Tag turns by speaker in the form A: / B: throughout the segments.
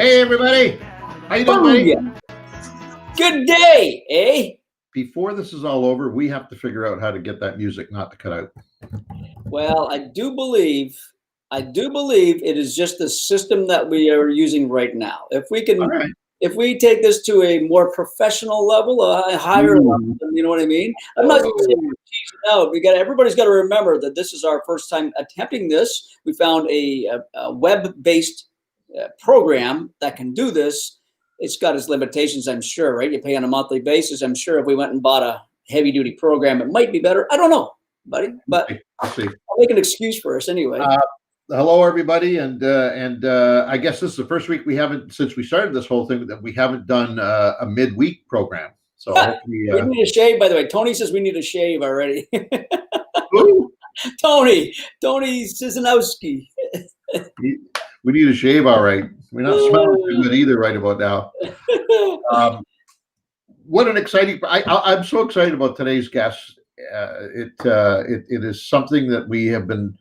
A: Hey, everybody. How you doing, buddy?
B: Yeah. Good day, eh?
A: Before this is all over, we have to figure out how to get that music not to cut out.
B: Well, I do believe it is just the system that we are using right now. If we can,
A: All right.
B: if we take this to a more professional level, a higher level, you know what I mean? I'm not saying out. Everybody's got to remember that this is our first time attempting this. We found a web-based program that can do this. It's got its limitations, I'm sure, right? You pay on a monthly basis. I'm sure if we went and bought a heavy-duty program, it might be better. I don't know, buddy, but
A: Let's see.
B: I'll make an excuse for us anyway.
A: Hello, everybody, and I guess this is the first week we haven't, since we started this whole thing, that we haven't done a midweek program. So hopefully,
B: we need a shave, by the way. Tony says we need a shave already.
A: Who?
B: Tony Sizanowski.
A: We need a shave, all right. We're not smelling too good either right about now. What an exciting! I'm so excited about today's guest. It is something that we have been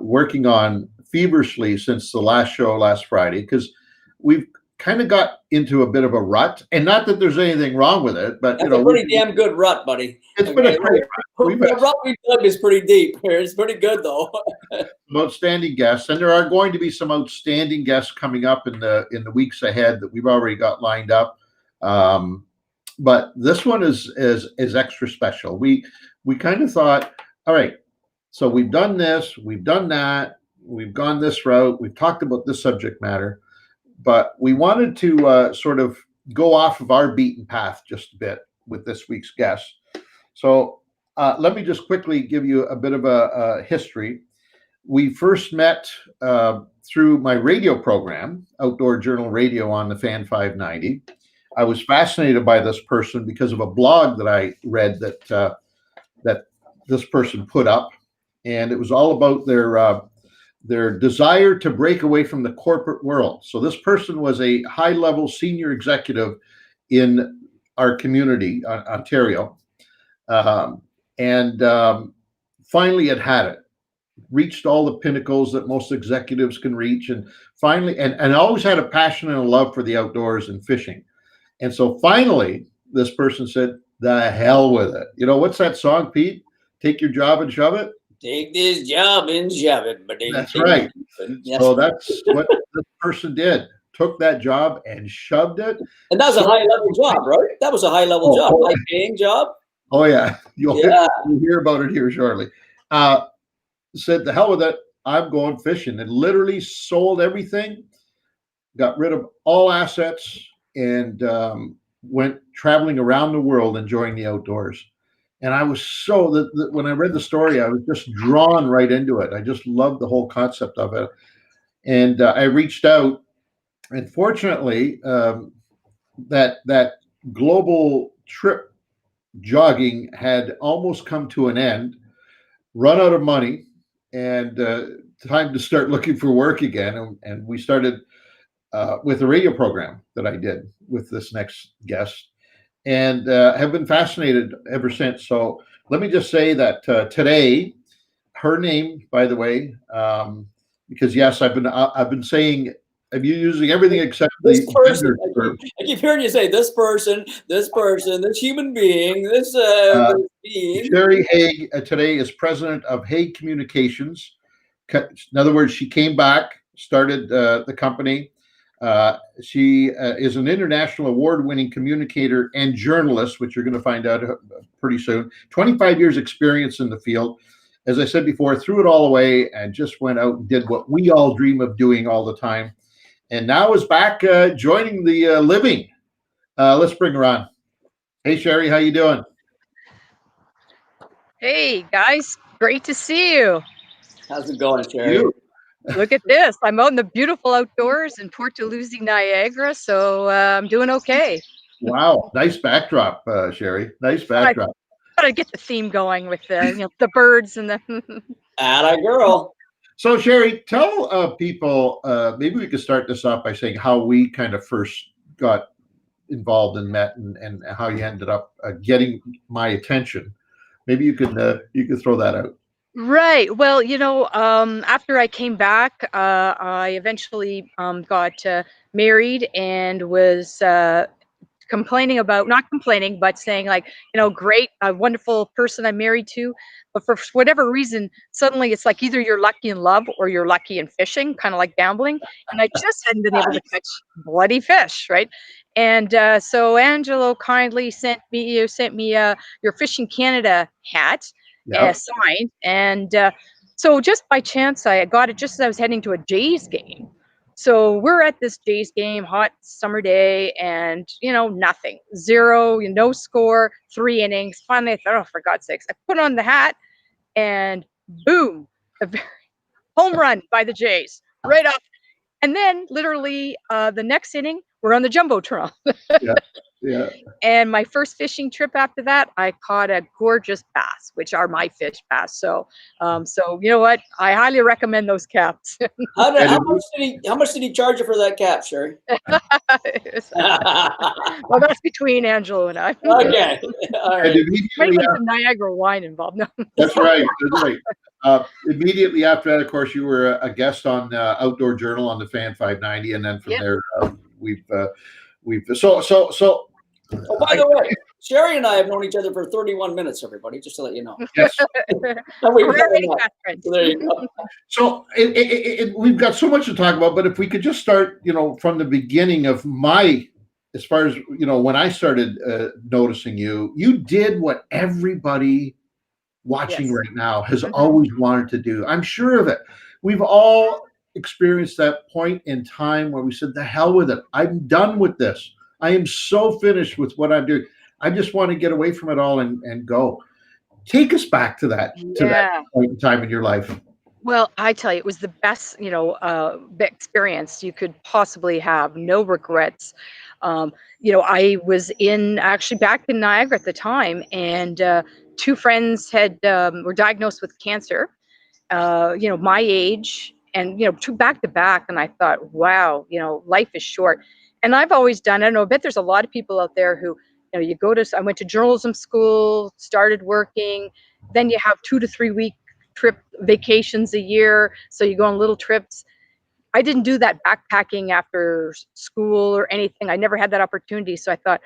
A: working on feverishly since the last show last Friday, because we've kind of got into a bit of a rut, and not that there's anything wrong with it, but
B: that's a pretty damn good rut, buddy.
A: It's been a great rut.
B: The rut we dug is pretty deep. It's pretty good though.
A: Outstanding guests, and there are going to be some outstanding guests coming up in the weeks ahead that we've already got lined up. But this one is extra special. We kind of thought, all right, so we've done this, we've done that, we've gone this route, we've talked about this subject matter, but we wanted to sort of go off of our beaten path just a bit with this week's guest. So let me just quickly give you a bit of a history. We first met through my radio program, Outdoor Journal Radio on the Fan 590. I was fascinated by this person because of a blog that I read that this person put up, and it was all about their desire to break away from the corporate world. So this person was a high-level senior executive in our community, Ontario, and finally had it. Reached all the pinnacles that most executives can reach, and finally, and always had a passion and a love for the outdoors and fishing. And so finally, this person said, "The hell with it." You know, what's that song, Pete? Take your job and shove it.
B: Take this job and shove it, buddy.
A: That's right. So that's what this person did. Took that job and shoved it.
B: And that was a high-level job, right? That was a high-level job, high-paying job.
A: Oh yeah, you'll hear about it here shortly. Said, "The hell with it. I'm going fishing," and literally sold everything, got rid of all assets, and went traveling around the world enjoying the outdoors. And I was so that when I read the story, I was just drawn right into it. I just loved the whole concept of it. And I reached out, and fortunately, that global trip jogging had almost come to an end, run out of money, and time to start looking for work again. And we started with a radio program that I did with this next guest, and have been fascinated ever since. So let me just say that today, her name, by the way, because yes, I've been saying, I've been using everything except
B: this person.
A: I
B: keep hearing you say this person, this human being, this being.
A: Sherri Haigh today is president of Haigh Communications. In other words, she came back, started the company. She is an international award-winning communicator and journalist, which you're going to find out pretty soon. 25 years experience in the field. As I said before, threw it all away and just went out and did what we all dream of doing all the time. And now is back joining the living. Let's bring her on. Hey, Sherri, how you doing?
C: Hey, guys. Great to see you.
B: How's it going, Sherri?
C: Look at this. I'm out in the beautiful outdoors in Port Dalhousie, Niagara, so I'm doing okay.
A: Wow. Nice backdrop, Sherri. Nice backdrop.
C: I gotta get the theme going with the birds and the...
B: Atta girl.
A: So, Sherri, tell people, maybe we could start this off by saying how we kind of first got involved and met, and how you ended up getting my attention. Maybe you could throw that out.
C: Right. Well, after I came back, I eventually got married and was complaining about, not complaining, but saying like, great, a wonderful person I'm married to. But for whatever reason, suddenly it's like either you're lucky in love or you're lucky in fishing, kind of like gambling. And I just hadn't been able to catch bloody fish, right? And so Angelo kindly sent me your Fishing Canada hat,
A: Yeah.
C: signed, and so just by chance I got it just as I was heading to a Jays game. So we're at this Jays game, hot summer day, and nothing, zero, no score, 3 innings. Finally, I thought, oh, for God's sakes, I put on the hat, and boom, a home run by the Jays, right off. And then, literally, the next inning, we're on the jumbotron.
A: Yeah. Yeah.
C: And my first fishing trip after that, I caught a gorgeous bass, which are my fish bass. So you know what? I highly recommend those caps.
B: How much did he charge you for that cap, Sherri?
C: Well, that's between Angelo and I.
B: Okay. All right.
A: And
C: Might
A: immediately
C: have been some Niagara wine involved. No.
A: That's right. That's right. Immediately after that, of course, you were a guest on Outdoor Journal on the Fan 590, and then from
C: Yep.
A: there, we've so.
B: Oh, by the way, Sherri and I have known each other for 31 minutes, everybody, just to let you know.
A: Yes.
C: We're already fast friends.
B: There you go.
A: So we've got so much to talk about, but if we could just start, from the beginning of as far as when I started noticing you did what everybody watching
C: Yes.
A: right now has always wanted to do. I'm sure of it. We've all experienced that point in time where we said, the hell with it. I'm done with this. I am so finished with what I'm doing. I just want to get away from it all and go. Take us back to that point in time in your life.
C: Well, I tell you, it was the best, experience you could possibly have. No regrets. I was actually back in Niagara at the time, and two friends were diagnosed with cancer. My age, and two back to back, and I thought, wow, life is short. And I've always done. I don't know. I bet there's a lot of people out there who, I went to journalism school, started working, then you have 2 to 3 week trip vacations a year, so you go on little trips. I didn't do that backpacking after school or anything. I never had that opportunity, so I thought,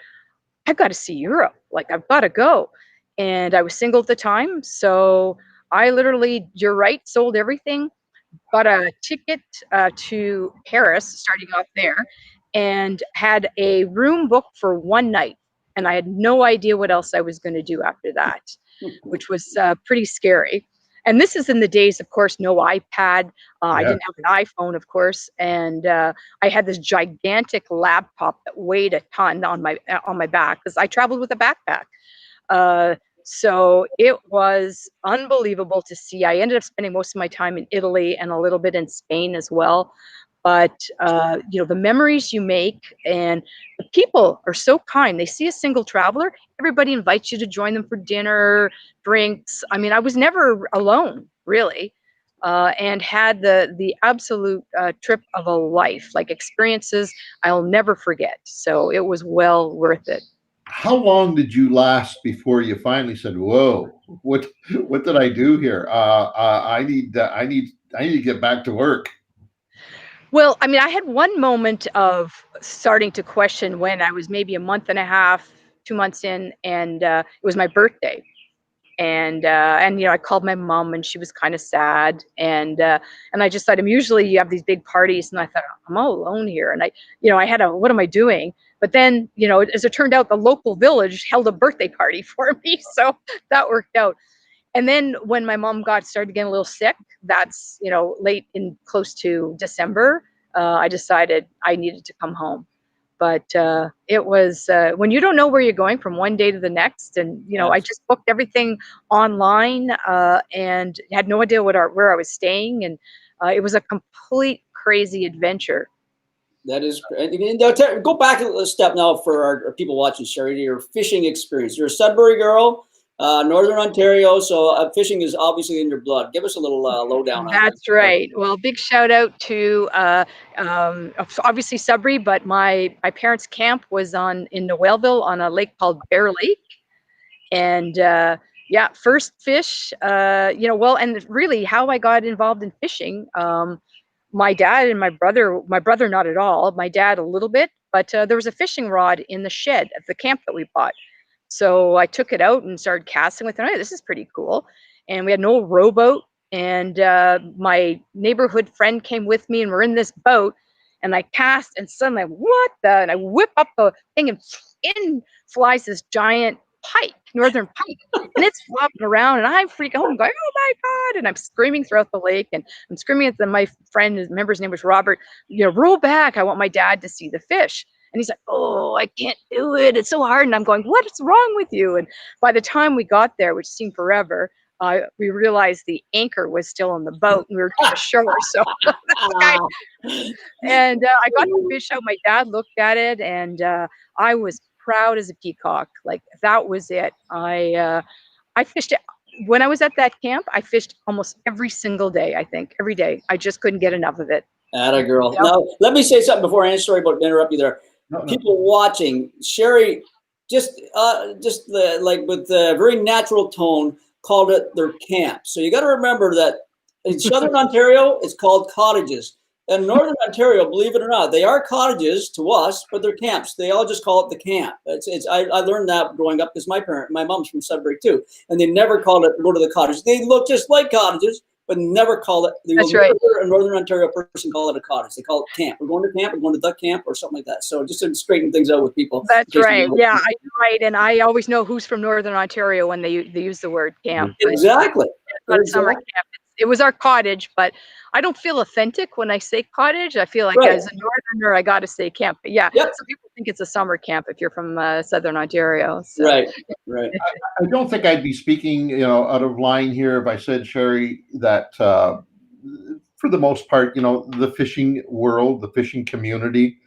C: I've got to see Europe. Like, I've got to go. And I was single at the time, so I literally, you're right, sold everything, bought a ticket to Paris, starting off there, and had a room booked for one night. And I had no idea what else I was going to do after that, which was pretty scary. And this is in the days, of course, no iPad. I didn't have an iPhone, of course, and I had this gigantic laptop that weighed a ton on my back because I traveled with a backpack. So it was unbelievable to see. I ended up spending most of my time in Italy and a little bit in Spain as well. But the memories you make, and the people are so kind. They see a single traveler, everybody invites you to join them for dinner, drinks. I mean, I was never alone, really, and had the absolute trip of a life, like experiences I'll never forget. So it was well worth it.
A: How long did you last before you finally said, "Whoa, what did I do here? I need to get back to work."
C: Well, I mean, I had one moment of starting to question when I was maybe a month and a half, 2 months in, and it was my birthday. And I called my mom, and she was kind of sad, and I just thought, usually you have these big parties, and I thought, I'm all alone here, and I had what am I doing? But then, as it turned out, the local village held a birthday party for me, so that worked out. And then when my mom started getting a little sick, that's late in close to December, I decided I needed to come home. But it was when you don't know where you're going from one day to the next, and I just booked everything online and had no idea where I was staying, and it was a complete crazy adventure.
B: That is great. Go back a step now for our people watching, Sherri, to your fishing experience. You're a Sudbury girl, Northern Ontario, so fishing is obviously in your blood. Give us a little lowdown on that.
C: That's right. Well, big shout out to obviously Sudbury, but my parents' camp was in Noelville on a lake called Bear Lake, and Yeah, first fish, well, and really how I got involved in fishing. My dad and my brother not at all, my dad a little bit, but there was a fishing rod in the shed at the camp that we bought. So I took it out and started casting with it. Oh, this is pretty cool. And we had an old rowboat, and my neighborhood friend came with me, and we're in this boat, and I cast, and suddenly, what the? And I whip up the thing, and in flies this giant pike, northern pike, and it's flopping around, and I freak out. I'm going, oh my God. And I'm screaming throughout the lake, and I'm screaming at my friend, remember his name was Robert, roll back. I want my dad to see the fish. And he's like, oh, I can't do it. It's so hard. And I'm going, what's wrong with you? And by the time we got there, which seemed forever, we realized the anchor was still on the boat, and we were to the shore. So this guy, and I got the fish out. My dad looked at it, and I was proud as a peacock. Like, that was it. I fished it. When I was at that camp, I fished almost every single day. I think every day. I just couldn't get enough of it.
B: Atta girl.
C: Yep.
B: Now, let me say something before I answer. Sorry about interrupt you there.
A: No, no.
B: People watching, Sherri, just like with a very natural tone, called it their camp. So you got to remember that in Southern Ontario, it's called cottages. In Northern Ontario, believe it or not, they are cottages to us, but they're camps. They all just call it the camp. I learned that growing up because my mom's from Sudbury too, and they never called it go to the cottage. They look just like cottages, but never call it.
C: That's right.
B: A Northern Ontario person call it a cottage. They call it camp. We're going to camp. We're going to the camp or something like that. So just to straighten things out with people.
C: That's right. Yeah, right. And I always know who's from Northern Ontario when they use the word camp.
B: Exactly.
C: Not summer camp. It was our cottage, but I don't feel authentic when I say cottage. I feel like as a Northerner, I got to say camp. But yeah, so people think it's a summer camp if you're from Southern Ontario. So.
B: Right.
A: I don't think I'd be speaking, out of line here if I said, Sherri, that for the most part, the fishing world, the fishing community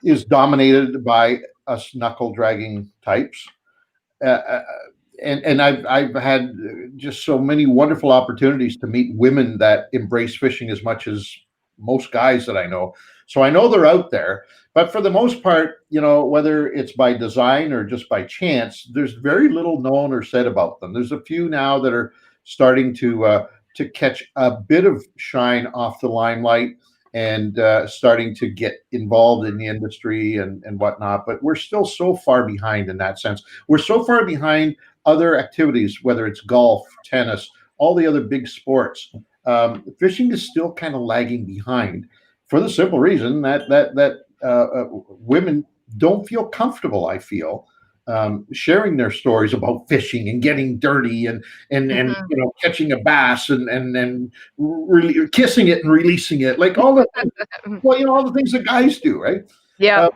A: is dominated by us knuckle dragging types. And I've had just so many wonderful opportunities to meet women that embrace fishing as much as most guys that I know. So I know they're out there, but for the most part, whether it's by design or just by chance, there's very little known or said about them. There's a few now that are starting to catch a bit of shine off the limelight and starting to get involved in the industry and whatnot. But we're still so far behind in that sense. We're so far behind other activities, whether it's golf, tennis, all the other big sports. Fishing is still kind of lagging behind for the simple reason that women don't feel comfortable, I feel, sharing their stories about fishing and getting dirty and catching a bass and really kissing it and releasing it, like all the all the things that guys do, right?
C: Yeah.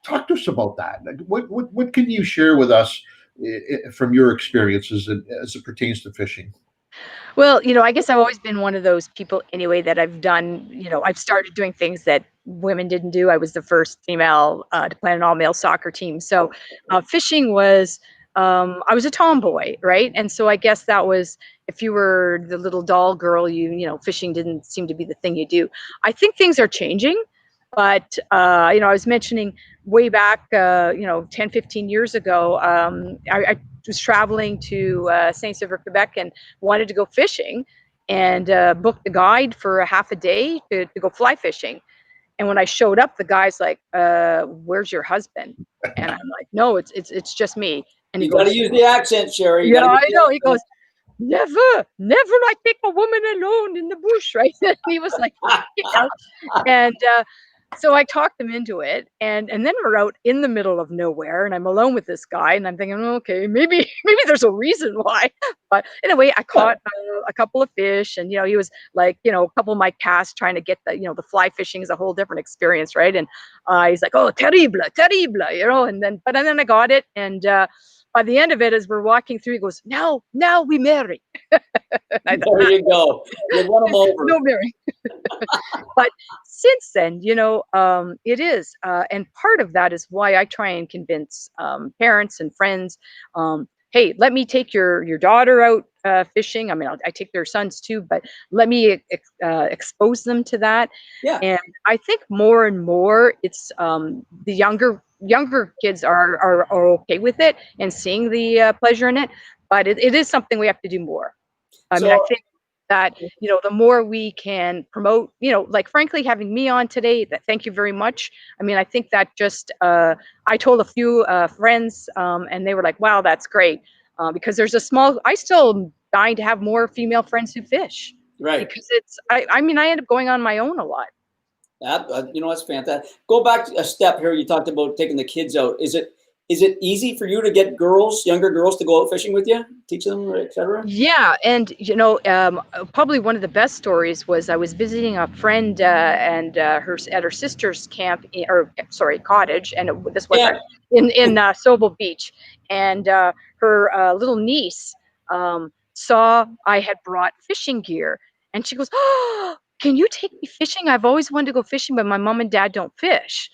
A: Talk to us about that. What can you share with us from your experiences as it pertains to fishing?
C: Well, I guess I've always been one of those people anyway that I've done, I've started doing things that women didn't do. I was the first female to play on an all-male soccer team. So fishing was, I was a tomboy, right? And so I guess that was, if you were the little doll girl, fishing didn't seem to be the thing you do. I think things are changing, but, I was mentioning way back, 10, 15 years ago, I was traveling to Saint Cyr, Quebec, and wanted to go fishing, and booked a guide for a half a day to go fly fishing. And when I showed up, the guy's like, "Where's your husband?" And I'm like, "No, it's just me." And
B: you got to use the accent, Sherri.
C: Yeah, I know. He goes, never I take a woman alone in the bush, right? And he was like, and so I talked him into it, and then we're out in the middle of nowhere, and I'm alone with this guy, and I'm thinking, okay, maybe there's a reason why. But anyway, I caught a couple of fish, and he was like, a couple of my casts trying to get the fly fishing is a whole different experience, right? And he's like, oh, terrible, and then I got it, and by the end of it, as we're walking through, he goes, now we marry.
B: There you go. You won them over.
C: No marry. But since then, it is. And part of that is why I try and convince parents and friends, hey, let me take your daughter out fishing. I mean, I take their sons too, but let me expose them to that.
B: Yeah.
C: And I think more and more it's the younger kids are okay with it and seeing the pleasure in it. but it is something we have to do more. I mean, I think that, you know, the more we can promote, you know, like frankly, having me on today, that thank you very much. I mean, I think that just, I told a few friends and they were like, wow, that's great. Because there's a small, I still am dying to have more female friends who fish.
B: Right.
C: Because it's, I mean, I end up going on my own a lot.
B: You know, that's fantastic. Go back a step here. You talked about taking the kids out. Is it easy for you to get younger girls to go out fishing with you, teach them, etc.?
C: Yeah, and you know, probably one of the best stories was I was visiting a friend and her at her sister's camp, cottage, and this was in Sobel Beach, and her little niece saw I had brought fishing gear, and she goes, "Oh, can you take me fishing? I've always wanted to go fishing, but my mom and dad don't fish."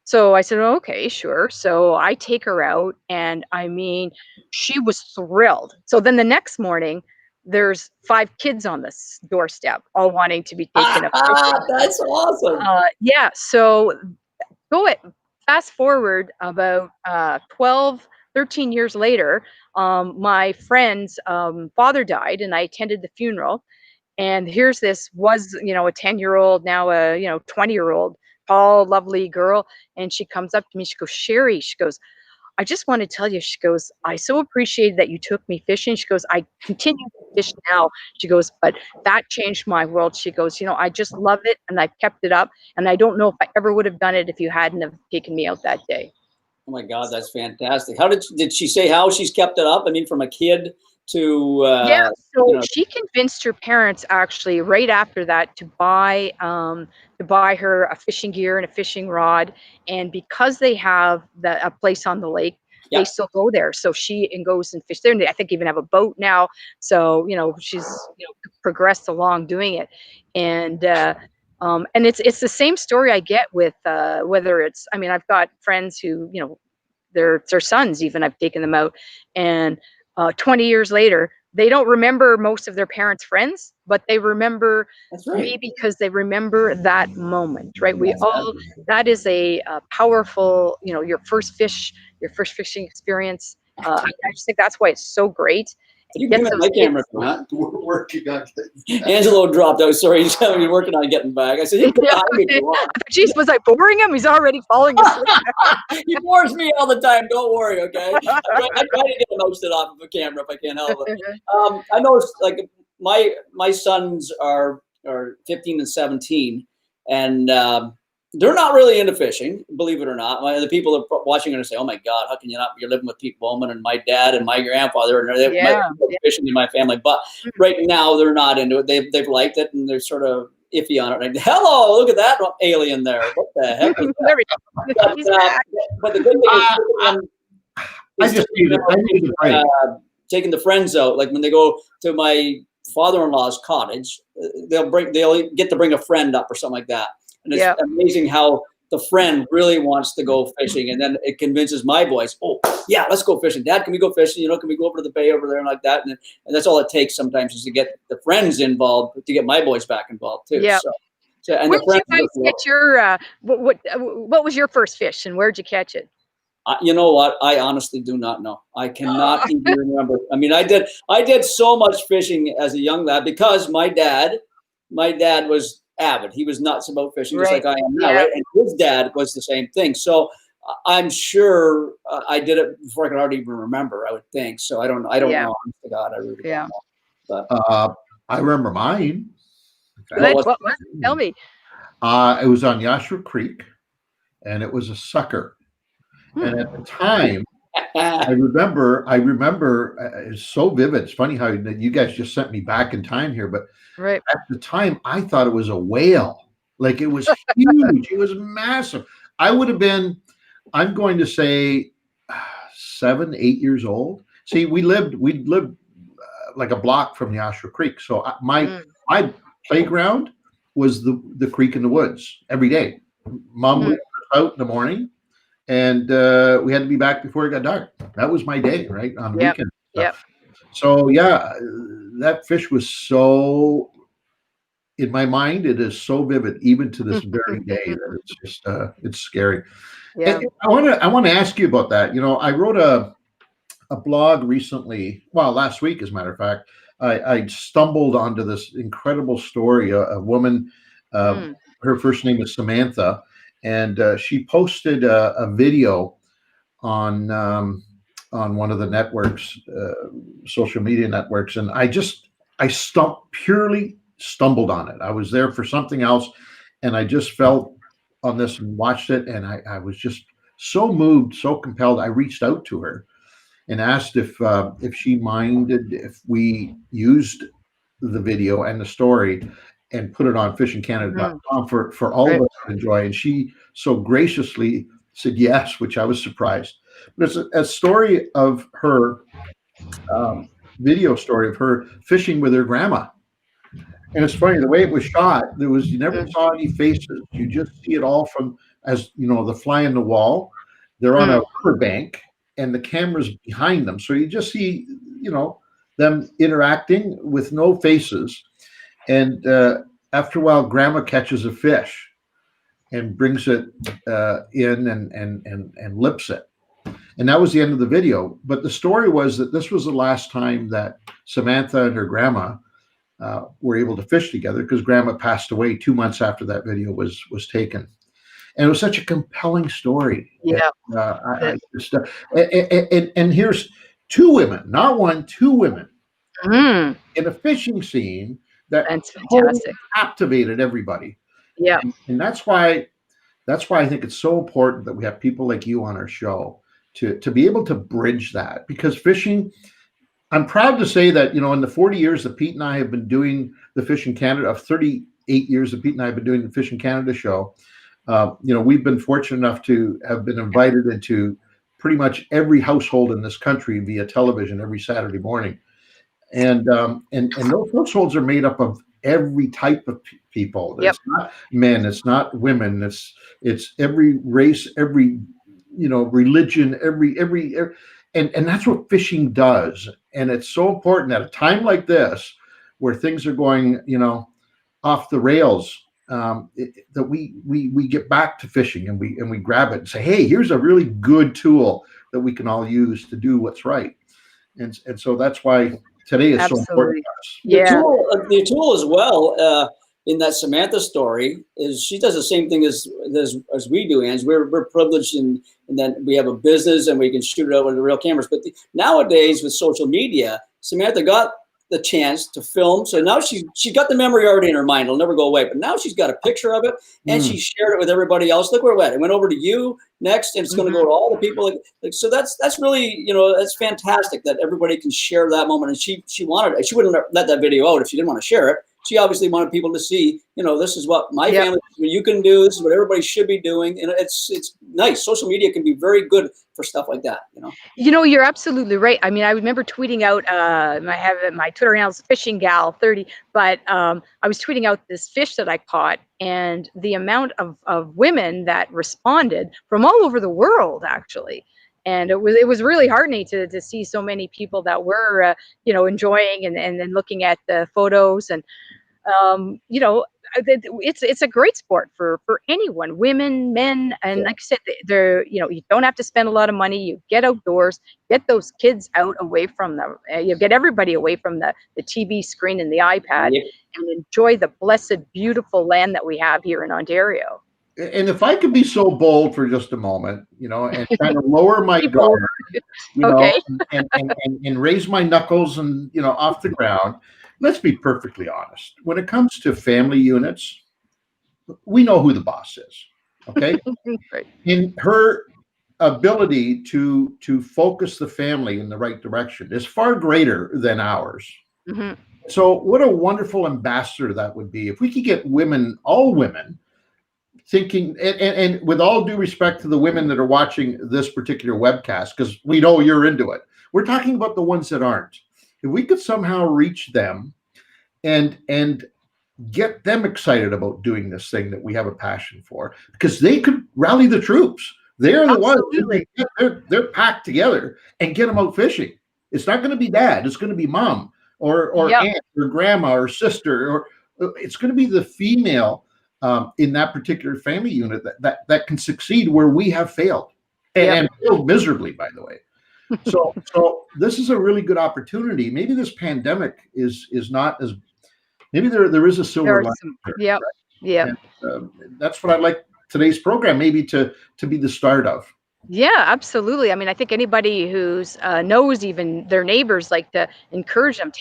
C: So I said, oh, okay, sure. So I take her out, and I mean, she was thrilled. So then the next morning, there's 5 kids on this doorstep, all wanting to be taken up fishing.
B: That's awesome.
C: Yeah. So fast forward about 12, 13 years later, my friend's father died, and I attended the funeral. And here's this you know, a 10-year-old, now a, you know, 20-year-old, tall, lovely girl. And she comes up to me, she goes, Sherri, she goes, I just want to tell you, she goes, I so appreciate that you took me fishing. She goes, I continue to fish now. She goes, but that changed my world. She goes, you know, I just love it, and I've kept it up. And I don't know if I ever would have done it if you hadn't have taken me out that day.
B: Oh my God, that's fantastic. How did she say how she's kept it up? I mean, from a kid to
C: yeah, so
B: you know,
C: she convinced her parents actually right after that to buy her a fishing gear and a fishing rod, and because they have a place on the lake, they still go there. So she goes and fish there, and they, I think, even have a boat now. So you know, she's, you know, progressed along doing it, and it's the same story I get with whether it's, I mean, I've got friends who, you know, their sons even, I've taken them out, and 20 years later, they don't remember most of their parents' friends, but they remember me because they remember that moment, right? That is a powerful, you know, your first fishing experience. I just think that's why it's so great.
B: You can give me my camera, huh?
A: We're working on things.
B: Angelo dropped out. Sorry, he's telling me working on getting back. I said,
C: geez, was I boring him? He's already falling asleep.
B: He bores me all the time. Don't worry, okay? I try to get most of it off of a camera if I can help it. I know, like, my sons are 15 and 17, and they're not really into fishing, believe it or not. The people that are watching are going to say, "Oh my God, how can you not? You're living with Pete Bowman and my dad and my grandfather, and they're fishing in my family." But right now, they're not into it. They've liked it, and they're sort of iffy on it. Like, hello, look at that alien there. What the heck was that? But the good thing is, taking the friends out. Like when they go to my father-in-law's cottage, they'll get to bring a friend up or something like that. And it's amazing how the friend really wants to go fishing, and then it convinces my boys, "Oh yeah, let's go fishing. Dad, can we go fishing? You know, can we go over to the bay over there and like that?" And that's all it takes sometimes, is to get the friends involved to get my boys back involved too.
C: Yeah.
B: So and
C: where did you guys get your what was your first fish, and where'd you catch it?
B: You know what? I honestly do not know. I cannot even remember. I mean, I did so much fishing as a young lad because my dad was avid. He was nuts about fishing, just like I am now, right? And his dad was the same thing. So I'm sure I did it before I could hardly even remember, I would think. So I don't know. Honest to God, I really don't know. But
A: I remember mine.
C: Okay. What? Tell me.
A: It was on Yashua Creek, and it was a sucker. And at the time, I remember it's so vivid. It's funny how you guys just sent me back in time here, but at the time I thought it was a whale. Like, it was huge. It was massive. I would have been, I'm going to say 7, 8 years old. See, we lived like a block from Yashua Creek. So my playground was the creek in the woods every day. Mom would out in the morning, and we had to be back before it got dark. That was my day, right, on the weekend. So yeah, that fish was so, in my mind, it is so vivid, even to this very day, that it's just it's scary. Yeah. And I want to ask you about that. You know, I wrote a blog recently, well, last week, as a matter of fact, I stumbled onto this incredible story. A woman,
C: Mm.
A: her first name is Samantha, and she posted a video on one of the networks, social media networks, and purely stumbled on it. I was there for something else, and I just felt on this and watched it, and I was just so moved, so compelled. I reached out to her and asked if she minded if we used the video and the story and put it on fishingcanada.com for all of us to enjoy. And she so graciously said yes, which I was surprised. But it's a story of her, video story of her fishing with her grandma. And it's funny, the way it was shot, you never saw any faces. You just see it all from, as you know, the fly in the wall. They're on a riverbank and the camera's behind them. So you just see, them interacting with no faces. And after a while, grandma catches a fish and brings it in and lips it. And that was the end of the video. But the story was that this was the last time that Samantha and her grandma were able to fish together, because grandma passed away 2 months after that video was taken. And it was such a compelling story.
C: Yeah.
A: And here's two women, not one, two women
C: Mm.
A: in a fishing scene that
C: That's
A: totally
C: fantastic.
A: captivated everybody.
C: Yeah.
A: And that's why I think it's so important that we have people like you on our show to be able to bridge that, because fishing, I'm proud to say that, in the 40 years that Pete and I have been doing the Fishing Canada, of 38 years that Pete and I have been doing the Fishing Canada show, we've been fortunate enough to have been invited into pretty much every household in this country via television every Saturday morning. And those households are made up of every type of people.
C: Yep.
A: It's not men, it's not women, it's every race, every religion, every and that's what fishing does. And it's so important at a time like this, where things are going off the rails, that we get back to fishing and we grab it and say, hey, here's a really good tool that we can all use to do what's right. And so that's why today is so important to us.
C: Yeah.
B: The tool as well, in that Samantha story, is she does the same thing as we do, and we're privileged in that we have a business and we can shoot it out with the real cameras. But nowadays with social media, Samantha got the chance to film, so now she got the memory already in her mind. It'll never go away. But now she's got a picture of it, and she shared it with everybody else. Look where it went. It went over to you next, and it's going to go to all the people. So that's really, that's fantastic that everybody can share that moment. And she wouldn't let that video out if she didn't want to share it. She obviously wanted people to see, this is what my family, what you can do. This is what everybody should be doing. And it's nice. Social media can be very good for stuff like that.
C: You're absolutely right. I mean, I remember tweeting out, I have my Twitter handle is Fishing Gal 30, but I was tweeting out this fish that I caught, and the amount of women that responded from all over the world, actually. And it was really heartening to see so many people that were, enjoying and then looking at the photos. And, it's a great sport for anyone, women, men. And like I said, you don't have to spend a lot of money. You get outdoors, get those kids out away from them. You get everybody away from the TV screen and the iPad, and enjoy the blessed, beautiful land that we have here in Ontario.
A: And if I could be so bold for just a moment, and kind of lower my guard, and raise my knuckles and, off the ground, let's be perfectly honest. When it comes to family units, we know who the boss is, okay?
C: Right.
A: In her ability to focus the family in the right direction is far greater than ours.
C: Mm-hmm.
A: So what a wonderful ambassador that would be if we could get all women, thinking, and with all due respect to the women that are watching this particular webcast, because we know you're into it, we're talking about the ones that aren't. If we could somehow reach them and get them excited about doing this thing that we have a passion for, because they could rally the troops. They're the ones who they're packed together and get them out fishing. It's not going to be dad. It's going to be mom or aunt or grandma or sister, or it's going to be the female in that particular family unit that can succeed where we have failed and failed miserably, by the way. So this is a really good opportunity. Maybe this pandemic is not as, maybe there is a
C: There
A: silver
C: are
A: lining
C: some,
A: here.
C: yep, yep.
A: And that's what I'd like today's program maybe to be the start of.
C: Yeah, absolutely. I mean, I think anybody who's knows even their neighbors, like, to encourage them,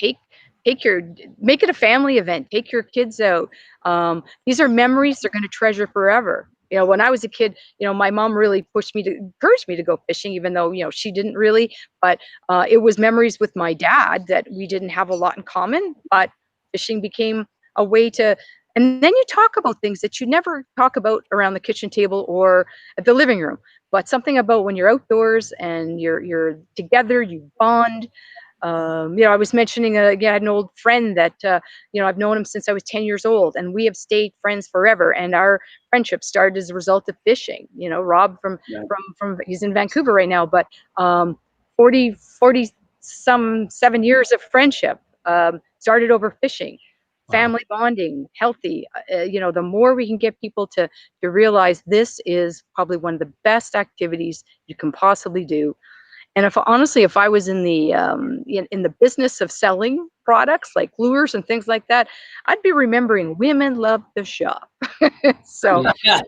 C: make it a family event. Take your kids out. These are memories they're going to treasure forever. When I was a kid, my mom really encouraged me to go fishing, even though she didn't really. But it was memories with my dad that we didn't have a lot in common. But fishing became a way to. And then you talk about things that you never talk about around the kitchen table or at the living room, but something about when you're outdoors and you're together, you bond. I was mentioning again, I had an old friend that I've known him since I was 10 years old, and we have stayed friends forever. And our friendship started as a result of fishing. Rob from he's in Vancouver right now, but 40 some 7 years of friendship started over fishing.
A: Wow.
C: Family bonding, healthy. The more we can get people to realize this is probably one of the best activities you can possibly do. And if I was in the in the business of selling products like lures and things like that, I'd be remembering women love to shop. So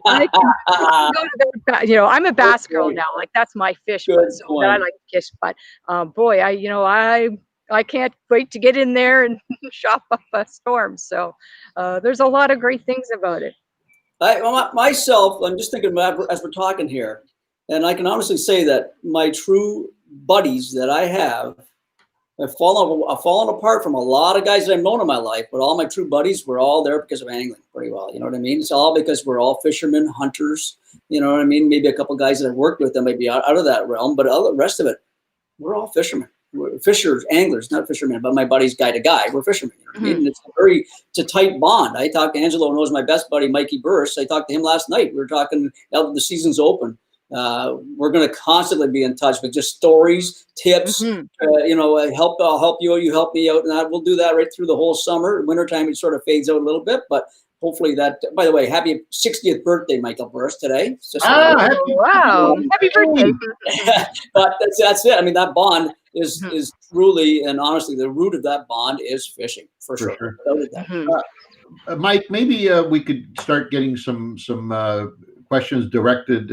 C: I can go to I'm a bass girl now. Like, that's my fish,
B: Good
C: but so that I
B: point.
C: like to fish. But boy, I can't wait to get in there and shop up a storm. So there's a lot of great things about it.
B: Myself, I'm just thinking about as we're talking here, and I can honestly say that my true buddies that I have fallen apart from a lot of guys that I've known in my life, but all my true buddies were all there because of angling pretty well. You know what I mean? It's all because we're all fishermen, hunters. You know what I mean? Maybe a couple of guys that I've worked with that might be out of that realm, but all the rest of it, we're all fishermen. We're fishers, anglers, not fishermen, but my buddy's guy to guy. We're fishermen. You know what I mean? And it's a tight bond. I talked to Angelo, who knows my best buddy, Mikey Burris. I talked to him last night. We were talking now that the season's open. We're going to constantly be in touch with just stories, tips. I'll help you, you help me out, and we'll do that right through the whole summer. Wintertime, it sort of fades out a little bit, but hopefully that. By the way, happy 60th birthday, Michael Burris, today.
C: Wow! Happy birthday!
B: But that's it. I mean, that bond is truly and honestly the root of that bond is fishing for sure.
A: Mike, maybe we could start getting some questions directed.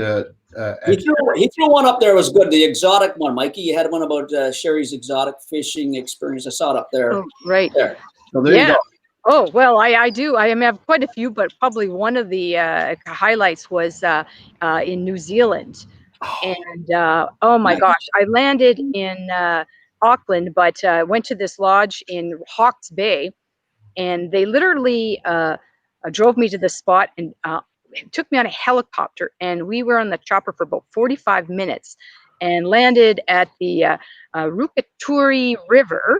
B: He threw one up there. It was good. The exotic one, Mikey. You had one about Sherri's exotic fishing experience. I saw it up there.
C: Oh, right.
B: There.
A: So there you go.
C: Oh, well, I do. I have quite a few, but probably one of the highlights was in New Zealand. And oh my gosh, I landed in Auckland, but went to this lodge in Hawke's Bay, and they literally drove me to the spot and took me on a helicopter, and we were on the chopper for about 45 minutes and landed at the Rukaturi River.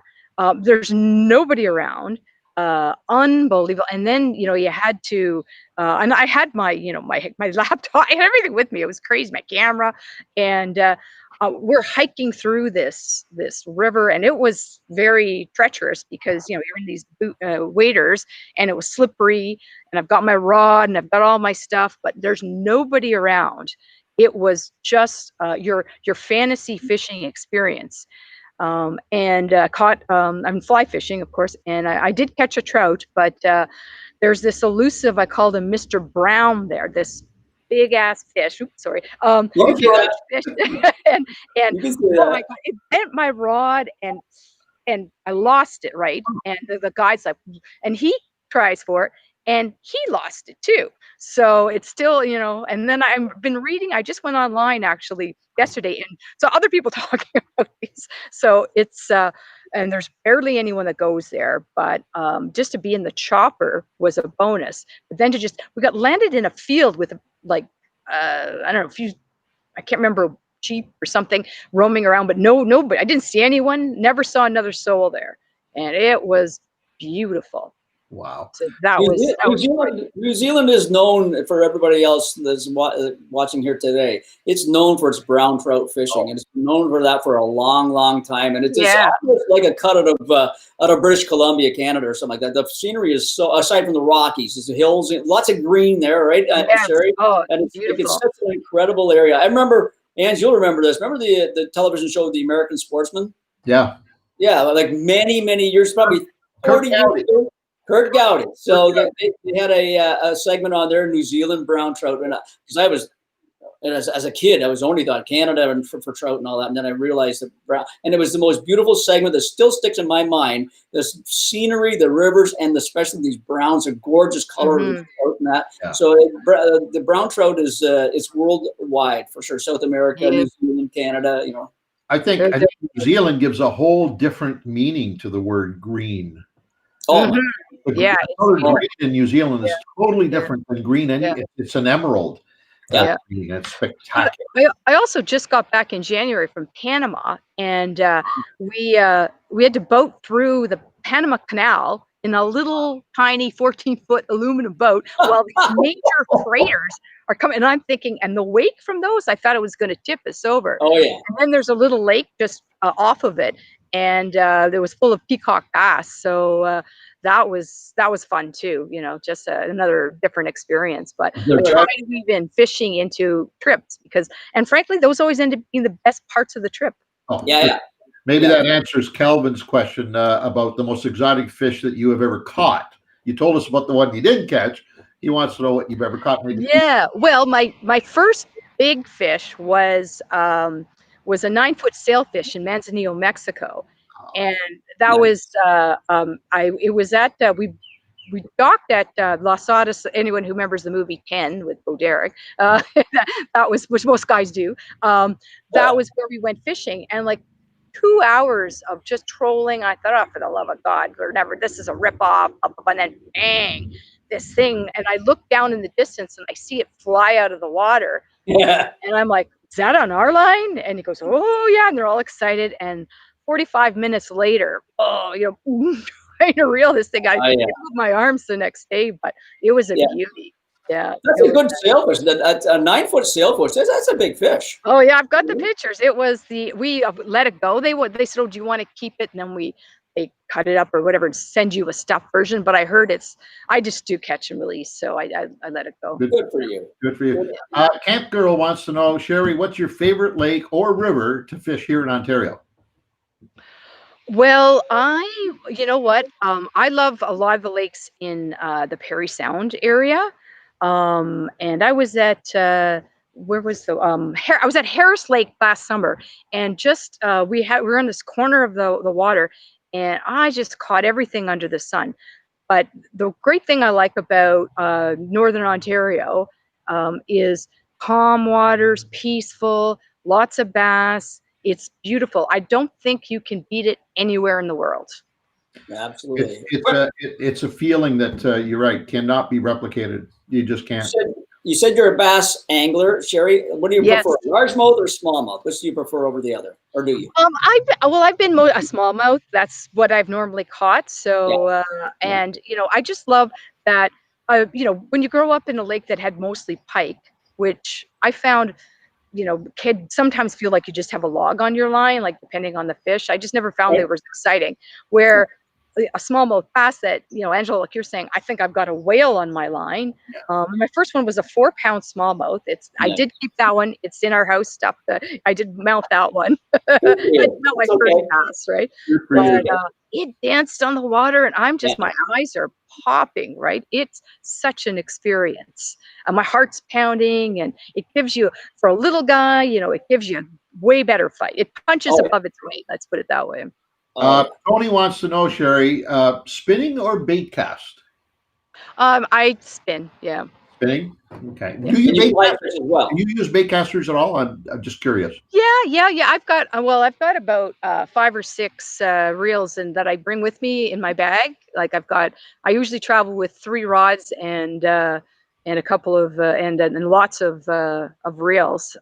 C: There's nobody around. Unbelievable. And then you had to and I had my my laptop, I had everything with me. It was crazy, my camera, and we're hiking through this river, and it was very treacherous because you're in these waders, and it was slippery, and I've got my rod and I've got all my stuff, but there's nobody around. It was just your fantasy fishing experience. And caught I'm fly fishing, of course, and I did catch a trout, but there's this elusive, I called him Mr. Brown there, this big ass fish. Oops, sorry. Huge fish. and oh my God, it bent my rod, and I lost it, right? And the guy's like, and he tries for it, and he lost it too. So it's still, and then I've been reading, I just went online actually yesterday and saw other people talking about these. So it's, and there's barely anyone that goes there, but just to be in the chopper was a bonus. But then we got landed in a field with like, I don't know, I can't remember, sheep or something roaming around, but nobody, I didn't see anyone, never saw another soul there. And it was beautiful.
A: Wow.
C: So that
B: New Zealand is known for everybody else that's watching here today. It's known for its brown trout fishing, and it's been known for that for a long, long time. And it's almost like a cut out of British Columbia, Canada, or something like that. The scenery is so, aside from the Rockies, there's the hills, lots of green there, right, Sherri?
C: Oh,
B: and
C: beautiful.
B: it's such an incredible area. I remember And you'll remember this. Remember the television show The American Sportsman?
A: Yeah.
B: Yeah, like many years, probably 40 years ago. Kurt Gowdy. So they had a segment on there, New Zealand brown trout. And because I was, and as a kid, I was only thought Canada and for trout and all that. And then I realized that brown, and it was the most beautiful segment that still sticks in my mind. The scenery, the rivers, and especially these browns, a gorgeous color of the trout and that.
A: Yeah.
B: So the brown trout is worldwide for sure. South America, New Zealand, Canada, you know.
A: I think New Zealand gives a whole different meaning to the word green.
B: Oh,
C: yeah.
A: The color green in New Zealand is totally different than green. It's an emerald. Green. It's spectacular.
C: I also just got back in January from Panama, and we had to boat through the Panama Canal in a little tiny 14-foot aluminum boat while these major freighters are coming. And I'm thinking, and the wake from those, I thought it was going to tip us over.
B: Oh yeah.
C: And then there's a little lake just off of it, and it was full of peacock bass. So that was fun too. You know, just another different experience. But I try to weave in fishing into trips because, and frankly, those always end up being the best parts of the trip.
A: Oh,
B: yeah.
A: Maybe that answers Calvin's question about the most exotic fish that you have ever caught. You told us about the one you didn't catch. He wants to know what you've ever caught. Maybe.
C: Yeah. Well, my first big fish was a 9-foot sailfish in Manzanillo, Mexico, and that was it was at we docked at Las Hadas. Anyone who remembers the movie 10 with Bo Derek, that was, which most guys do. That was where we went fishing, and like 2 hours of just trolling. I thought, oh, for the love of God, we're never. This is a ripoff. And then bang, this thing, and I look down in the distance and I see it fly out of the water.
B: Yeah.
C: And I'm like, is that on our line? And he goes, oh yeah, and they're all excited. And 45 minutes later, trying to reel this thing out. I moved my arms the next day, but it was a beauty. Yeah,
B: that's a good sailfish. That's a 9-foot sailfish. That's a big fish.
C: Oh yeah, I've got the pictures. It was we let it go. They said, oh, do you want to keep it? And then they cut it up or whatever and send you a stuffed version. But I heard I just do catch and release, so I let it go.
B: Good for you.
A: Good for you. Camp Girl wants to know, Sherri, what's your favorite lake or river to fish here in Ontario?
C: Well, you know what? I love a lot of the lakes in the Parry Sound area. And I was at where was the I was at Harris Lake last summer, and just we were on this corner of the water, and I just caught everything under the sun. But the great thing I like about Northern Ontario is calm waters, peaceful, lots of bass. It's beautiful. I don't think you can beat it anywhere in the world.
B: Absolutely.
A: It's a feeling that you're right, cannot be replicated. You just can't.
B: You said you're a bass angler, Sherri. What do you prefer, largemouth or smallmouth? Which do you prefer over the other, or do you?
C: I've been a smallmouth. That's what I've normally caught. So and I just love that. When you grow up in a lake that had mostly pike, which I found, kids sometimes feel like you just have a log on your line, like depending on the fish. I just never found they were exciting. Where a smallmouth bass that, Angelo, like you're saying, I think I've got a whale on my line. My first one was a 4-pound smallmouth. I did keep that one. It's in our house stuff. I did mount that one. That's not my first bass, right? But it danced on the water, and I'm just, my eyes are popping, right? It's such an experience. My heart's pounding, and it gives you, for a little guy, it gives you a way better fight. It punches above its weight. Let's put it that way.
A: Tony wants to know, Sherri, spinning or bait cast?
C: I spin, yeah.
A: Spinning? Okay.
B: Do you
A: use bait casters at all? I'm just curious.
C: Yeah. I've got about 5 or 6 reels that I bring with me in my bag. Like I usually travel with 3 rods and a couple of and lots of reels.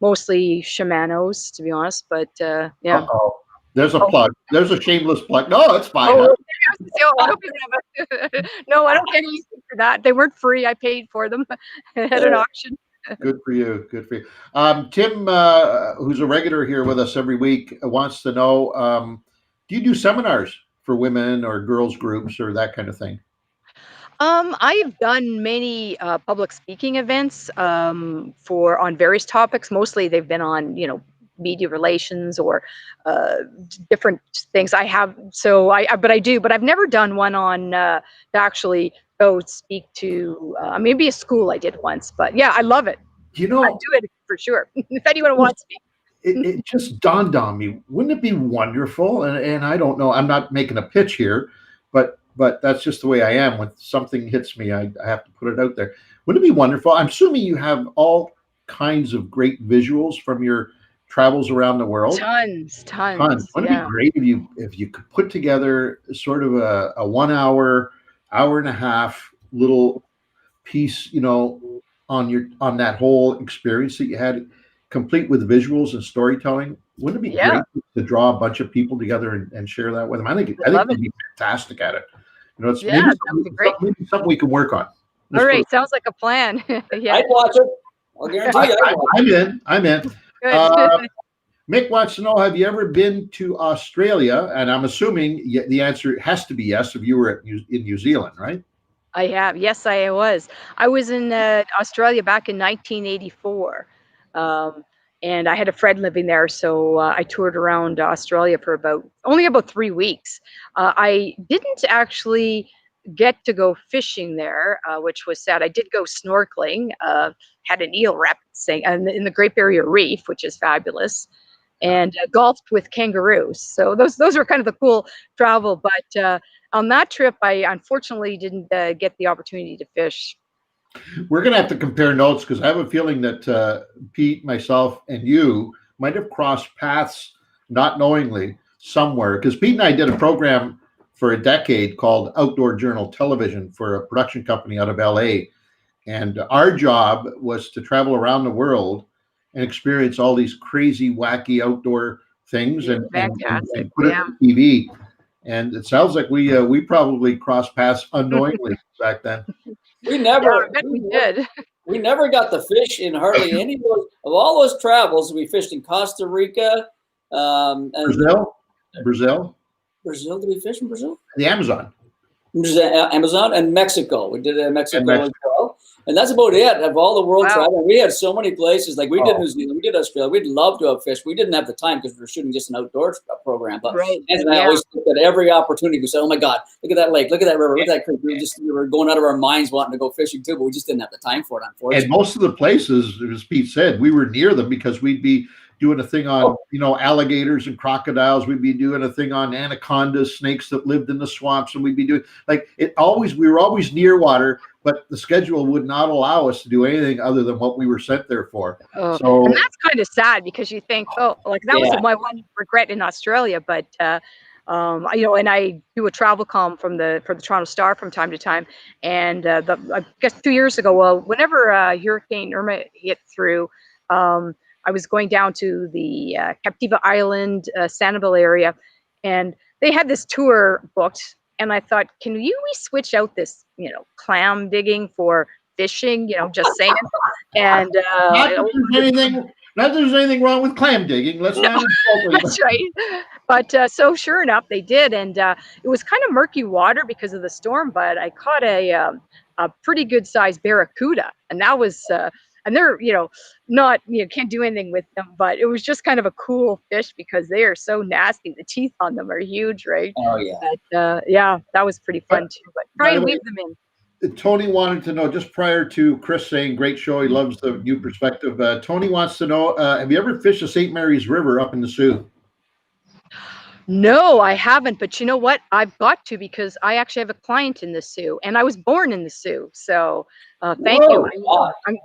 C: Mostly Shimano's, to be honest, but yeah.
A: Uh-oh. There's a plug. There's a shameless plug. No, it's fine.
C: No, I don't get anything for that. They weren't free. I paid for them at an auction.
A: Good for you. Good for you. Tim, who's a regular here with us every week, wants to know, do you do seminars for women or girls groups or that kind of thing?
C: I've done many public speaking events on various topics. Mostly, they've been on media relations or different things. But I've never done one on to actually go speak to maybe a school. I did once, but yeah, I love it.
A: You
C: I
A: know,
C: do it for sure. If anyone wants me.
A: it just dawned on me. Wouldn't it be wonderful? And I don't know. I'm not making a pitch here, but that's just the way I am. When something hits me, I have to put it out there. Wouldn't it be wonderful? I'm assuming you have all kinds of great visuals from your travels around the world.
C: Tons.
A: Wouldn't it be
C: Yeah.
A: great if you could put together sort of a 1 hour, hour and a half little piece, on that whole experience that you had, complete with visuals and storytelling? Wouldn't it be
C: Yeah.
A: great to draw a bunch of people together and share that with them? I think
C: love
A: they'd be fantastic at it. It's
C: Yeah, that would be great.
A: maybe something we can work on.
C: All right, sounds like a plan. Yeah,
B: I'd watch it. I'll guarantee you. I'd watch it.
A: I'm in.
C: good.
A: Mick wants to know, have you ever been to Australia? And I'm assuming the answer has to be yes if you were in New Zealand, right?
C: I have. Yes, I was. I was in Australia back in 1984. And I had a friend living there, so I toured around Australia for only about 3 weeks. I didn't actually get to go fishing there, which was sad. I did go snorkeling, had an eel rapid in the Great Barrier Reef, which is fabulous, and golfed with kangaroos. So those were kind of the cool travel. But on that trip, I unfortunately didn't get the opportunity to fish.
A: We're going to have to compare notes because I have a feeling that Pete, myself, and you might have crossed paths not knowingly somewhere. Because Pete and I did a program for a decade called Outdoor Journal Television for a production company out of LA. And our job was to travel around the world and experience all these crazy, wacky outdoor things and
C: Fantastic.
A: put it on TV. And it sounds like we probably crossed paths unknowingly back then.
B: We never,
C: I bet we did.
B: we never got to fish in hardly any of all those travels. We fished in Costa Rica, and
A: Brazil.
B: Did we fish in Brazil?
A: The Amazon.
B: Amazon and Mexico. We did Mexico as well. And that's about it. Of all the world travel, we had so many places. Like we did New Zealand, we did Australia. We'd love to have fished. We didn't have the time because we were shooting just an outdoor program. But and I always looked at every opportunity. We said, "Oh my God, look at that lake! Look at that river! Look at that creek!" We were going out of our minds wanting to go fishing too, but we just didn't have the time for it. Unfortunately,
A: and most of the places, as Pete said, we were near them because we'd be doing a thing on alligators and crocodiles. We'd be doing a thing on anacondas, snakes that lived in the swamps, and we'd be doing we were always near water, but the schedule would not allow us to do anything other than what we were sent there for.
C: And that's kind of sad because you think, that was my one regret in Australia. But and I do a travel column for the Toronto Star from time to time. And I guess 2 years ago, whenever Hurricane Irma hit through, I was going down to the Captiva Island, Sanibel area, and they had this tour booked. And I thought, can we switch out this, clam digging for fishing? Just saying. And
A: not that there's anything wrong with clam digging. Let's not.
C: That's right. But so sure enough, they did, and it was kind of murky water because of the storm. But I caught a pretty good sized barracuda, and that was. And they're, not, can't do anything with them, but it was just kind of a cool fish because they are so nasty. The teeth on them are huge, right?
B: Oh, yeah.
C: But, that was pretty fun too. But try and leave them in.
A: Tony wanted to know, just prior to Chris saying, great show, he loves the new perspective. Tony wants to know, have you ever fished the St. Mary's River up in the Sioux?
C: No, I haven't. But you know what? I've got to because I actually have a client in the Sioux, and I was born in the Sioux. So thank you.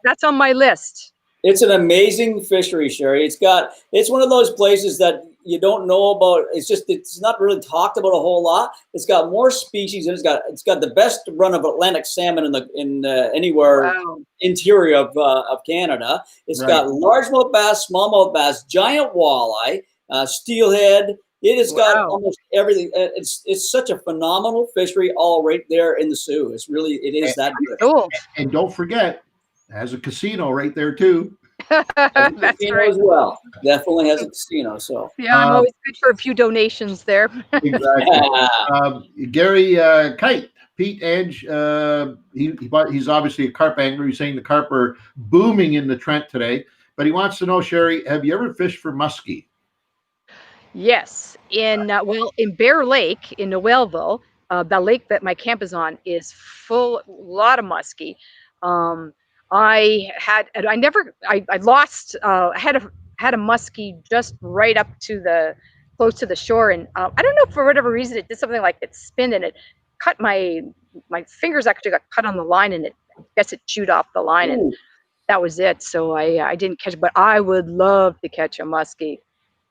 C: That's on my list.
B: It's an amazing fishery, Sherri. It's one of those places that you don't know about. It's not really talked about a whole lot. It's got more species, and it's got the best run of Atlantic salmon in anywhere interior of Canada. It's got largemouth bass, smallmouth bass, giant walleye, steelhead. It has got almost everything. It's such a phenomenal fishery, all right there in the Sioux. It is that good.
C: Cool.
A: And don't forget, it has a casino right there too.
C: That's right.
B: As well. Definitely has a casino. So
C: I'm always good for a few donations there.
A: Exactly. Gary Kite, Pete, Ange, he's obviously a carp angler. He's saying the carp are booming in the Trent today, but he wants to know, Sherri, have you ever fished for muskie?
C: Yes, in Bear Lake in Noelville, the lake that my camp is on is full, a lot of muskie. Um, I lost, had a muskie just right up to the close to the shore, and I don't know, for whatever reason it did something like it spin, and it cut my fingers actually got cut on the line, and I guess it chewed off the line, and that was it. So I didn't catch it, but I would love to catch a muskie.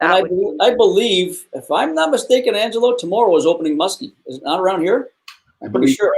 B: And I believe, if I'm not mistaken, Angelo, tomorrow is opening muskie. Is it not around here? I'm pretty sure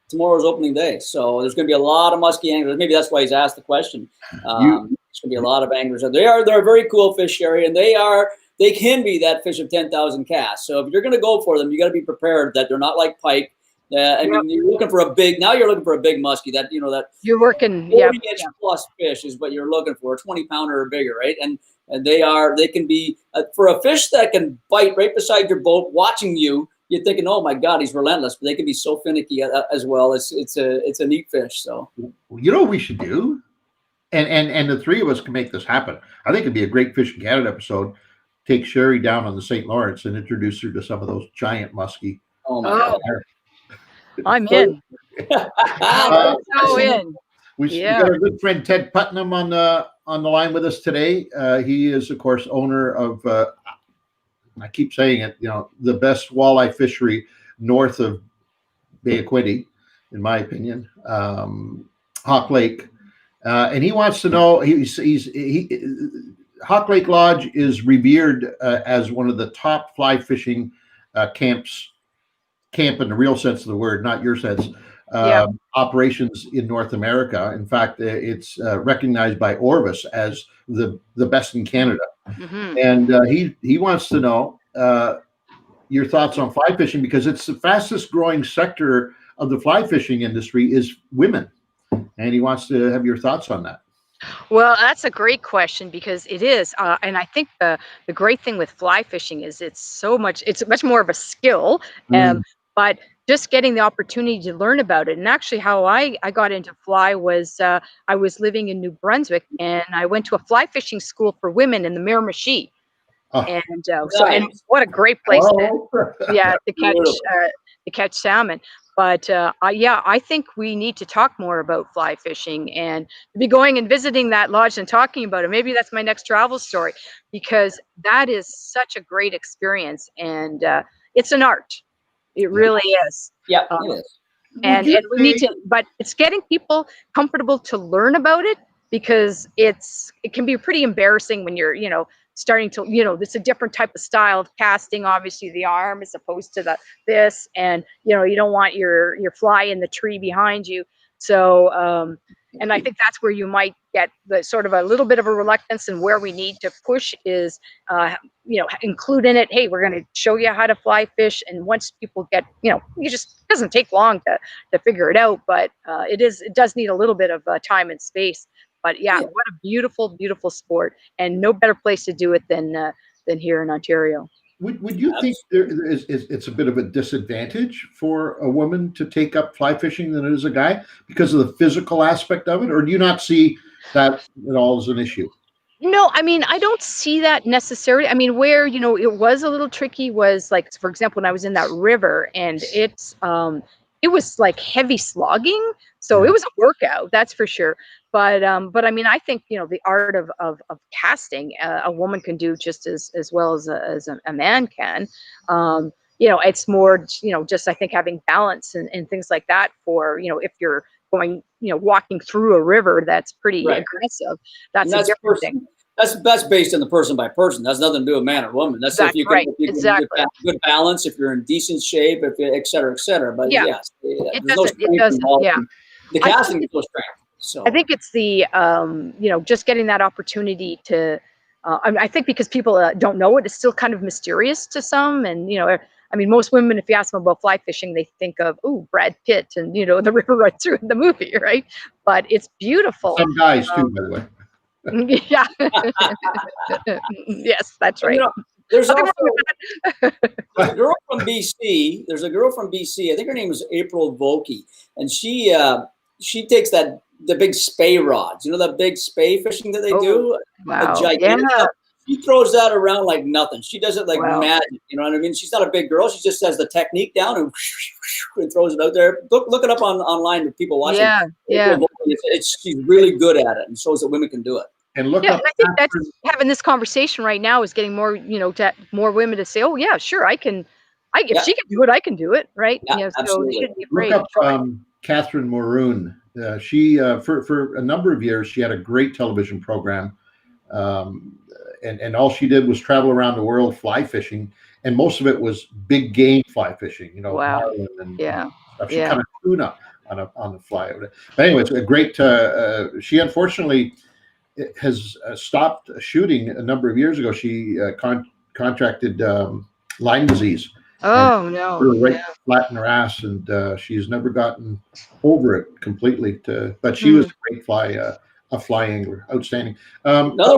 B: tomorrow's opening day. So there's going to be a lot of muskie anglers. Maybe that's why he's asked the question. There's going to be a lot of anglers. They're very cool fish, Sherri, and they can be that fish of 10,000 casts. So if you're going to go for them, you got to be prepared that they're not like pike. I mean, you're looking for a big muskie that, that
C: you're working
B: 40-inch plus fish is what you're looking for, a 20-pounder or bigger, right? And they can be for a fish that can bite right beside your boat, watching you. You're thinking, oh my God, he's relentless, but they can be so finicky as well. It's a neat fish. So
A: you know what we should do, and the three of us can make this happen. I think it'd be a great Fish in Canada episode. Take Sherri down on the St. Lawrence and introduce her to some of those giant muskie.
B: Oh my God.
C: I'm in. I'm so in.
A: We got our good friend Ted Putnam on the line with us today. He is, of course, owner of I keep saying it, the best walleye fishery north of Bay of Quinte, in my opinion, Hawk Lake, and he wants to know. Hawk Lake Lodge is revered as one of the top fly fishing camp in the real sense of the word, not your sense. Operations in North America. In fact, it's recognized by Orvis as the best in Canada. Mm-hmm. And he wants to know your thoughts on fly fishing, because it's the fastest growing sector of the fly fishing industry is women. And he wants to have your thoughts on that.
C: Well, that's a great question, because it is. And I think the great thing with fly fishing is it's much more of a skill. But just getting the opportunity to learn about it. And actually how I got into fly was I was living in New Brunswick, and I went to a fly fishing school for women in the Miramichi. And and what a great place to catch salmon. But I think we need to talk more about fly fishing, and to be going and visiting that lodge and talking about it. Maybe that's my next travel story, because that is such a great experience, and it's an art. It really is.
B: Yeah, it is.
C: And we need to, but it's getting people comfortable to learn about it, because it can be pretty embarrassing when you're, starting to, it's a different type of style of casting, obviously the arm as opposed to this, and, you don't want your fly in the tree behind you. So, and I think that's where you might get the sort of a little bit of a reluctance, and where we need to push is, include in it, hey, we're going to show you how to fly fish. And once people get, it doesn't take long to figure it out, but it does need a little bit of time and space. But what a beautiful, beautiful sport, and no better place to do it than here in Ontario.
A: Would you think it's a bit of a disadvantage for a woman to take up fly fishing than it is a guy, because of the physical aspect of it, or do you not see that at all as an issue?
C: No, I mean, I don't see that necessarily. I mean, where, it was a little tricky was, like, for example, when I was in that river, and it was like heavy slogging. So it was a workout, that's for sure. But I mean, I think, the art of casting, a woman can do just as well as a man can. It's more, just, I think, having balance and things like that for, if you're going, walking through a river that's pretty aggressive, that's a different thing.
B: That's based on the person by person. That's nothing to do with man or woman. That's exactly if you can get good balance, if you're in decent shape, if et cetera, et cetera. But it doesn't. Yeah, the casting is no strength. So
C: I think it's the just getting that opportunity to. I think because people don't know it, it's still kind of mysterious to some, and I mean, most women, if you ask them about fly fishing, they think of Brad Pitt and the river right through the movie, right? But it's beautiful.
A: Some guys too, by the way.
C: Yeah. Yes, that's right.
B: There's
C: Nothing
B: also
C: wrong with
B: there's a girl from BC. There's a girl from BC. I think her name is April Volke, and she takes the big spay rods. You know that big spay fishing that they
C: Oh,
B: do,
C: wow.
B: a gigantic.
C: Yeah.
B: She throws that around like nothing. She does it like
C: Wow.
B: magic. You know what I mean? She's not a big girl. She just has the technique down and throws it out there. Look it up online with people watching.
C: Yeah. Yeah.
B: She's really good at it and shows that women can do it.
A: And look
C: Yeah,
A: up
C: and I think that's
A: Catherine,
C: having this conversation right now is getting more, more women to say, "Oh yeah, sure, I can. If
B: Yeah.
C: she can do it, I can do it." Right?
B: Yeah,
C: So they
B: absolutely.
C: shouldn't be
A: look
C: afraid
A: up
C: to try.
A: Catherine Maroon. She for a number of years she had a great television program, and all she did was travel around the world fly fishing, and most of it was big game fly fishing.
C: Wow.
A: marlin and
C: Yeah.
A: stuff. She
C: Yeah.
A: kind of tuna on the fly. But anyway, it's a great. She unfortunately has stopped shooting a number of years ago. She contracted Lyme disease.
C: Oh no.
A: Put her right
C: Yeah.
A: flat in her ass, and she's never gotten over it completely. But she was a great fly angler, outstanding.
B: Another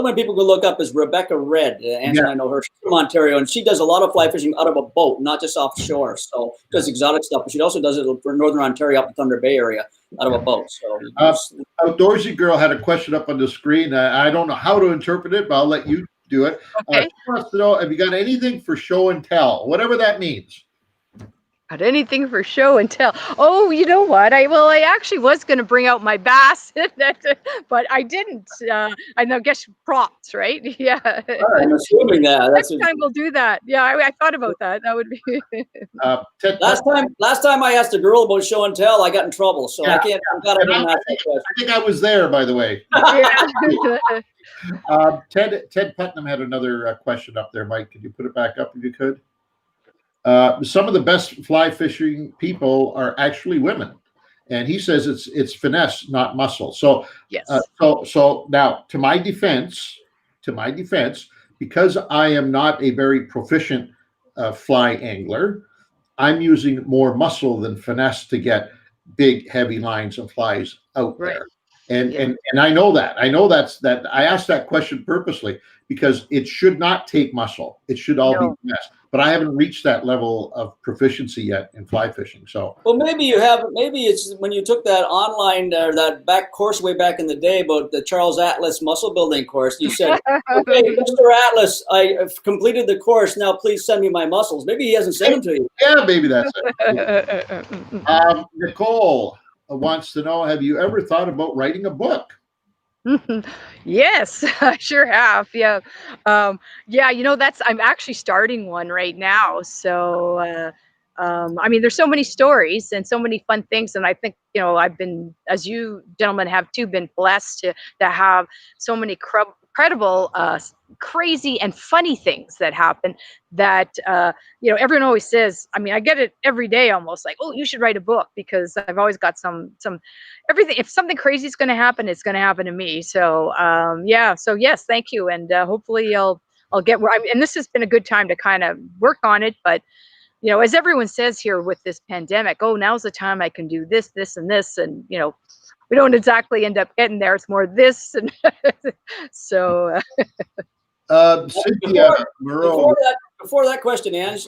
B: one people can look up is Rebecca Red. Angela, I know her. She's from Ontario, and she does a lot of fly fishing out of a boat, not just offshore. So does exotic stuff, but she also does it for Northern Ontario, up the Thunder Bay area, out of a boat. So
A: Outdoorsy Girl had a question up on the screen. I don't know how to interpret it, but I'll let you do it.
C: Okay.
A: She wants to know, have you got anything for show and tell, whatever that means?
C: Got anything for show and tell? Oh, you know what? I actually was going to bring out my bass, but I didn't. I know, guess props, right? Yeah.
B: I'm assuming that.
C: Next time we'll do that. Yeah, I thought about that. That would be.
B: Last time I asked a girl about show and tell, I got in trouble. So I can't. I
A: think I was there, by the way.
C: Yeah.
A: Ted Putnam had another question up there. Mike, could you put it back up if you could? Some of the best fly fishing people are actually women, and he says it's finesse, not muscle. So
C: yes.
A: So now, to my defense, because I am not a very proficient fly angler, I'm using more muscle than finesse to get big, heavy lines of flies out there. And I know that. I asked that question purposely because it should not take muscle. It should all be finesse. But I haven't reached that level of proficiency yet in fly fishing. So
B: maybe you have. Maybe it's when you took that online or that back course way back in the day about the Charles Atlas muscle building course. You said, "Okay, Mr. Atlas, I have completed the course. Now please send me my muscles." Maybe he hasn't sent them to you.
A: Yeah, maybe that's it. Nicole wants to know: have you ever thought about writing a book?
C: Yes, I sure have. Yeah. Yeah, I'm actually starting one right now. So, I mean, there's so many stories and so many fun things. And I think, I've been, as you gentlemen have too, been blessed to have so many credible, crazy and funny things that happen that, everyone always says, I mean, I get it every day almost like, oh, you should write a book, because I've always got everything. If something crazy is going to happen, it's going to happen to me. So, yeah. So yes, thank you. And hopefully I'll get where and this has been a good time to kind of work on it. But, as everyone says here with this pandemic, oh, now's the time I can do this, this, and this. And, we don't exactly end up getting there. It's more this. And so.
A: Cynthia Moreau.
B: Before that question, Ange,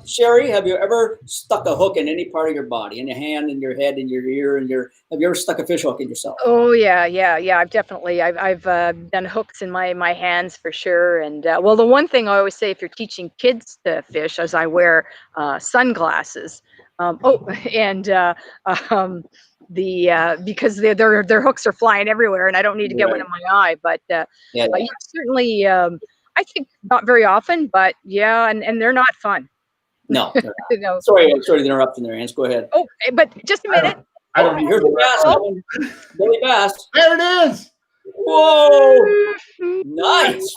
B: Sherri, have you ever stuck a hook in any part of your body, in your hand, in your head, in your ear, have you ever stuck a fish hook in yourself?
C: Oh yeah. I've definitely, I've done hooks in my hands for sure. And well, the one thing I always say, if you're teaching kids to fish, as I wear sunglasses. Because their hooks are flying everywhere, and I don't need to get one in my eye. But certainly, I think not very often, but yeah, and they're not fun.
B: No. No. Sorry to interrupt in there, Ange. Go ahead.
C: Oh, but just a minute.
A: I don't
B: hear the bass. Billy Bass.
A: There it is.
B: Whoa! Nice.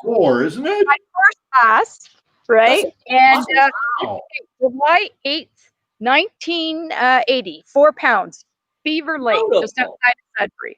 A: Four, isn't it?
C: My first bass, right? And
A: wow.
C: July 8th, 1980, 4 pounds, Beaver Lake, just outside of Sudbury.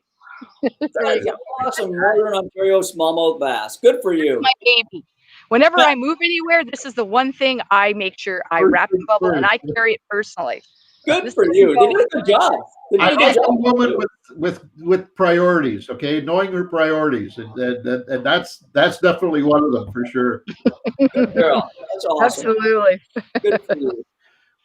B: That is awesome. Northern Ontario smallmouth bass. Good for you.
C: My baby. Whenever I move anywhere, this is the one thing I make sure I wrap in bubble, and I carry it personally.
B: Good for you. They did a good job.
A: I like a woman with with priorities. Okay, knowing her priorities, and that's definitely one of them for sure.
B: Good girl. That's awesome.
C: Absolutely.
B: Good for you.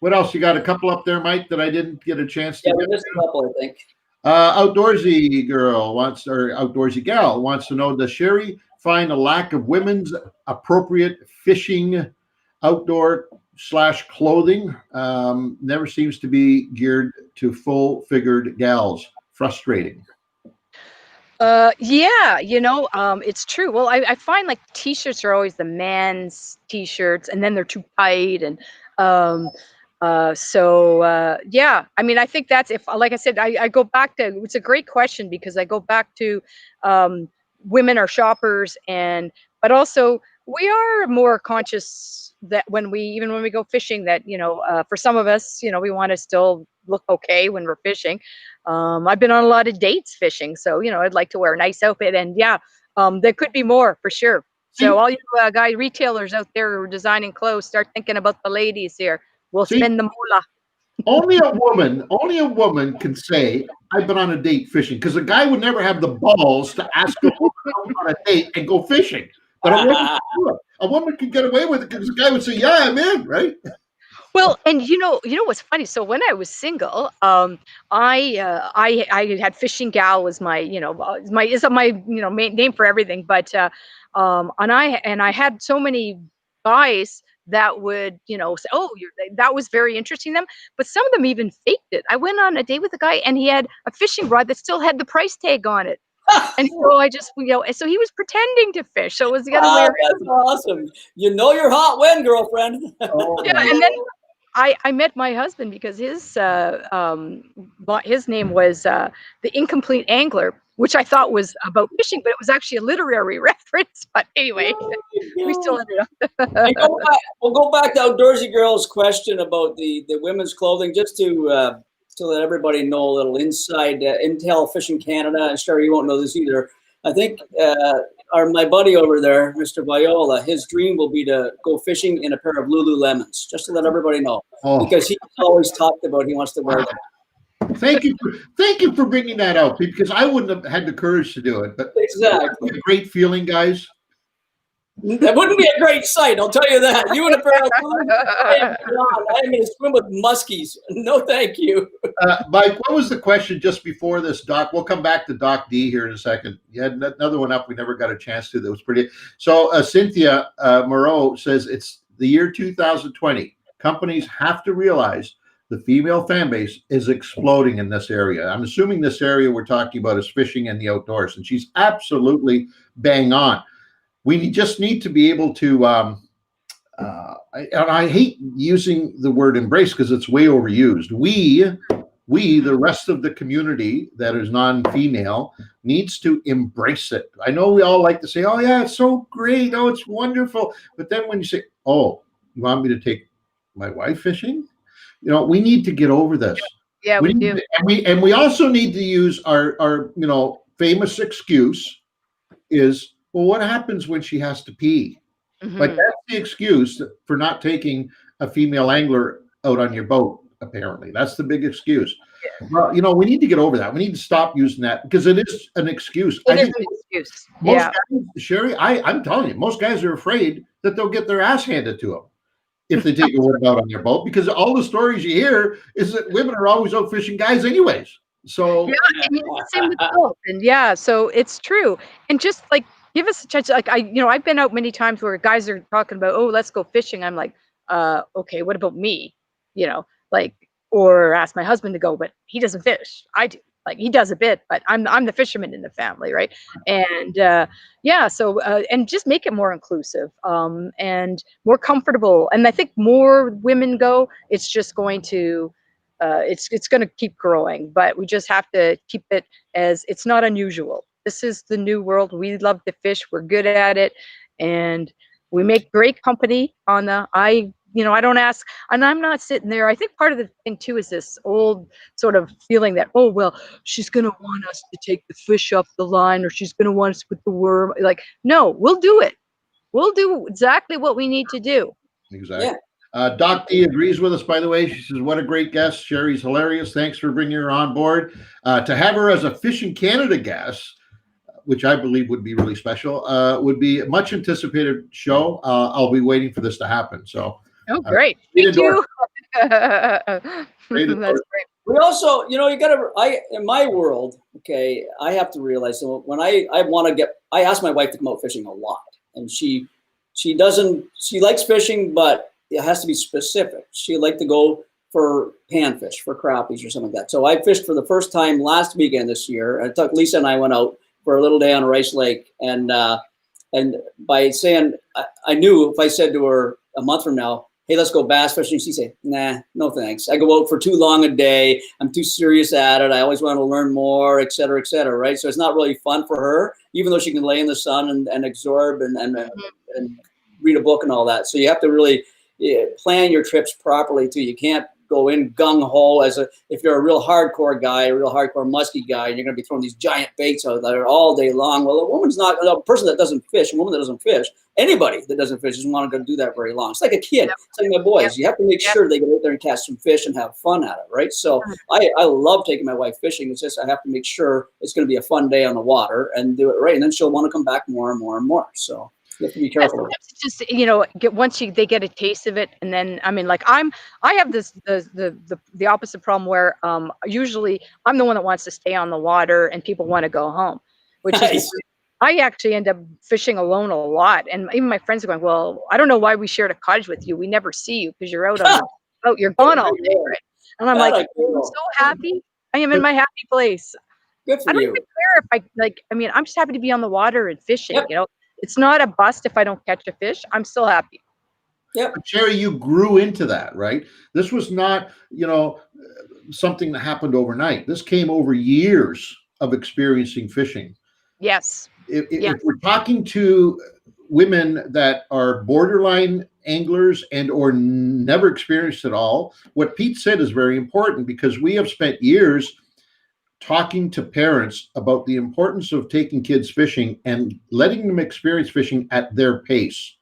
A: What else? You got a couple up there, Mike, that I didn't get a chance to
B: Yeah, we
A: get
B: missed a couple, I think.
A: Outdoorsy girl wants, or outdoorsy gal wants to know, does Sherri find a lack of women's appropriate fishing outdoor / clothing never seems to be geared to full figured gals? Frustrating.
C: Yeah, it's true. Well, I find like t-shirts are always the man's t-shirts, and then they're too tight, and um, yeah. I mean, I think that's, if, like I said, I go back to, it's a great question, because I go back to women are shoppers, but also we are more conscious that when we go fishing, that for some of us, we want to still look okay when we're fishing. I've been on a lot of dates fishing, so I'd like to wear a nice outfit, and yeah, there could be more for sure. So all you guy retailers out there who are designing clothes, start thinking about the ladies here. We'll spend the moolah.
A: Only a woman can say, I've been on a date fishing, because a guy would never have the balls to ask a woman out on a date and go fishing. But a woman could get away with it, because the guy would say, yeah, I'm in, right?
C: Well, and what's funny? So when I was single, I had Fishing Gal was my main name for everything. But and I had so many guys that would say, oh, that was very interesting to them. But some of them even faked it. I went on a date with a guy, and he had a fishing rod that still had the price tag on it. And so I just, so he was pretending to fish. So it was the other way around.
B: That's awesome. You know you're hot when, girlfriend.
C: Yeah, and then I met my husband because his name was the Incomplete Angler, which I thought was about fishing, but it was actually a literary reference. But anyway, we still ended up.
B: We'll go back to Outdoorsy Girl's question about the women's clothing, just to let everybody know a little inside intel. Fishing Canada, and Sherri, you won't know this either. I think my buddy over there, Mr. Viola, his dream will be to go fishing in a pair of Lululemons, just to let everybody know, because he always talked about he wants to wear them.
A: Thank you for bringing that out, because I wouldn't have had the courage to do it. But
B: exactly,
A: a great feeling, guys.
B: That wouldn't be a great sight, I'll tell you that. You and a pair of I'm going to swim with muskies. No, thank you.
A: Mike, what was the question just before this, Doc? We'll come back to Doc D here in a second. You had another one up we never got a chance to. That was pretty. So Cynthia Moreau says it's the year 2020. Companies have to realize the female fan base is exploding in this area. I'm assuming this area we're talking about is fishing and the outdoors, and she's absolutely bang on. We just need to be able to, and I hate using the word embrace because it's way overused. We, the rest of the community that is non-female, needs to embrace it. I know we all like to say, oh yeah, it's so great. Oh, it's wonderful. But then when you say, oh, you want me to take my wife fishing? We need to get over this.
C: Yeah, we do.
A: And we also need to use our famous excuse is, well, what happens when she has to pee? Mm-hmm. Like, that's the excuse for not taking a female angler out on your boat, apparently. That's the big excuse. Yeah. Well, we need to get over that. We need to stop using that, because it is an excuse.
C: It is an excuse.
A: Most guys, Sherri, I'm telling you, most guys are afraid that they'll get their ass handed to them if they take a word out on their boat, because all the stories you hear is that women are always out fishing guys anyways. So
C: yeah, and it's the same with both. And yeah, so it's true. And just like, give us a chance. Like I've been out many times where guys are talking about, oh, let's go fishing. I'm like, okay, what about me? Or ask my husband to go, but he doesn't fish. I do. Like, he does a bit, but I'm the fisherman in the family, right? And so and just make it more inclusive and more comfortable. And I think more women go, it's just going to it's going to keep growing. But we just have to keep it as it's not unusual. This is the new world. We love to fish. We're good at it, and we make great company on the. I don't ask, and I'm not sitting there. I think part of the thing too is this old sort of feeling that, oh, well, she's going to want us to take the fish off the line, or she's going to want us with the worm. Like, no, we'll do it. We'll do exactly what we need to do.
A: Exactly.
B: Yeah.
A: Doc D agrees with us, by the way. She says, what a great guest. Sherri's hilarious. Thanks for bringing her on board. To have her as a Fishing Canada guest, which I believe would be really special, would be a much anticipated show. I'll be waiting for this to happen. So,
C: great. Thank you.
A: Great
C: That's great.
B: We also, you gotta, in my world, okay, I have to realize, so when I ask my wife to come out fishing a lot, and she likes fishing, but it has to be specific. She like to go for panfish, for crappies or something like that. So I fished for the first time last weekend this year. I took Lisa and I went out for a little day on a Rice Lake, and by saying, I knew if I said to her a month from now, hey, let's go bass fishing, she'd say, nah, no thanks. I go out for too long a day. I'm too serious at it. I always want to learn more, et cetera, right? So it's not really fun for her, even though she can lay in the sun and absorb and read a book and all that. So you have to really plan your trips properly too. You can't go in gung-ho if you're a real hardcore guy, a real hardcore muskie guy, and you're going to be throwing these giant baits out there all day long. Well, a person that doesn't fish, a woman that doesn't fish, anybody that doesn't fish doesn't want to go do that very long. It's like a kid. Yep. It's like my boys. Yep. You have to make sure they get out there and catch some fish and have fun at it, right? So I love taking my wife fishing. It's just I have to make sure it's going to be a fun day on the water and do it right, and then she'll want to come back more and more and more. So you have to be careful.
C: It's just once they get a taste of it, and then like I have the opposite problem where usually I'm the one that wants to stay on the water and people want to go home, which is I actually end up fishing alone a lot, and even my friends are going, well, I don't know why we shared a cottage with you. We never see you because you're out you're gone all day, right? And I'm like, I'm so happy. I am in my happy place.
B: Good for
C: I don't
B: you.
C: even care if I'm just happy to be on the water and fishing. Yep. It's not a bust if I don't catch a fish. I'm still happy.
B: Yep.
A: But Sherri, you grew into that, right? This was not, something that happened overnight. This came over years of experiencing fishing.
C: Yes.
A: If we're talking to women that are borderline anglers and or never experienced it all, what Pete said is very important, because we have spent years talking to parents about the importance of taking kids fishing and letting them experience fishing at their pace.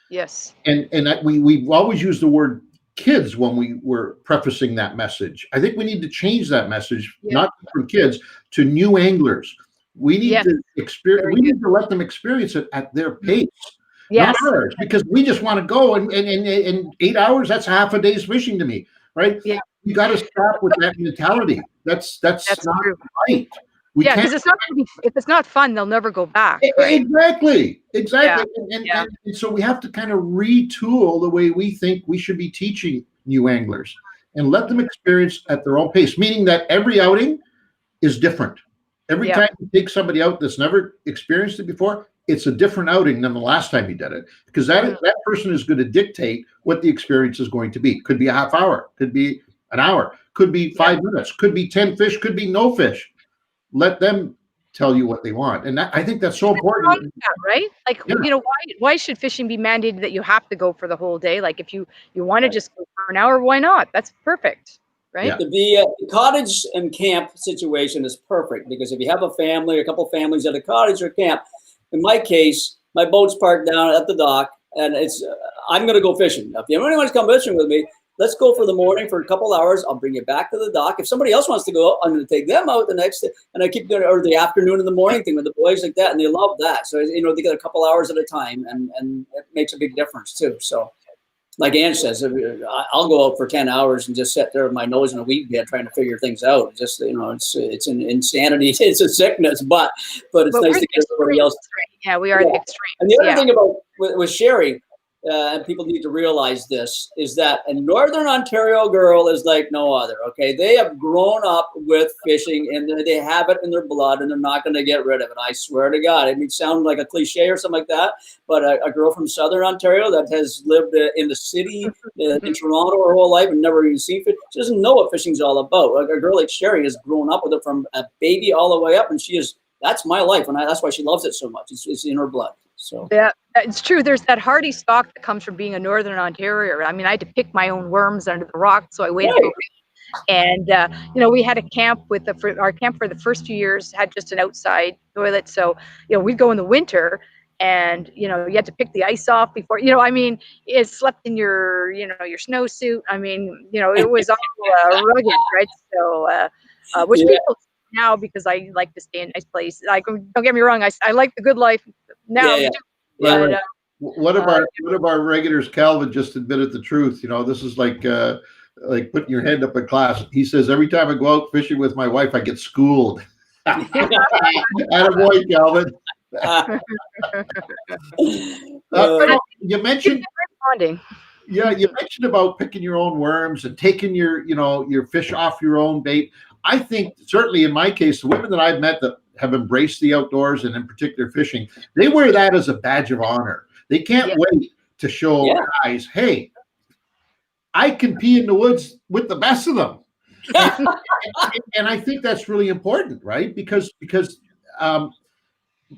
C: Yes.
A: And we've always used the word kids when we were prefacing that message. I think we need to change that message, not from kids to new anglers. We need to experience. We need to let them experience it at their pace, not ours, because we just want to go and 8 hours. That's half a day's fishing to me, right? Yeah. You got to stop with that mentality. That's not
C: true.
A: right.
C: Because it's not if it's not fun, they'll never go back. Right?
A: Exactly.
C: Yeah.
A: And so we have to kind of retool the way we think we should be teaching new anglers and let them experience at their own pace, meaning that every outing is different. Every time you take somebody out that's never experienced it before, it's a different outing than the last time you did it, because that person is going to dictate what the experience is going to be. Could be a half hour, could be an hour, could be 5 minutes, could be 10 fish, could be no fish. Let them tell you what they want. And I think that's so important.
C: Right? Like, why should fishing be mandated that you have to go for the whole day? Like, if you want to just go for an hour, why not? That's perfect. Right?
A: Yeah.
B: The cottage and camp situation is perfect, because if you have a family, a couple families at a cottage or camp, in my case, my boat's parked down at the dock, and I'm going to go fishing. If anyone wants to come fishing with me, let's go for the morning for a couple hours. I'll bring you back to the dock. If somebody else wants to go, I'm going to take them out the next day, and I keep going, or the afternoon and the morning thing with the boys like that, and they love that. So they get a couple hours at a time, and it makes a big difference too. So, like Ange says, I'll go out for 10 hours and just sit there with my nose in a wheat bed trying to figure things out. It's just, it's an insanity. It's a sickness, but it's nice to get everybody else.
C: Yeah, we are the extreme.
B: And the other thing about with Sherri, and people need to realize this, is that a Northern Ontario girl is like no other, okay? They have grown up with fishing, and they have it in their blood, and they're not going to get rid of it. I swear to God. It may sound like a cliche or something like that, but a girl from Southern Ontario that has lived in the city, in Toronto her whole life and never even seen fish, she doesn't know what fishing's all about. Like a girl like Sherri has grown up with it from a baby all the way up, and that's my life, and that's why she loves it so much. It's in her blood. So
C: yeah, it's true. There's that hardy stock that comes from being a Northern Ontario. I mean, I had to pick my own worms under the rock, so I waited for it. And we had a camp our camp for the first few years had just an outside toilet. So we'd go in the winter, and you had to pick the ice off before. I mean, it slept in your your snowsuit. I mean, it was all rugged, right? So, which
B: Yeah.
C: people now, because I like to stay in nice place. Like, don't get me wrong, I like the good life now.
B: Yeah.
C: Too,
A: Right,
C: but,
A: right. One of our regulars, Calvin, just admitted the truth. This is like putting your hand up in class. He says, every time I go out fishing with my wife, I get schooled. Attaboy, Calvin. You mentioned
C: bonding.
A: Yeah, you mentioned about picking your own worms and taking your fish off your own bait. I think certainly in my case, the women that I've met that have embraced the outdoors and in particular fishing, they wear that as a badge of honor. They can't wait to show guys, hey, I can pee in the woods with the best of them. And I think that's really important, right? Because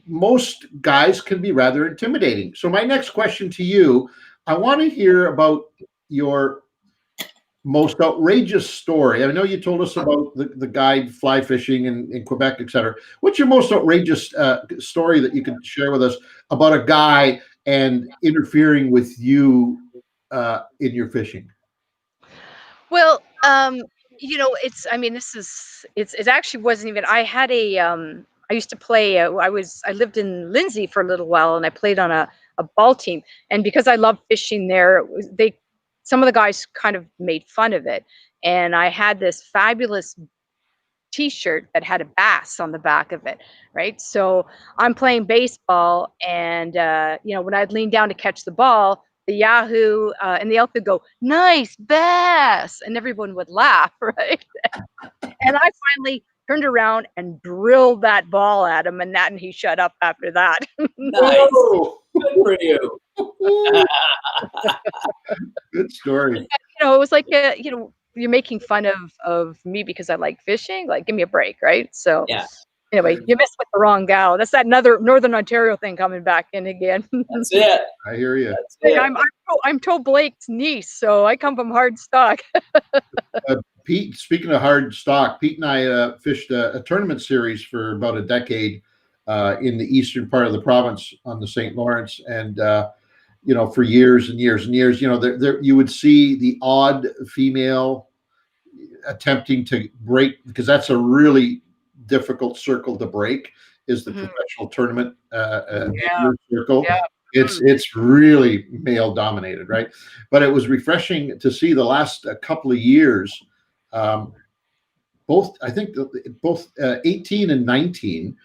A: most guys can be rather intimidating. So my next question to you, I want to hear about your most outrageous story. I know you told us about the guide fly fishing in Quebec, et cetera. What's your most outrageous story that you could share with us about a guy and interfering with you in your fishing?
C: Well, I mean, it actually wasn't even, I had I used to play, I lived in Lindsay for a little while, and I played on a ball team. And because I love fishing there, some of the guys kind of made fun of it. And I had this fabulous t-shirt that had a bass on the back of it, right? So I'm playing baseball, and when I'd lean down to catch the ball, the Yahoo and the elk would go, "Nice bass," and everyone would laugh, right? And I finally turned around and drilled that ball at him, and he shut up after that.
B: Nice. Good for you.
A: Good story.
C: It was like you're making fun of me because I like fishing. Like, give me a break, right? So
B: Yeah.
C: anyway, you messed with the wrong gal. That's that another Northern Ontario thing coming back in again.
B: That's it.
A: I hear you.
B: That's it.
C: I'm Toe Blake's niece, so I come from hard stock.
A: Pete, speaking of hard stock, Pete and I fished a tournament series for about a decade in the eastern part of the province on the St. Lawrence, and for years and years and years, there you would see the odd female attempting to break, because that's a really difficult circle to break, is the professional tournament circle.
C: Yeah.
A: It's really male dominated, right? But it was refreshing to see the last couple of years, both 18 and 19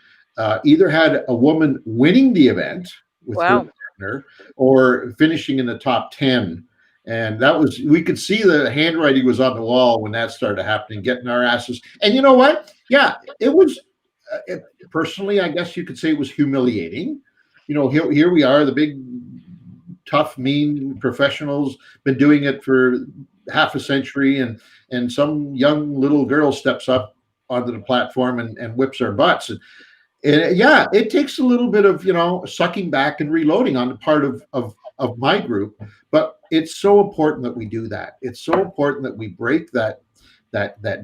A: either had a woman winning the event with her partner or finishing in the top 10. And that was, we could see the handwriting was on the wall when that started happening, getting our asses. And you know what? Yeah, it was, personally, I guess you could say it was humiliating. Here we are, the big, tough, mean professionals, been doing it for half a century, and some young little girl steps up onto the platform and whips our butts. And yeah, it takes a little bit of, sucking back and reloading on the part of my group, but it's so important that we do that. It's so important that we break that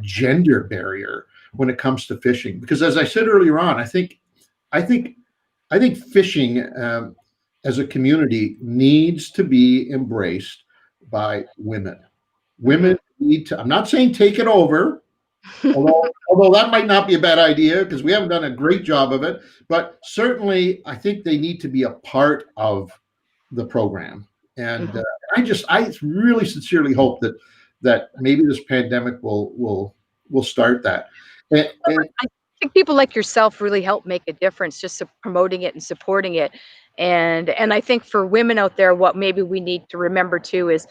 A: gender barrier when it comes to fishing, because as I said earlier on, I think fishing as a community needs to be embraced by women. Women need to, I'm not saying take it over, although that might not be a bad idea, because we haven't done a great job of it, but certainly I think they need to be a part of the program. And I really sincerely hope that maybe this pandemic will start that. And
C: I think people like yourself really help make a difference, just promoting it and supporting it. And I think for women out there, what maybe we need to remember too is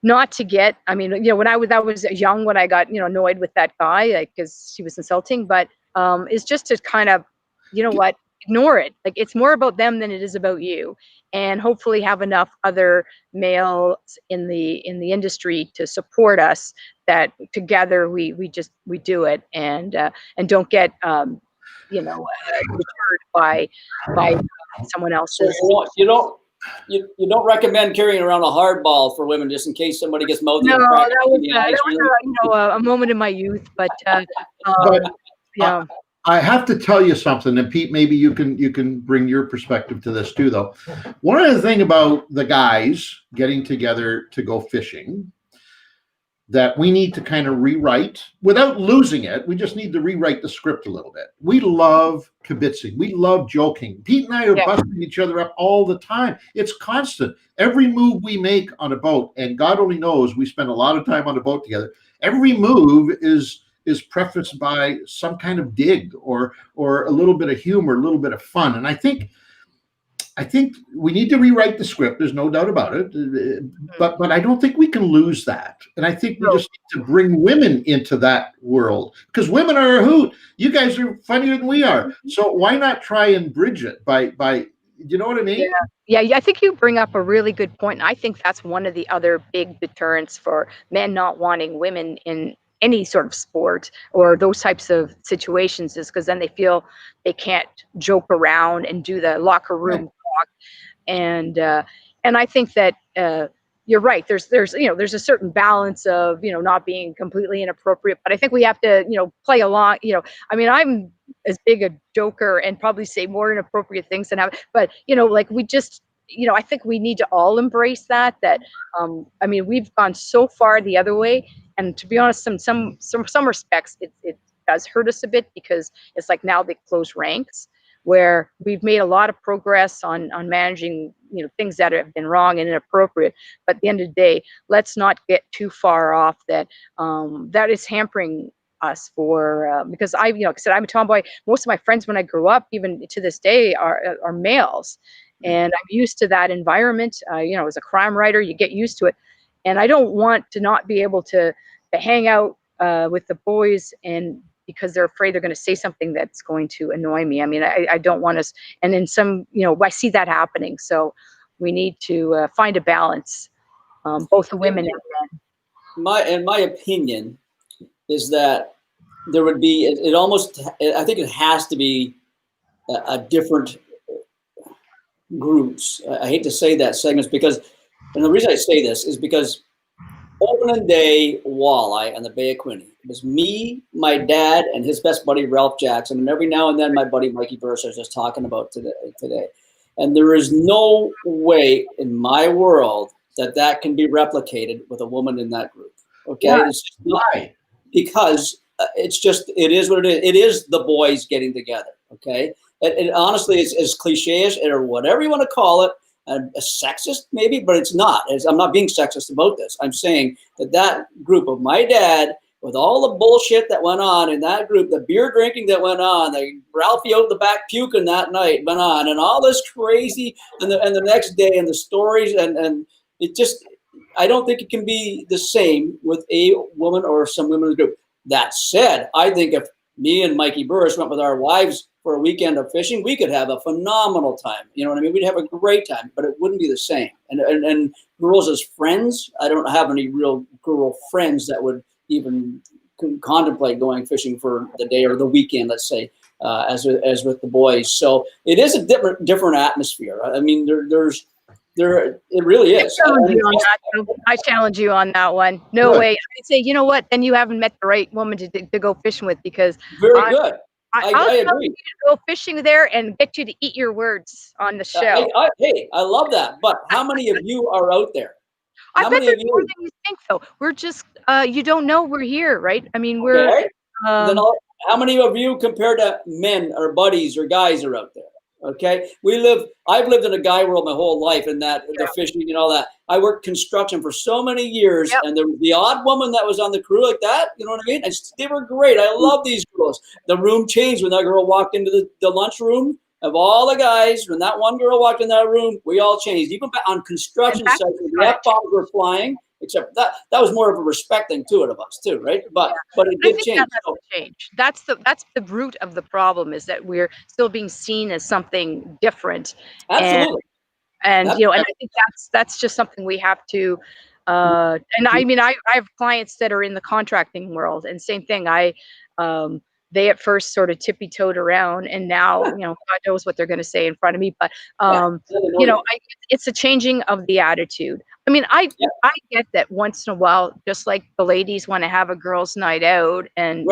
C: not to get, I mean, when I was young, when I got, annoyed with that guy, because he was insulting, but it's just to kind of, ignore it. Like, it's more about them than it is about you. And hopefully have enough other males in the industry to support us, that together we do it, and don't get, deterred by someone else's.
B: So you don't recommend carrying around a hard ball for women, just in case somebody gets mouthy.
C: No, that was a moment in my youth, but yeah.
A: I have to tell you something, and Pete, maybe you can bring your perspective to this too, though. One of the things about the guys getting together to go fishing that we need to kind of rewrite without losing it. We just need to rewrite the script a little bit. We love kibitzing. We love joking. Pete and I are busting each other up all the time. It's constant. Every move we make on a boat, and God only knows we spend a lot of time on a boat together. Every move is prefaced by some kind of dig or a little bit of humor, a little bit of fun. And I think we need to rewrite the script. There's no doubt about it. But I don't think we can lose that. And I think we just need to bring women into that world, because women are a hoot. You guys are funnier than we are. So why not try and bridge it by you know what I mean?
C: Yeah, I think you bring up a really good point. And I think that's one of the other big deterrents for men not wanting women in any sort of sport or those types of situations, is because then they feel they can't joke around and do the locker room talk. And I think that you're right. There's there's a certain balance of not being completely inappropriate, but I think we have to play along. I mean, I'm as big a joker and probably say more inappropriate things than have, but like we just I think we need to all embrace that. I mean, we've gone so far the other way, and to be honest, in some respects, it does hurt us a bit, because it's like now they close ranks, where we've made a lot of progress on managing things that have been wrong and inappropriate. But at the end of the day, let's not get too far off that that is hampering us because like I said, I'm a tomboy. Most of my friends when I grew up, even to this day, are males, and I'm used to that environment. As a crime writer, you get used to it, and I don't want to not be able to hang out with the boys, and because they're afraid they're going to say something that's going to annoy me. I mean, I don't want us, and in some, I see that happening. So we need to find a balance, both the women and men.
B: My opinion is that there would be, I think it has to be a different groups. I hate to say that, segments, because, and the reason I say this is because opening day walleye on the Bay of Quinte, it was me, my dad, and his best buddy Ralph Jackson, and every now and then my buddy Mikey Burris I was just talking about today. And there is no way in my world that can be replicated with a woman in that group. Okay, it's just not, because it is what it is. It is the boys getting together. Okay, and honestly, it's as cliche-ish or whatever you want to call it. A sexist maybe, but it's not. I'm not being sexist about this. I'm saying that group of my dad, with all the bullshit that went on in that group, the beer drinking that went on, the Ralphie out the back puking that night went on, and all this crazy, and the next day, and the stories, and it just, I don't think it can be the same with a woman or some women in the group. That said, I think if me and Mikey Burris went with our wives for a weekend of fishing, we could have a phenomenal time. You know what I mean? We'd have a great time, but it wouldn't be the same. And girls as friends, I don't have any real girl friends that would even contemplate going fishing for the day or the weekend, let's say, as with the boys. So it is a different atmosphere. I mean, it really is.
C: I challenge you on that one. No way. I'd say, you know what? Then you haven't met the right woman to go fishing with, because
B: very good.
C: I'll
B: I
C: tell
B: agree.
C: you to go fishing there and get you to eat your words on the show.
B: Hey, I love that. But how many of you are out there?
C: I bet there's more than you think, though. We're just, you don't know we're here, right? I mean, we're.
B: Okay. Then how many of you, compared to men or buddies or guys, are out there? Okay, I've lived in a guy world my whole life, and the fishing and all that. I worked construction for so many years, and there was the odd woman that was on the crew like that. You know what I mean? And they were great. I love these girls. The room changed when that girl walked into the lunch room. Of all the guys, when that one girl walked in that room, we all changed. Even on construction sites, the F-bombs were flying. Except that was more of a respect thing to it of us too, right? But it did change.
C: Change. That's the root of the problem, is that we're still being seen as something different.
B: Absolutely.
C: And and I think that's just something we have to. And I mean, I have clients that are in the contracting world, and same thing. They at first sort of tippy-toed around, and now God knows what they're going to say in front of me. But it's a changing of the attitude. I mean, I get that once in a while, just like the ladies want to have a girls' night out, and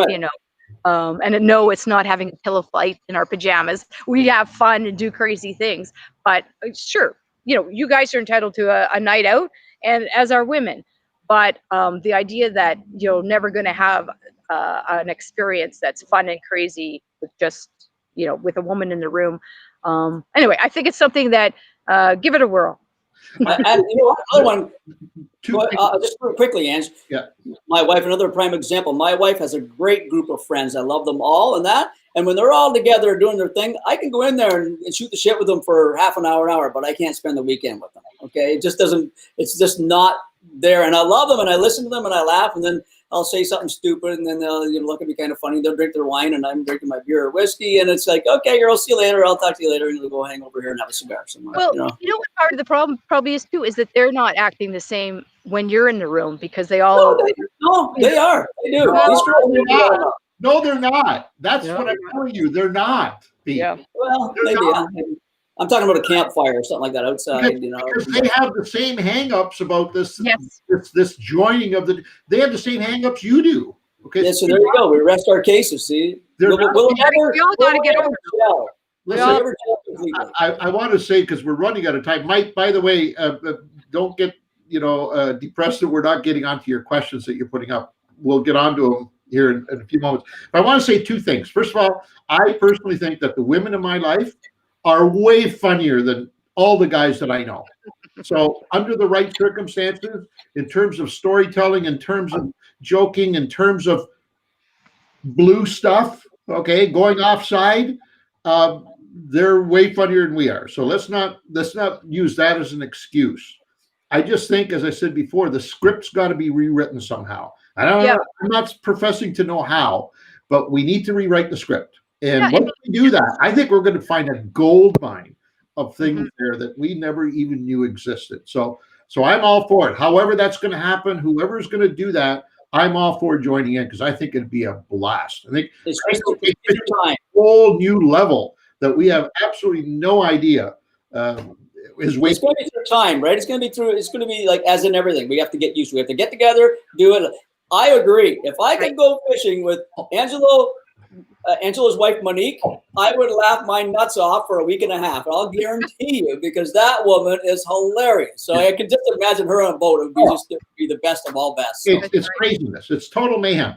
C: And no, it's not having a pillow fight in our pajamas. We have fun and do crazy things. But sure, you guys are entitled to a night out, and as are women. But the idea that you're never going to have an experience that's fun and crazy with just, with a woman in the room. Anyway, I think it's something that give it a whirl.
B: And another one.
A: Two
B: Just real quickly, Ange.
A: Yeah.
B: My wife, another prime example. My wife has a great group of friends. I love them all and that. And when they're all together doing their thing, I can go in there and shoot the shit with them for half an hour, but I can't spend the weekend with them. Okay. It just doesn't, it's just not there. And I love them and I listen to them and I laugh, and then I'll say something stupid and then they'll look at me kind of funny. They'll drink their wine and I'm drinking my beer or whiskey. And it's like, okay, girl, see you later. I'll talk to you later. And we'll go hang over here and have a cigar somewhere.
C: Well, you know what part of the problem probably is too, is that they're not acting the same when you're in the room, because they all.
B: No, they are. They do.
A: No, they're not. That's what I'm telling you. They're not. Pete.
C: Yeah.
B: Well, maybe. I'm talking about a campfire or something like that outside.
A: Because they have the same hang-ups about this.
C: Yes.
A: This joining of the. They have the same hang-ups you do. Okay.
B: Yeah, so there you go. We rest our cases. See,
C: we all got to get over it.
A: Listen, I want to say, because we're running out of time, Mike, by the way, don't get depressed that we're not getting onto your questions that you're putting up. We'll get onto them here in a few moments. But I want to say two things. First of all, I personally think that the women in my life are way funnier than all the guys that I know. So under the right circumstances, in terms of storytelling, in terms of joking, in terms of blue stuff, okay, going offside, they're way funnier than we are. So let's not use that as an excuse. I just think, as I said before, the script's got to be rewritten somehow. I'm not professing to know how, but we need to rewrite the script. And once we do that, I think we're going to find a gold mine of things there that we never even knew existed. So I'm all for it. However that's going to happen, whoever's going to do that, I'm all for joining in, because I think it'd be a blast. I think it's a whole new level that we have absolutely no idea is waiting.
B: It's going to be through time, right? It's going to be like, as in everything, we have to get used to. We have to get together, do it. I agree. If I could go fishing with Angelo's wife, Monique, I would laugh my nuts off for a week and a half. I'll guarantee you, because that woman is hilarious. So I can just imagine her on a boat. It would be the best of all best. So.
A: It's craziness. It's total mayhem.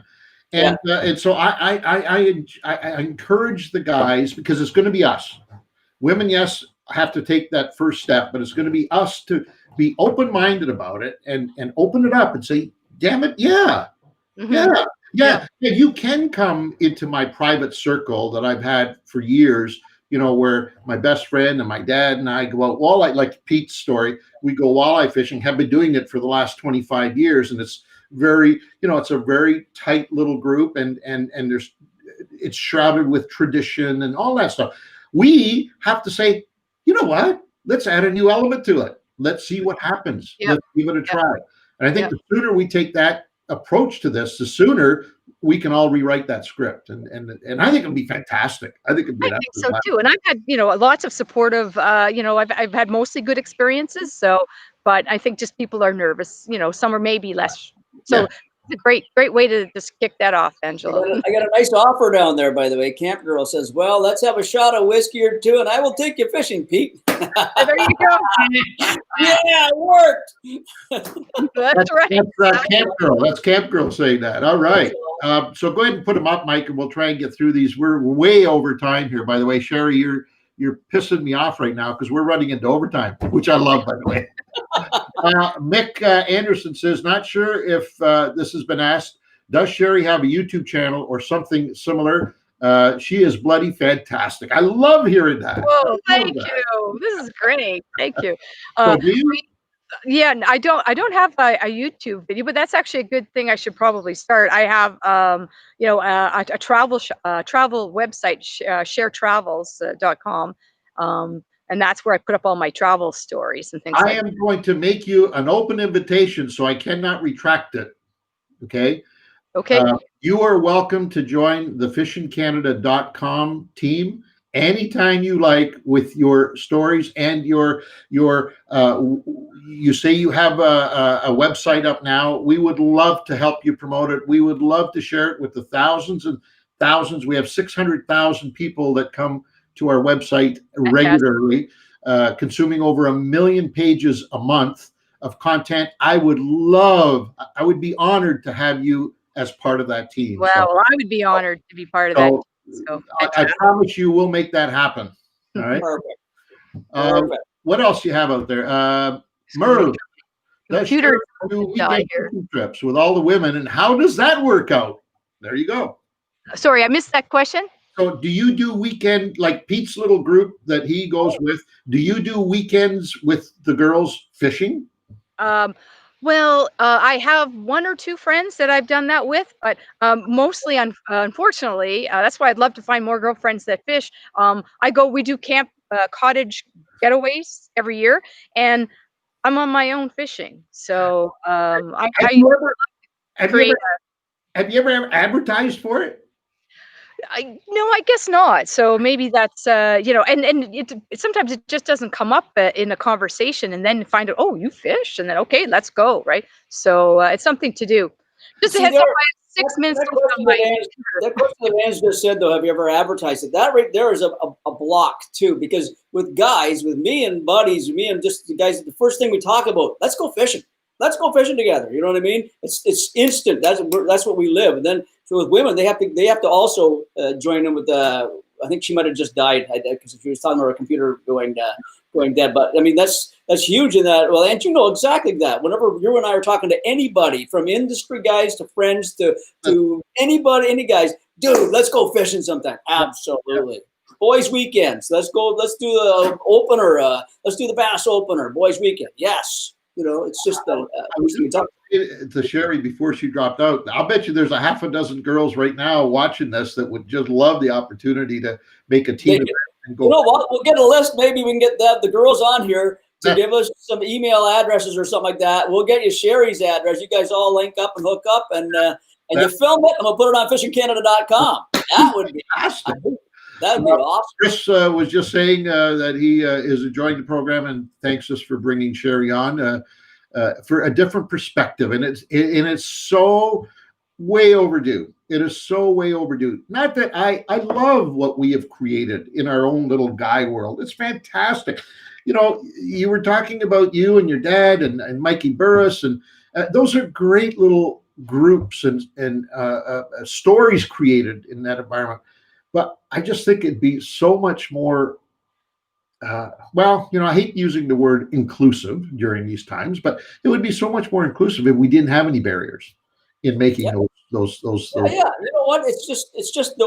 A: And so I encourage the guys, because it's going to be us. Women, yes, have to take that first step, but it's going to be us to be open-minded about it and open it up and say, damn it, yeah. You can come into my private circle that I've had for years, where my best friend and my dad and I go out walleye, like Pete's story. We go walleye fishing, have been doing it for the last 25 years. And it's very, it's a very tight little group, and it's shrouded with tradition and all that stuff. We have to say, you know what? Let's add a new element to it. Let's see what happens. Let's give it a try. And I think the sooner we take that approach to this, the sooner we can all rewrite that script. And I think it'll be fantastic. I think
C: so too. And I've had, lots of supportive, I've had mostly good experiences. So, but I think just people are nervous, some are maybe less. So it's a great way to just kick that off, Angelo.
B: I got a nice offer down there, by the way. Camp Girl says, well, let's have a shot of whiskey or two, and I will take you fishing, Pete.
C: There you go.
B: Yeah, it worked.
C: That's right.
A: That's Camp Girl. That's Camp Girl saying that. All right. So go ahead and put them up, Mike, and we'll try and get through these. We're way over time here, by the way. Sherri, you're pissing me off right now, because we're running into overtime, which I love, by the way. Mick Anderson says, not sure if this has been asked. Does Sherri have a YouTube channel or something similar? She is bloody fantastic. I love hearing that.
C: Whoa, thank you. This is great. Thank you.
A: So do you?
C: Yeah, I don't have a YouTube video, but that's actually a good thing. I should probably start. I have a travel website, sharetravels.com. And that's where I put up all my travel stories and things.
A: I am going to make you an open invitation, so I cannot retract it. Okay.
C: Okay.
A: You are welcome to join the fishingcanada.com team anytime you like, with your stories and your you say you have a website up now. We would love to help you promote it. We would love to share it with the thousands and thousands. We have 600,000 people that come to our website
C: Fantastic.
A: regularly, consuming over 1 million pages a month of content. I would be honored to have you as part of that team.
C: Well, I would be honored to be part of that. So
A: I promise you we'll make that happen. All right.
B: Perfect.
A: What else you have out there? Merv, does
C: computer
A: Sherri do
C: die
A: weekend
C: here.
A: fishing trips with all the women, and how does that work out? There you go.
C: Sorry, I missed that question.
A: So do you do weekend, like Pete's little group that he goes with, do you do weekends with the girls fishing?
C: Well, I have 1 or 2 friends that I've done that with, but mostly, unfortunately, that's why I'd love to find more girlfriends that fish. We do camp cottage getaways every year, and I'm on my own fishing. So
A: Have you ever advertised for it?
C: No, I guess not. So maybe that's and sometimes it just doesn't come up in a conversation, and then find out, oh, you fish, and then okay, let's go, right? So it's something to do. Just a heads up, I have 6 minutes
B: that
C: to on my
B: that question that Ange just said, though, have you ever advertised it? That right there is a block too, because with guys, with me and buddies, me and just the guys, the first thing we talk about, let's go fishing. Let's go fishing together. You know what I mean? It's instant. That's what we live. And then so with women, they have to also join in with the. I think she might have just died because she was talking about her computer going dead. But I mean that's huge in that. Well, and you know exactly that. Whenever you and I are talking to anybody, from industry guys to friends to anybody, any guys, dude, let's go fishing sometime. Absolutely. Boys weekends. Let's go. Let's do the opener. Let's do the bass opener. Boys weekend. Yes. You know, it's just
A: to Sherri before she dropped out. I'll bet you there's a half a dozen girls right now watching this that would just love the opportunity to make a team event and go.
B: You know what? We'll get a list. Maybe we can get the girls on here to give us some email addresses or something like that. We'll get you Sherri's address. You guys all link up and hook up, and you film it, and we'll put it on fishingcanada.com. That would be awesome. That'd be awesome.
A: Chris was just saying that he is enjoying the program and thanks us for bringing Sherri on for a different perspective, and it's so way overdue. It is so way overdue. Not that I love what we have created in our own little guy world. It's fantastic. You know, you were talking about you and your dad and Mikey Burris, and those are great little groups and stories created in that environment. But I just think it'd be so much more, well, you know, I hate using the word inclusive during these times, but it would be so much more inclusive if we didn't have any barriers in making those.
B: Yeah, you know what? It's just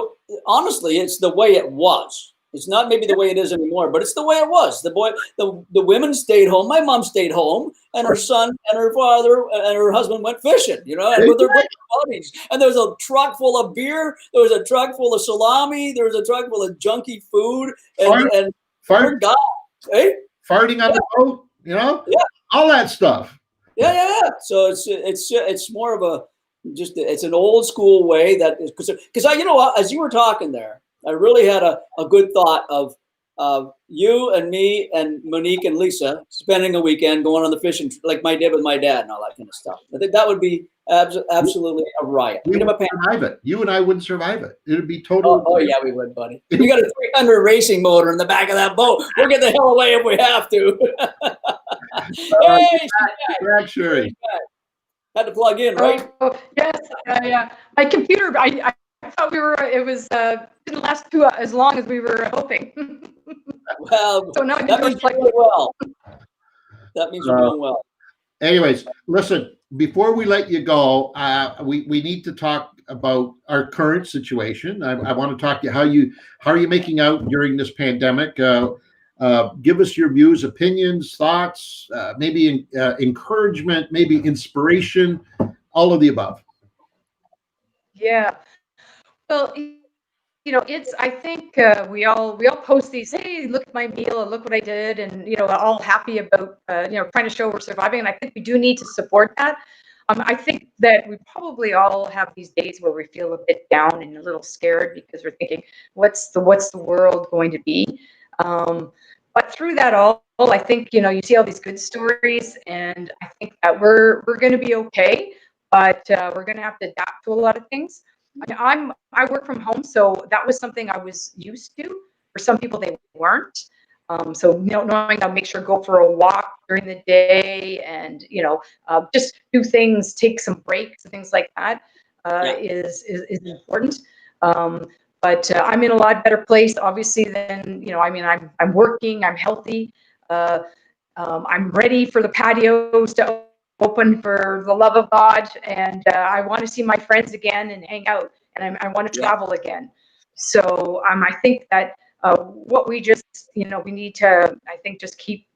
B: honestly, it's the way it was. It's not maybe the way it is anymore, but it's the way it was. The women stayed home. My mom stayed home, and her son and her father and her husband went fishing, you know, and with their buddies. And there was a truck full of beer. There was a truck full of salami. There was a truck full of junky food and
A: farting on the boat, you know, all that stuff.
B: Yeah. So it's more of a it's an old school way that is because you know what, as you were talking there, I really had a good thought of you and me and Monique and Lisa spending a weekend going on the fishing, like I did with my dad and all that kind of stuff. I think that would be absolutely a riot.
A: We wouldn't survive it. You and I wouldn't survive it. It would be total.
B: Oh yeah, we would, buddy. You got a 300 racing motor in the back of that boat. We'll get the hell away if we have to.
A: Hey, Sherri.
B: Had to plug in, right?
C: Oh, yes, yeah. My computer, I thought it was didn't last as long as we were hoping.
B: Well,
C: so now
B: that means you're doing well. That means you're doing well.
A: Anyways, listen, before we let you go, we need to talk about our current situation. I want to talk to you how are you making out during this pandemic? Give us your views, opinions, thoughts, maybe encouragement, maybe inspiration, all of the above.
C: Yeah. Well, you know, I think we all post these, hey, look at my meal and look what I did, and you know, all happy about trying to show we're surviving. And I think we do need to support that. I think that we probably all have these days where we feel a bit down and a little scared because we're thinking, what's the world going to be? But through that all, I think, you know, you see all these good stories, and I think that we're going to be okay, but we're going to have to adapt to a lot of things. I work from home, so that was something I was used to. For some people, they weren't. So knowing I'll make sure go for a walk during the day, and just do things, take some breaks and things like that is important. But I'm in a lot better place, obviously, than I'm working, I'm healthy. I'm ready for the patios to open, for the love of God, and I want to see my friends again and hang out, and I want to travel again. So I think that what we just we need to, I think, just keep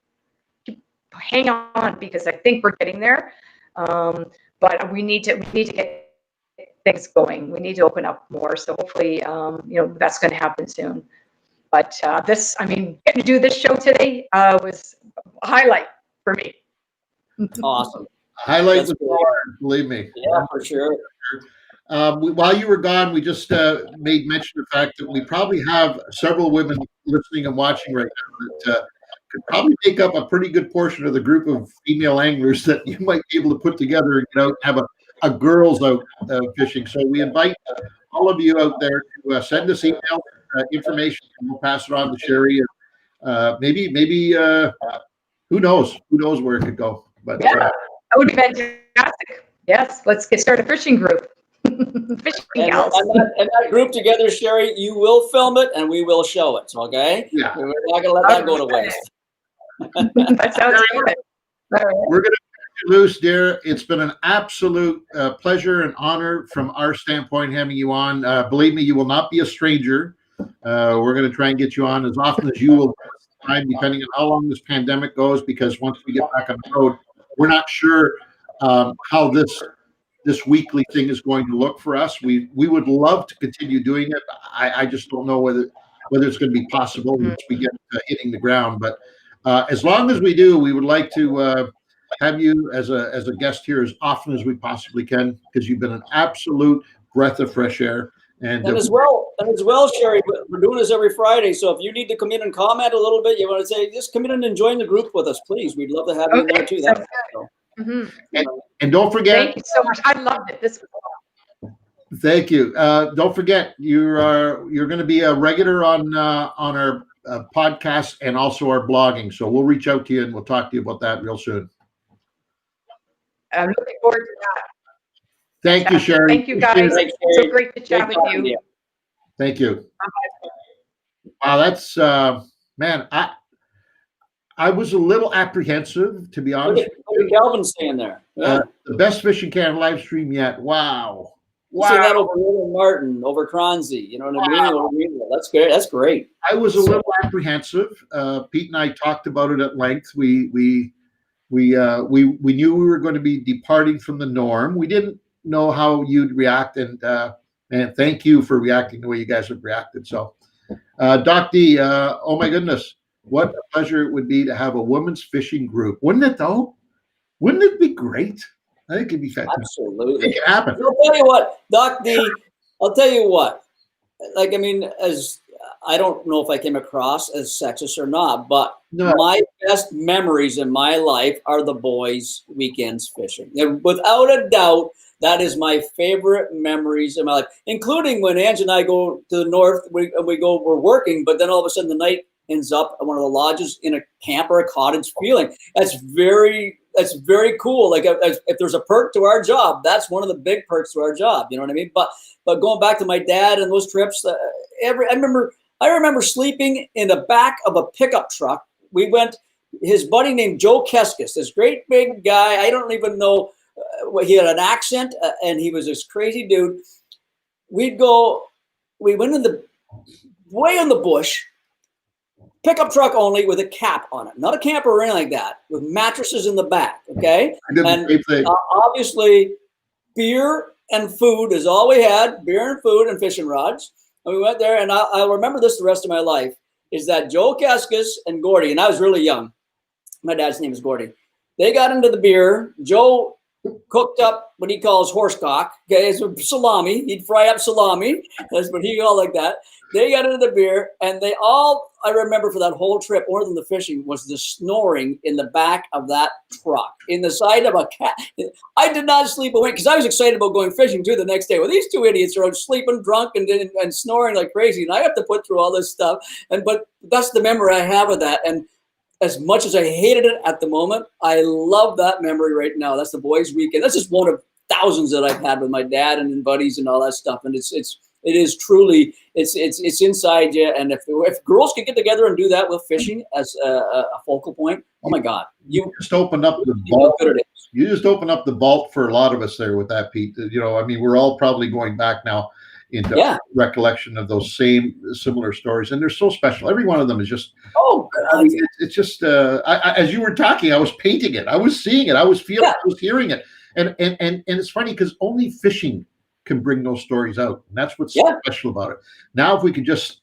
C: hang on, because I think we're getting there. But we need to get things going. We need to open up more. So hopefully that's going to happen soon. But getting to do this show today was a highlight for me.
B: Awesome.
A: Highlight was hard, believe me.
B: Yeah, for sure.
A: While you were gone, we just made mention of the fact that we probably have several women listening and watching right now that could probably make up a pretty good portion of the group of female anglers that you might be able to put together and have a girls out fishing. So we invite all of you out there to send us email information, and we'll pass it on to Sherri. And maybe who knows where it could go. But
C: that would be fantastic. Yes, let's get started a fishing group. Fishing gals.
B: And that group together, Sherri, you will film it and we will show it. Okay?
A: Yeah.
B: We're not gonna let that go to waste.
C: That sounds good. All right.
A: We're going to cut you loose, dear. It's been an absolute pleasure and honor from our standpoint having you on. Believe me, you will not be a stranger. We're going to try and get you on as often as you will, depending on how long this pandemic goes, because once we get back on the road, we're not sure how this weekly thing is going to look for us. We would love to continue doing it. I just don't know whether it's going to be possible once we get hitting the ground. But as long as we do, we would like to have you as a guest here as often as we possibly can, because you've been an absolute breath of fresh air. And
B: as well, Sherri, we're doing this every Friday. So if you need to come in and comment a little bit, you want to say, just come in and join the group with us, please. We'd love to have you in there too.
A: And don't forget.
C: Thank you so much. I loved it. This was awesome.
A: Thank you. Don't forget, you're going to be a regular on our podcast and also our blogging. So we'll reach out to you and we'll talk to you about that real soon.
C: I'm looking forward to that.
A: Thank you, Sherri.
C: Thank you, guys. So great to chat with you.
A: Thank you. Wow, that's man. I was a little apprehensive, to be honest.
B: Look at Calvin staying there. Yeah.
A: The best fishing can live stream yet. Wow.
B: You see that over William Martin, over Kronze. You know what I mean? That's great. That's great.
A: I was a little apprehensive. Pete and I talked about it at length. We knew we were going to be departing from the norm. We didn't know how you'd react, and thank you for reacting the way you guys have reacted. So, Doc D, oh my goodness, what a pleasure it would be to have a women's fishing group. Wouldn't it though? Wouldn't it be great? I think it'd be fantastic.
B: Absolutely.
A: It could happen.
B: I'll tell you what, Doc D, I'll tell you what. Like, I mean, as I don't know if I came across as sexist or not, but my best memories in my life are the boys' weekends fishing. And without a doubt, that is my favorite memories in my life, including when Ange and I go to the north, we're working, but then all of a sudden the night ends up at one of the lodges in a camp or a cottage feeling. That's very cool. Like if there's a perk to our job, that's one of the big perks to our job. You know what I mean? But going back to my dad and those trips, I remember sleeping in the back of a pickup truck. We went, his buddy named Joe Keskis, this great big guy. I don't even know. He had an accent and he was this crazy dude. We went way in the bush, pickup truck only with a cap on it, not a camper or anything like that, with mattresses in the back. Okay. And obviously beer and food is all we had, beer and food and fishing rods. And we went there, and I'll remember this the rest of my life, is that Joe Keskis and Gordy, and I was really young. My dad's name is Gordy. They got into the beer. Joe cooked up what he calls horsecock. Okay, it's salami. He'd fry up salami. That's what he called like that. They got into the beer, and they all, I remember for that whole trip, more than the fishing, was the snoring in the back of that truck, in the side of a cat. I did not sleep away because I was excited about going fishing too the next day. Well, these two idiots are out sleeping, drunk, and snoring like crazy, and I have to put through all this stuff. But that's the memory I have of that. And as much as I hated it at the moment, I love that memory right now. That's the boys' weekend. That's just one of thousands that I've had with my dad and buddies and all that stuff. And it is truly, it's inside you. And if girls could get together and do that with fishing as a focal point, oh my God,
A: you just opened up the vault. You just opened up the vault for a lot of us there with that, Pete. You know, I mean, we're all probably going back now into recollection of those similar stories, and they're so special. Every one of them is just I mean, it's just as you were talking, I was painting it, I was seeing it, I was feeling it, I was hearing it, and it's funny because only fishing can bring those stories out, and that's what's special about it. Now, if we could just,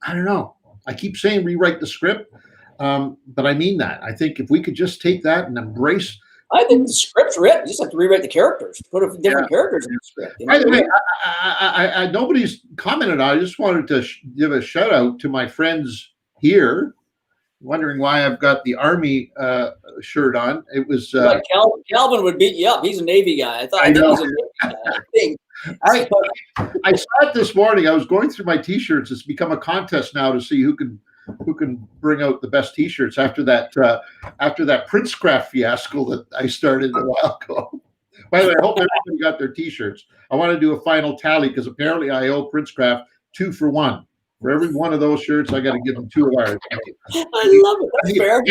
A: I don't know, I keep saying rewrite the script, but I mean that. I think if we could just take that and embrace.
B: I think the script's written. You just have to rewrite the characters, put different characters in the script. You know? By the way,
A: I nobody's commented on it. I just wanted to give a shout out to my friends here, wondering why I've got the Army shirt on. It was
B: Calvin would beat you up. He's a Navy guy. I think he's a Navy guy.
A: I saw it this morning. I was going through my T-shirts. It's become a contest now to see who can bring out the best T-shirts after that Princecraft fiasco that I started a while ago. By the way, I hope everybody got their T-shirts. I want to do a final tally because apparently I owe Princecraft 2 for 1. For every one of those shirts, I got to give them 2 of ours.
B: I love it. That's fair.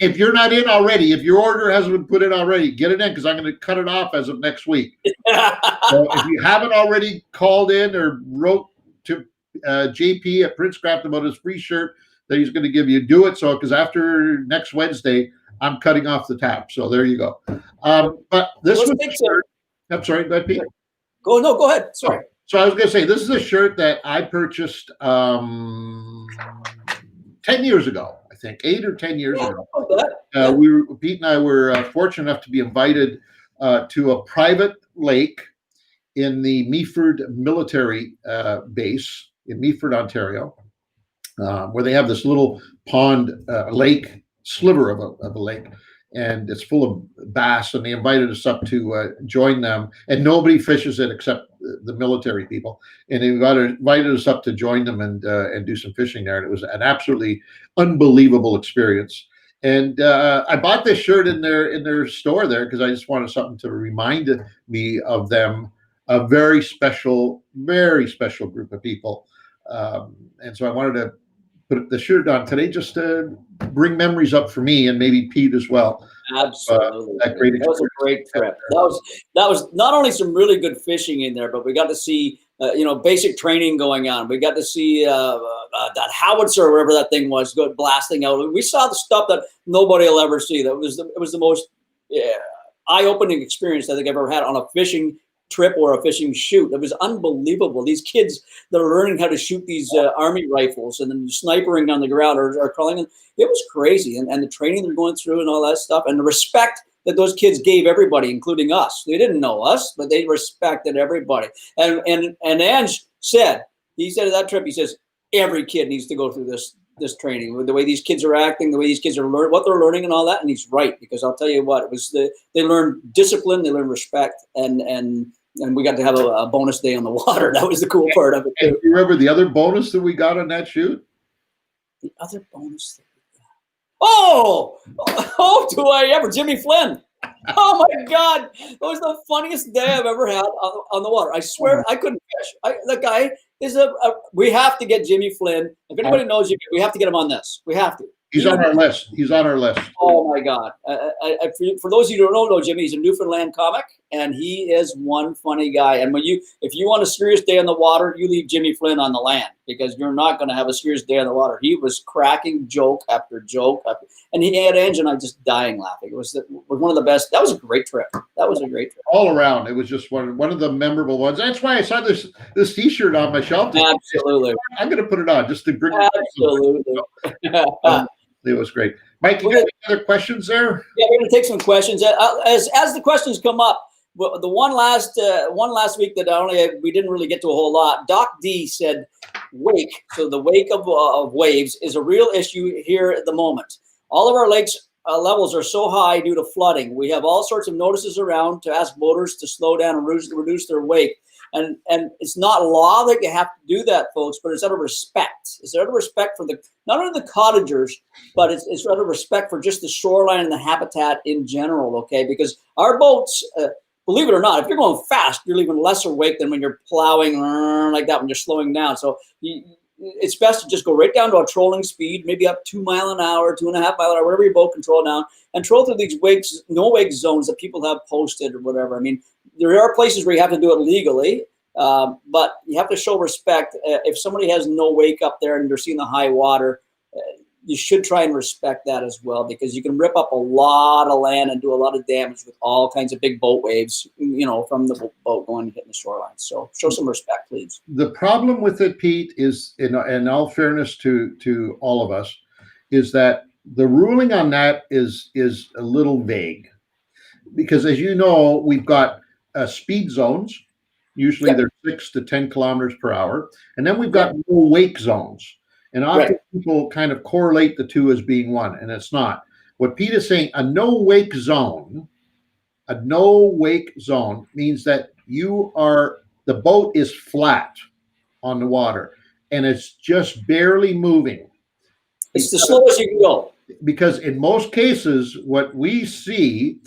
A: If you're not in already, if your order hasn't been put in already, get it in because I'm going to cut it off as of next week. So if you haven't already called in or wrote to JP at Princecraft about his free shirt that he's going to give you, do it. So because after next Wednesday, I'm cutting off the tap. So there you go. But this was a shirt. I'm sorry, go ahead, Pete.
B: Go ahead. Sorry.
A: So I was going to say, this is a shirt that I purchased 10 years ago, I think, 8 or 10 years ago. Pete and I were fortunate enough to be invited to a private lake in the Meaford military base in Meaford, Ontario, where they have this little pond, lake, sliver of a lake, and it's full of bass, and they invited us up to join them, and nobody fishes it except the military people, and they invited us up to join them and do some fishing there, and it was an absolutely unbelievable experience. And I bought this shirt in their store there because I just wanted something to remind me of them, a very special group of people, and so I wanted to put the shirt on today just to bring memories up for me and maybe Pete as well.
B: Absolutely. That was a great trip. That was not only some really good fishing in there, but we got to see basic training going on. We got to see that howitzer, wherever that thing was, go blasting out. We saw the stuff that nobody will ever see. It was the most eye-opening experience I think I've ever had on a fishing trip or a fishing shoot. It was unbelievable. These kids that are learning how to shoot these Army rifles and then snipering on the ground or crawling. It was crazy. And the training they're going through and all that stuff, and the respect that those kids gave everybody, including us. They didn't know us, but they respected everybody. And Ange said, he said at that trip, he says, every kid needs to go through this training, with the way these kids are acting, the way these kids are learning, what they're learning and all that. And he's right, because I'll tell you what, it was they learned discipline, they learned respect, and we got to have a bonus day on the water. That was the cool part of it too.
A: And you remember the other bonus that we got on that shoot?
B: The other bonus that we got. Oh, do I ever? Jimmy Flynn. Oh my God. That was the funniest day I've ever had on the water. I swear I couldn't fish. The guy is we have to get Jimmy Flynn. If anybody knows you, we have to get him on this. We have to.
A: He's on our list. He's on our list.
B: Oh my God. For those of you who don't know Jimmy, he's a Newfoundland comic, and he is one funny guy. And if you want a serious day on the water, you leave Jimmy Flynn on the land, because you're not going to have a serious day on the water. He was cracking joke after joke, and he had Ange and I just dying laughing. It was one of the best. That was a great trip.
A: All around, it was just one of the memorable ones. That's why I saw this T-shirt on my shelf.
B: Absolutely.
A: I'm going to put it on just to bring.
B: Absolutely.
A: It was great. Mike, you got any other questions there?
B: Yeah, we're going to take some questions. As the questions come up, well, the one last week that we didn't really get to a whole lot. Doc D said, wake. So the wake of waves is a real issue here at the moment. All of our lakes levels are so high due to flooding. We have all sorts of notices around to ask boaters to slow down and reduce their wake. And it's not law that you have to do that, folks, but it's out of respect. It's out of respect for not only the cottagers, but it's out of respect for just the shoreline and the habitat in general, okay? Because our boats, believe it or not, if you're going fast, you're leaving lesser wake than when you're plowing like that, when you're slowing down. So it's best to just go right down to a trolling speed, maybe up 2 mile an hour, 2.5 mile an hour, whatever your boat can troll down, and troll through these wakes, no wake zones that people have posted or whatever. I mean, there are places where you have to do it legally, but you have to show respect. If somebody has no wake up there and you're seeing the high water, you should try and respect that as well, because you can rip up a lot of land and do a lot of damage with all kinds of big boat waves, from the boat going and hitting the shoreline. So show some respect, please.
A: The problem with it, Pete, is, in all fairness to all of us, is that the ruling on that is a little vague, because, as you know, we've got speed zones. Usually they're 6 to 10 kilometers per hour, and then we've got no wake zones. And often people kind of correlate the two as being one, and it's not. What Pete is saying, a no wake zone means that the boat is flat on the water, and it's just barely moving.
B: It's the slowest you can go.
A: Because in most cases, what we see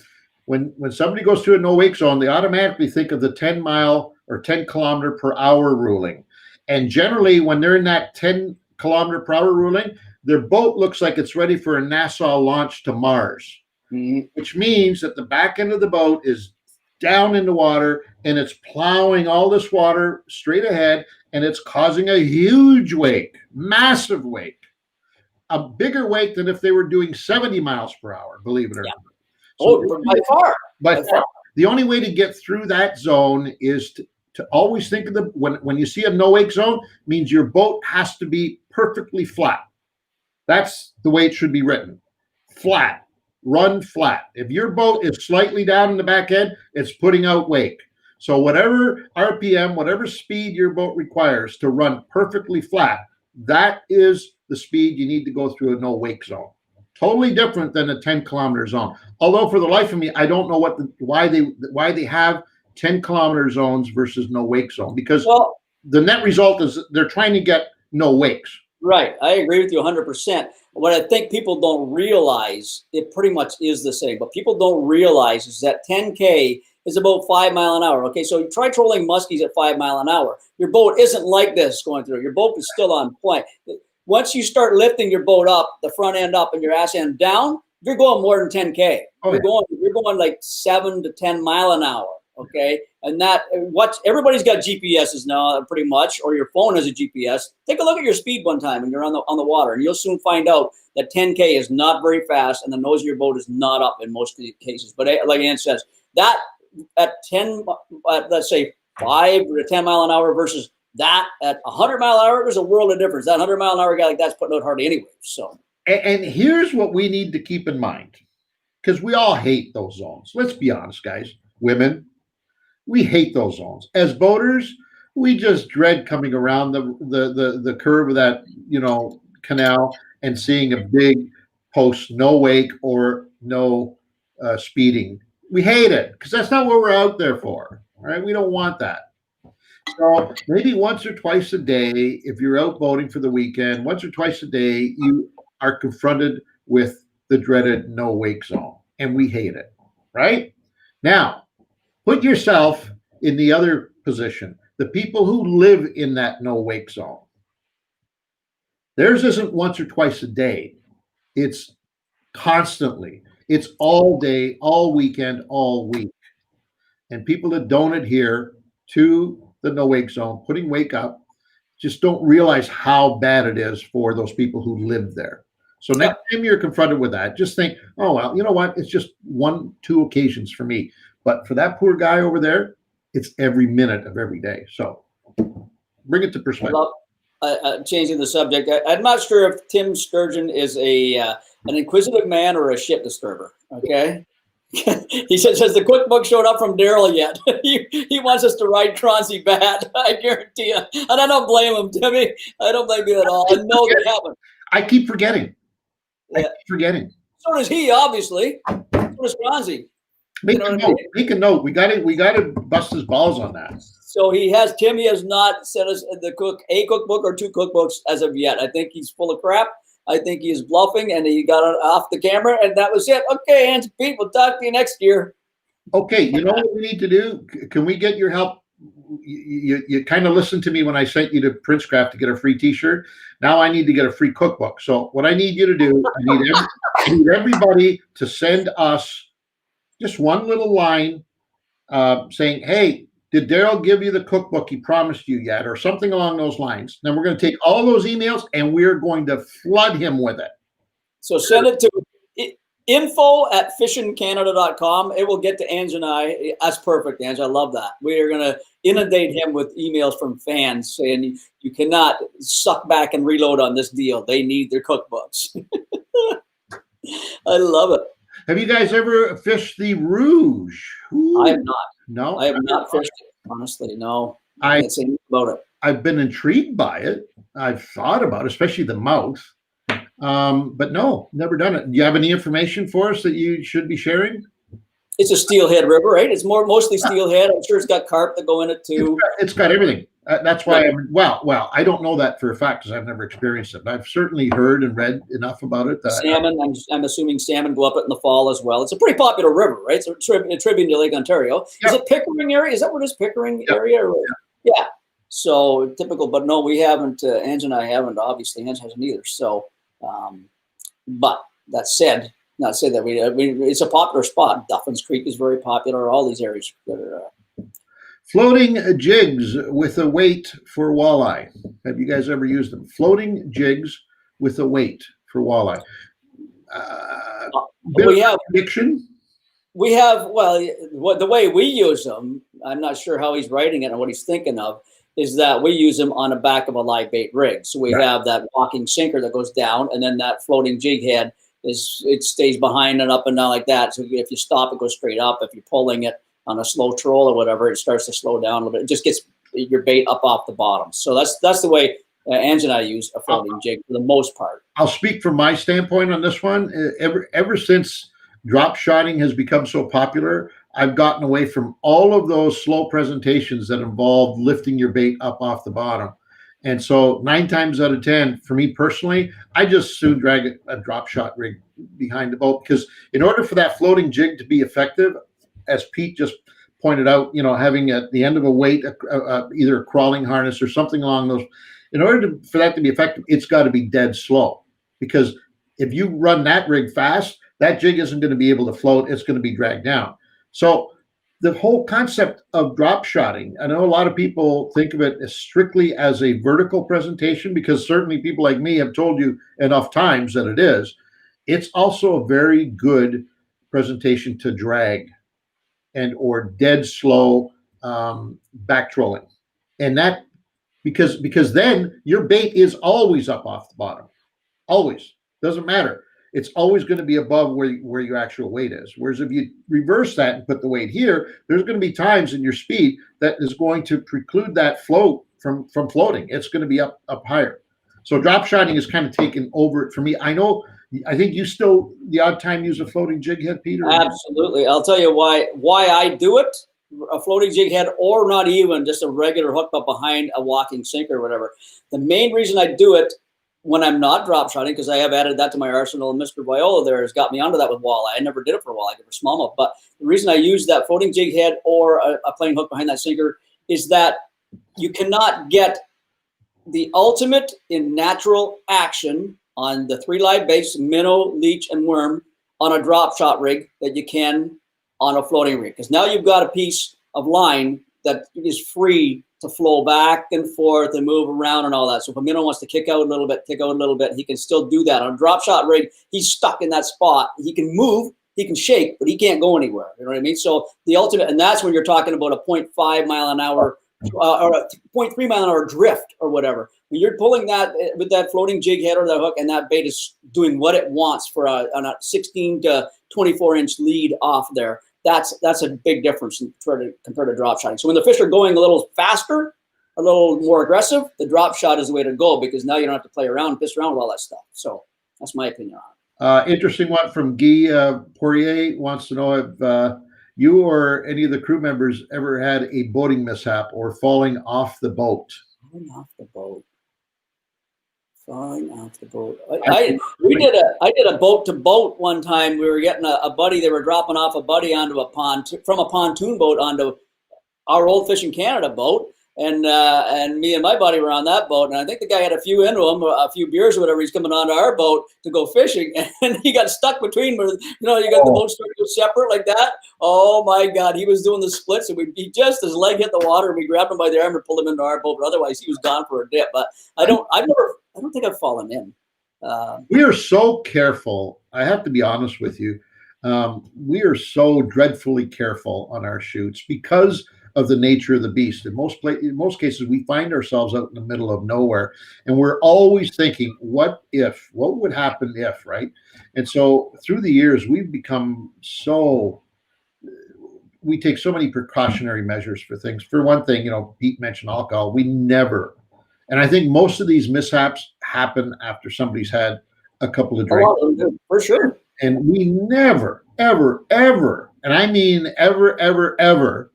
A: when somebody goes through a no wake zone, they automatically think of the 10 mile or 10 kilometer per hour ruling. And generally, when they're in that 10 kilometer per hour ruling, their boat looks like it's ready for a NASA launch to Mars, which means that the back end of the boat is down in the water and it's plowing all this water straight ahead, and it's causing a huge wake, massive wake, a bigger wake than if they were doing 70 miles per hour, believe it or not. So
B: by far.
A: The only way to get through that zone is to always think of when you see a no wake zone, means your boat has to be perfectly flat. That's the way it should be written. Flat. Run flat. If your boat is slightly down in the back end, it's putting out wake. So whatever RPM, whatever speed your boat requires to run perfectly flat, that is the speed you need to go through a no wake zone. Totally different than a 10 kilometer zone. Although for the life of me, I don't know why they have 10 kilometer zones versus no wake zone, because the net result is they're trying to get no wakes.
B: Right. I agree with you 100%. What I think people don't realize, it pretty much is the same, but people don't realize is that 10K is about 5 mile an hour. Okay, so you try trolling muskies at 5 mile an hour. Your boat isn't like this going through. Your boat is still on point. Once you start lifting your boat up, the front end up and your ass end down, you're going more than 10K. You're going like 7 to 10 mile an hour. Okay, and everybody's got GPSs now, pretty much, or your phone has a GPS. Take a look at your speed one time when you're on the water, and you'll soon find out that 10K is not very fast, and the nose of your boat is not up in most cases. But like Ann says, that at let's say 5 to 10 mile an hour versus that at 100 mile an hour, there's a world of difference. That 100 mile an hour guy like that's putting out hardly any waves. So,
A: and here's what we need to keep in mind, because we all hate those zones. Let's be honest, guys, women. We hate those zones. As boaters, we just dread coming around the curve of that canal and seeing a big post, no wake or no speeding. We hate it because that's not what we're out there for. All right, we don't want that. So maybe once or twice a day, if you're out boating for the weekend, once or twice a day, you are confronted with the dreaded no wake zone, and we hate it. Right now. Put yourself in the other position, the people who live in that no wake zone. Theirs isn't once or twice a day. It's constantly. It's all day, all weekend, all week. And people that don't adhere to the no wake zone, putting wake up, just don't realize how bad it is for those people who live there. So next time you're confronted with that, just think, oh, well, you know what? It's just 1-2 occasions for me. But for that poor guy over there, it's every minute of every day. So bring it to perspective.
B: Changing the subject, I'm not sure if Tim Sturgeon is an inquisitive man or a shit disturber. Okay, He says, has the cookbook showed up from Daryl yet? he wants us to ride Cronzy bad. I guarantee you. And I don't blame him, Timmy. I don't blame you at all. I know they haven't.
A: I keep forgetting.
B: Yeah.
A: I keep forgetting.
B: So does he, obviously. So does Cronzy.
A: Make a note. Make a note. We got to bust his balls on that.
B: So Timmy has not sent us a cookbook or 2 cookbooks as of yet. I think he's full of crap. I think he is bluffing, and he got off the camera, and that was it. Okay, Angelo, Pete, we'll talk to you next year.
A: Okay, you know what we need to do? Can we get your help? You kind of listened to me when I sent you to Princecraft to get a free T-shirt. Now I need to get a free cookbook. So what I need you to do, I need everybody to send us just one little line saying, hey, did Daryl give you the cookbook he promised you yet? Or something along those lines. Then we're going to take all those emails and we're going to flood him with it.
B: So send it to info@fishandcanada.com. It will get to Ange and I. That's perfect, Ange. I love that. We are going to inundate him with emails from fans saying you cannot suck back and reload on this deal. They need their cookbooks. I love it.
A: Have you guys ever fished the Rouge? Ooh.
B: I have not.
A: No,
B: I have not fished it. Honestly, no.
A: I
B: can't say anything about it.
A: I've been intrigued by it. I've thought about it, especially the mouth. But no, never done it. Do you have any information for us that you should be sharing?
B: It's a steelhead river, right? It's mostly steelhead. I'm sure it's got carp that go in it too.
A: It's got everything. That's why well, I don't know that for a fact because I've never experienced it. But I've certainly heard and read enough about it.
B: Salmon, I'm assuming salmon go up it in the fall as well. It's a pretty popular river, right? So a tribute to Lake Ontario. Yep. Is it Pickering area? Is that what it is, Pickering area? Or, yeah. So typical, but no, we haven't. Ange and I haven't. Obviously, Ange hasn't either. So, but that said, not say that it's a popular spot. Duffin's Creek is very popular. All these areas that are.
A: Floating jigs with a weight for walleye. Have you guys ever used them? Floating jigs with a weight for walleye.
B: We have
A: addiction.
B: We have, well, the way we use them, I'm not sure how he's writing it and what he's thinking of, is that we use them on the back of a live bait rig. So we have that walking sinker that goes down, and then that floating jig head it stays behind and up and down like that. So if you stop, it goes straight up. If you're pulling it on a slow troll or whatever, it starts to slow down a little bit. It just gets your bait up off the bottom. So that's the way Ange and I use a floating jig for the most part.
A: I'll speak from my standpoint on this one. Ever since drop shotting has become so popular, I've gotten away from all of those slow presentations that involve lifting your bait up off the bottom. And so 9 times out of 10, for me personally, I just soon drag a drop shot rig behind the boat, because in order for that floating jig to be effective, as Pete just pointed out, having at the end of a weight, either a crawling harness or something along those, in order for that to be effective, it's got to be dead slow. Because if you run that rig fast, that jig isn't going to be able to float. It's going to be dragged down. So the whole concept of drop shotting, I know a lot of people think of it as strictly as a vertical presentation, because certainly people like me have told you enough times that it is. It's also a very good presentation to drag and or dead slow back trolling. And that because then your bait is always up off the bottom. Always. Doesn't matter. It's always going to be above where your actual weight is. Whereas if you reverse that and put the weight here, there's going to be times in your speed that is going to preclude that float from floating. It's going to be up higher. So drop shotting is kind of taken over for me. I think you still the odd time use a floating jig head, Peter?
B: Absolutely. I'll tell you why I do it. A floating jig head, or not even just a regular hook up behind a walking sinker or whatever. The main reason I do it when I'm not drop shotting, because I have added that to my arsenal, and Mr. Viola there has got me onto that with walleye. I never did it for walleye, I did it for smallmouth. But the reason I use that floating jig head or a plain hook behind that sinker is that you cannot get the ultimate in natural action on the 3 live baits, minnow, leech, and worm on a drop shot rig that you can on a floating rig. Because now you've got a piece of line that is free to flow back and forth and move around and all that. So if a minnow wants to kick out a little bit, he can still do that. On a drop shot rig, he's stuck in that spot. He can move, he can shake, but he can't go anywhere. You know what I mean? So the ultimate, and that's when you're talking about a 0.5 mile an hour or a 0.3 mile an hour drift or whatever. When you're pulling that with that floating jig head or that hook, and that bait is doing what it wants for on a 16 to 24-inch lead off there, that's a big difference compared to drop shotting. So when the fish are going a little faster, a little more aggressive, the drop shot is the way to go, because now you don't have to play around and piss around with all that stuff. So that's my opinion on it.
A: Interesting one from Guy Poirier wants to know if you or any of the crew members ever had a boating mishap or falling off the boat.
B: Falling off the boat. Falling off the boat. I did a boat to boat one time. We were getting a buddy. They were dropping off a buddy onto a from a pontoon boat onto our old Fishing Canada boat. And me and my buddy were on that boat, and I think the guy had a few into him, a few beers or whatever. He's coming onto our boat to go fishing, and he got stuck between. You got the boat started to go separate like that. Oh my God, he was doing the splits, and his leg hit the water, and we grabbed him by the arm and pulled him into our boat. But otherwise, he was gone for a dip. But I don't think I've fallen in.
A: We are so careful. I have to be honest with you. We are so dreadfully careful on our shoots because of the nature of the beast. In most cases, we find ourselves out in the middle of nowhere, and we're always thinking, what would happen if, right? And so through the years, we've become we take so many precautionary measures for things. For one thing, Pete mentioned alcohol. We never, and I think most of these mishaps happen after somebody's had a couple of drinks.
B: For sure.
A: And we never, ever, ever, and I mean ever, ever, ever,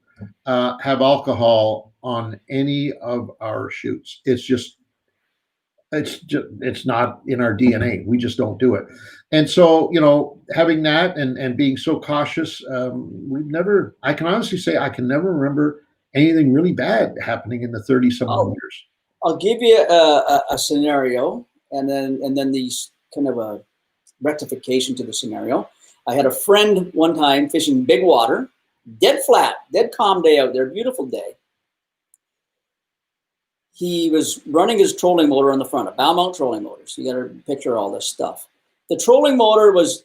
A: have alcohol on any of our shoots. It's not in our DNA. We just don't do it. And so, having that and being so cautious, I can honestly say I can never remember anything really bad happening in the 30-some years.
B: I'll give you a scenario, and then these kind of a rectification to the scenario. I had a friend one time fishing big water, dead flat, dead calm day out there, beautiful day. He was running his trolling motor on the front, a bow mount trolling motor. So you got to picture all this stuff. The trolling motor was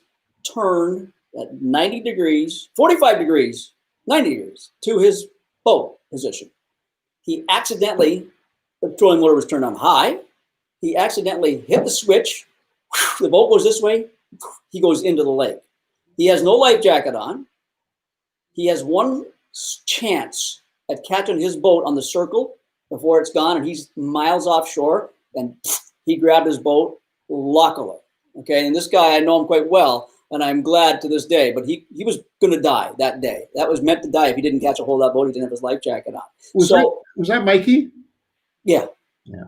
B: turned at 90 degrees, 45 degrees, 90 degrees to his boat position. The trolling motor was turned on high. He accidentally hit the switch. The boat goes this way. He goes into the lake. He has no life jacket on. He has one chance at catching his boat on the circle before it's gone, and he's miles offshore, and he grabbed his boat, luckily. Okay, and this guy, I know him quite well, and I'm glad to this day, but he was going to die that day. That was meant to die if he didn't catch a hold of that boat. He didn't have his life jacket on.
A: Was that Mikey?
B: Yeah.
A: Yeah.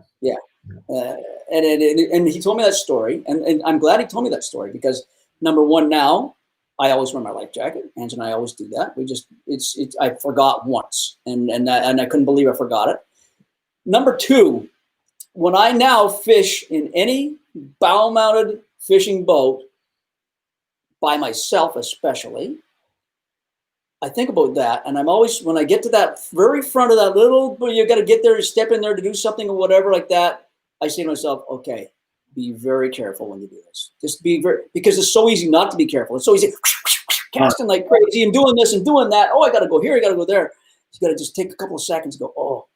B: And he told me that story, and I'm glad he told me that story, because number one, now I always wear my life jacket. Ange and I always do that. I forgot once, and I couldn't believe I forgot it. Number two, when I now fish in any bow-mounted fishing boat, by myself especially, I think about that, and I'm always, when I get to that very front of that little, you got to get there, step in there to do something or whatever like that, I say to myself, okay, be very careful when you do this. Just be because it's so easy not to be careful. It's so easy casting like crazy and doing this and doing that. Oh, I got to go here, I got to go there. You got to just take a couple of seconds and go, oh,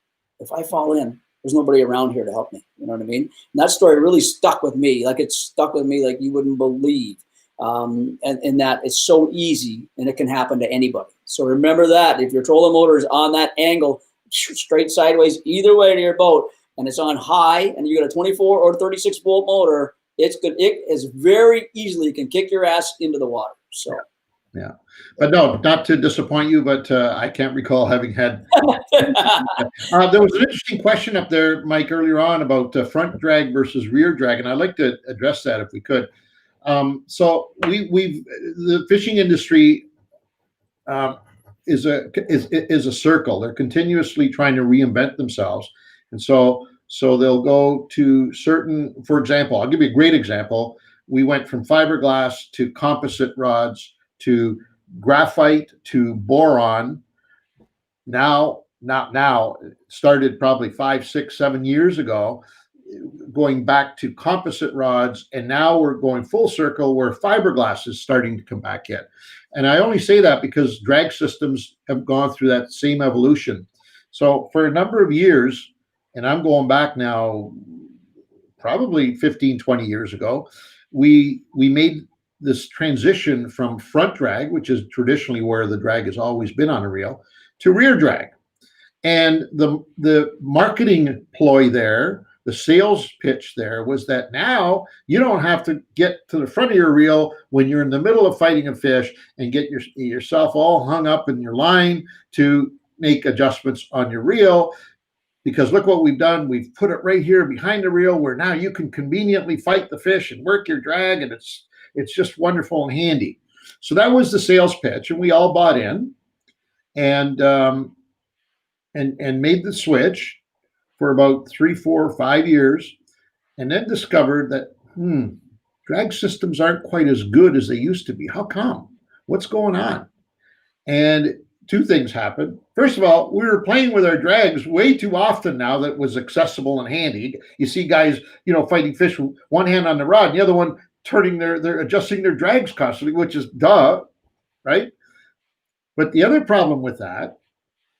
B: if I fall in, there's nobody around here to help me. You know what I mean? And that story really stuck with me. Like, it stuck with me like you wouldn't believe. And that it's so easy, and it can happen to anybody. So remember that if your trolling motor is on that angle, straight sideways, either way to your boat, and it's on high, and you got a 24 or 36 volt motor, it's good. It is very easily can kick your ass into the water. So.
A: Yeah, but no, not to disappoint you, but I can't recall having had. There was an interesting question up there, Mike, earlier on about front drag versus rear drag, and I'd like to address that if we could. So the fishing industry is a circle. They're continuously trying to reinvent themselves, and so they'll go to certain. For example, I'll give you a great example. We went from fiberglass to composite rods to graphite to boron. Not now, it started probably 5, 6, 7 years ago, going back to composite rods, and now we're going full circle where fiberglass is starting to come back in. And I only say that because drag systems have gone through that same evolution. So for a number of years, and I'm going back now probably 15, 20 years ago, we made this transition from front drag, which is traditionally where the drag has always been on a reel, to rear drag. And the marketing ploy there, the sales pitch there was that now you don't have to get to the front of your reel when you're in the middle of fighting a fish and get yourself all hung up in your line to make adjustments on your reel. Because look what we've done. We've put it right here behind the reel where now you can conveniently fight the fish and work your drag, and it's just wonderful and handy. So that was the sales pitch, and we all bought in and made the switch for about 3, 4, 5 years, and then discovered that drag systems aren't quite as good as they used to be. How come? What's going on? And two things happened. First of all, we were playing with our drags way too often now that was accessible and handy. You see guys, fighting fish with one hand on the rod and the other one turning they're adjusting their drags constantly, which is duh, right? But the other problem with that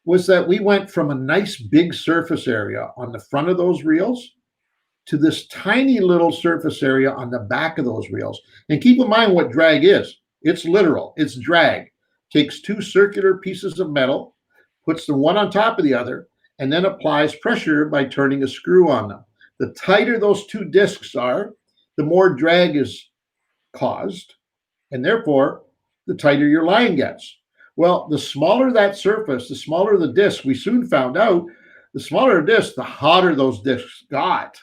A: was that we went from a nice big surface area on the front of those reels to this tiny little surface area on the back of those reels. And keep in mind what drag is. It's literal. It's drag. Takes two circular pieces of metal, puts them one on top of the other, and then applies pressure by turning a screw on them. The tighter those two discs are, the more drag is caused, and therefore the tighter your line gets. Well, the smaller that surface, the smaller the disc, we soon found out the smaller the disc, the hotter those discs got.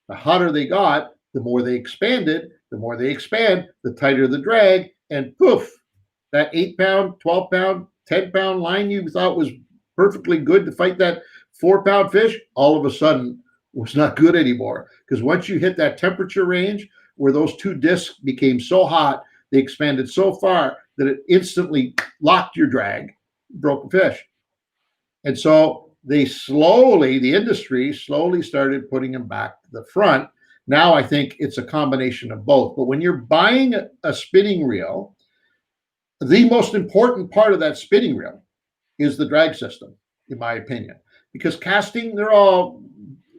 A: The hotter they got, the more they expanded. The more they expand, the tighter the drag, and poof, that 8-pound, 12-pound, 10-pound line you thought was perfectly good to fight that 4-pound fish, all of a sudden was not good anymore. Because once you hit that temperature range where those two discs became so hot, they expanded so far that it instantly locked your drag, broke the fish. And so the industry slowly started putting them back to the front. Now I think it's a combination of both. But when you're buying a spinning reel, the most important part of that spinning reel is the drag system, in my opinion, because casting, they're all,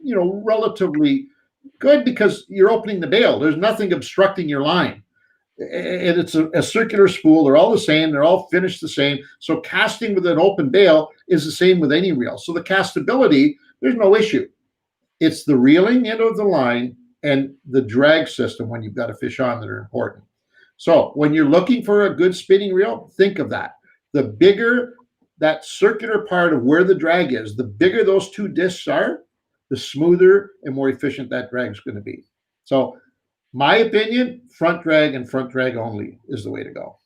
A: relatively good because you're opening the bail. There's nothing obstructing your line. And it's a circular spool. They're all the same. They're all finished the same. So casting with an open bail is the same with any reel. So the castability, there's no issue. It's the reeling end of the line and the drag system when you've got a fish on that are important. So when you're looking for a good spinning reel, think of that. The bigger that circular part of where the drag is, the bigger those two discs are, the smoother and more efficient that drag is going to be. So my opinion, front drag and front drag only is the way to go.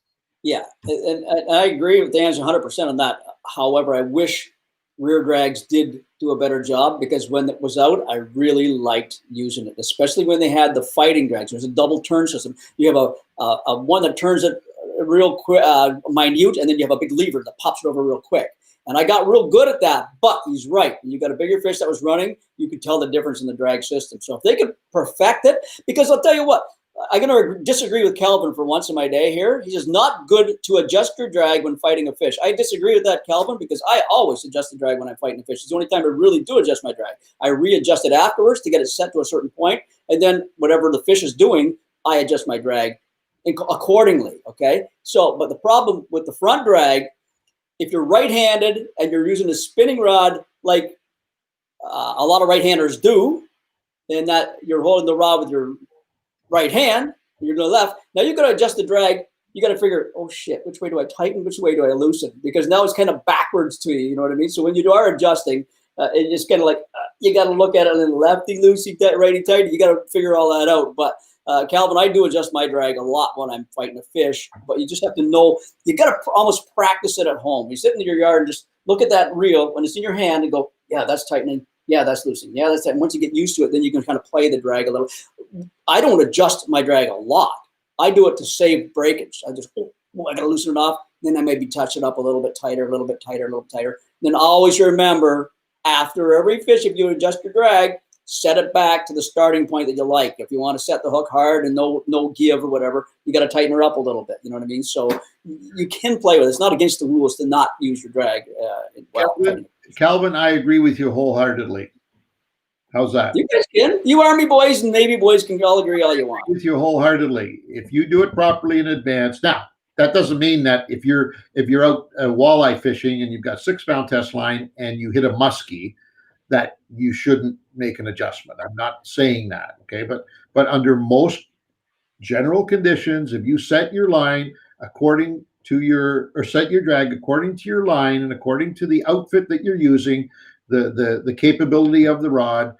B: Yeah, and I agree with Angelo 100% on that. However, I wish rear drags did do a better job, because when it was out, I really liked using it, especially when they had the fighting drags. There's a double turn system. You have a one that turns it real quick, minute, and then you have a big lever that pops it over real quick. And I got real good at that, but he's right. When you got a bigger fish that was running, you could tell the difference in the drag system. So if they could perfect it, because I'll tell you what, I'm going to disagree with Calvin for once in my day here. He says not good to adjust your drag when fighting a fish. I disagree with that, Calvin, because I always adjust the drag when I'm fighting a fish. It's the only time I really do adjust my drag. I readjust it afterwards to get it set to a certain point, and then whatever the fish is doing, I adjust my drag accordingly, okay? So, but the problem with the front drag, if you're right-handed and you're using a spinning rod like a lot of right-handers do, and that you're holding the rod with your right hand, you're to the left. Now you got to adjust the drag. You got to figure, oh shit, which way do I tighten? Which way do I loosen? Because now it's kind of backwards to you. You know what I mean? So when you are adjusting, it's just kind of like you got to look at it and lefty loosey, righty tighty. You got to figure all that out. But Calvin, I do adjust my drag a lot when I'm fighting a fish. But you just have to know. You got to almost practice it at home. You sit in your yard and just look at that reel when it's in your hand and go, yeah, that's tightening. Yeah, that's loosening. Yeah, that's that. Once you get used to it, then you can kind of play the drag a little. I don't adjust my drag a lot. I do it to save breakage. I just, I got to loosen it off. Then I maybe touch it up a little bit tighter, a little bit tighter, a little tighter. Then always remember, after every fish, if you adjust your drag, set it back to the starting point that you like. If you want to set the hook hard and no give or whatever, you got to tighten her up a little bit. You know what I mean? So you can play with it. It's not against the rules to not use your drag.
A: Calvin, I agree with you wholeheartedly. How's that?
B: You guys can. You Army boys and Navy boys can all agree all you want.
A: With you wholeheartedly. If you do it properly in advance. Now, that doesn't mean that if you're out walleye fishing and you've got 6-pound test line and you hit a muskie, that you shouldn't make an adjustment. I'm not saying that, okay? But under most general conditions, if you set your line according to set your drag according to your line and according to the outfit that you're using, the capability of the rod,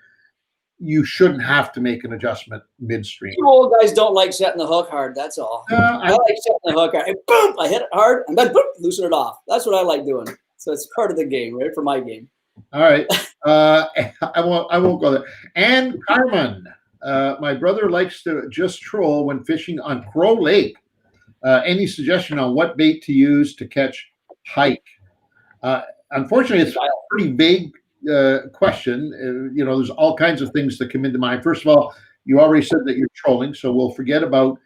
A: you shouldn't have to make an adjustment midstream.
B: You old guys don't like setting the hook hard. That's all. I like setting the hook hard. And boom, I hit it hard, and then boom, loosen it off. That's what I like doing. So it's part of the game, right? For my game.
A: All right. I won't go there. And Carmen, my brother likes to just troll when fishing on Crow Lake. Any suggestion on what bait to use to catch pike? Unfortunately, it's a pretty vague question. There's all kinds of things that come into mind. First of all, you already said that you're trolling, so we'll forget about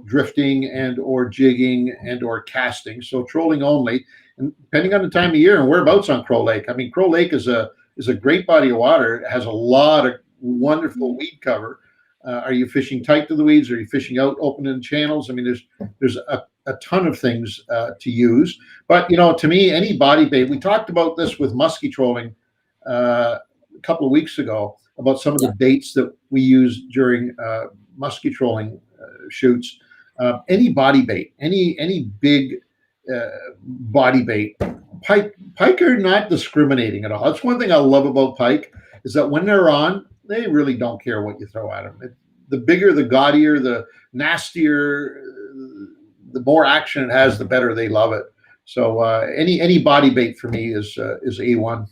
A: drifting and or jigging and or casting. So trolling only, and depending on the time of year and whereabouts on Crow Lake. I mean, Crow Lake is a great body of water. It has a lot of wonderful weed cover. Are you fishing tight to the weeds? Are you fishing out open in channels? I mean, there's a ton of things to use. But to me, any body bait. We talked about this with muskie trolling a couple of weeks ago about some of the baits that we use during muskie trolling shoots. Any body bait, any big body bait. Pike are not discriminating at all. That's one thing I love about pike is that when they're on, they really don't care what you throw at them. The bigger, the gaudier, the nastier, the more action it has, the better they love it. So any body bait for me is A1.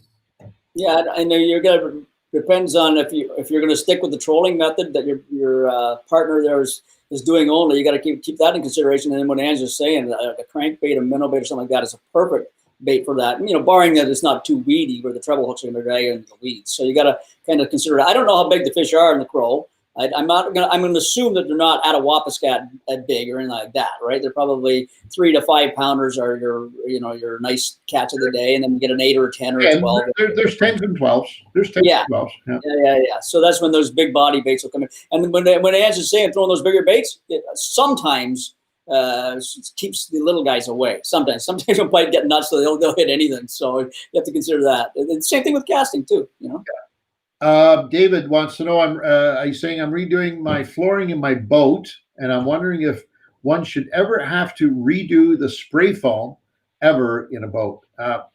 B: Yeah, I know you're gonna. Depends on if you're going to stick with the trolling method that your partner there is doing only. You got to keep that in consideration. And then what Angela's saying, a crankbait, a minnow bait, or something like that is a perfect bait for that. Barring that it's not too weedy, where the treble hooks are going to drag into the weeds. So you got to kind of consider it. I don't know how big the fish are in the Crow. I'm going to assume that they're not Attawapiskat big or anything like that, right? They're probably 3 to 5 pounders are your nice catch of the day, and then you get an 8 or a 10 or a 12.
A: There's 10s and 12s. There's 10s and 12s.
B: Yeah. So that's when those big body baits will come in. And when Angela's saying throwing those bigger baits, it sometimes keeps the little guys away. Sometimes they might get nuts, so they'll hit anything. So you have to consider that. And same thing with casting too.
A: David wants to know, are you saying I'm redoing my flooring in my boat, and I'm wondering if one should ever have to redo the spray foam ever in a boat?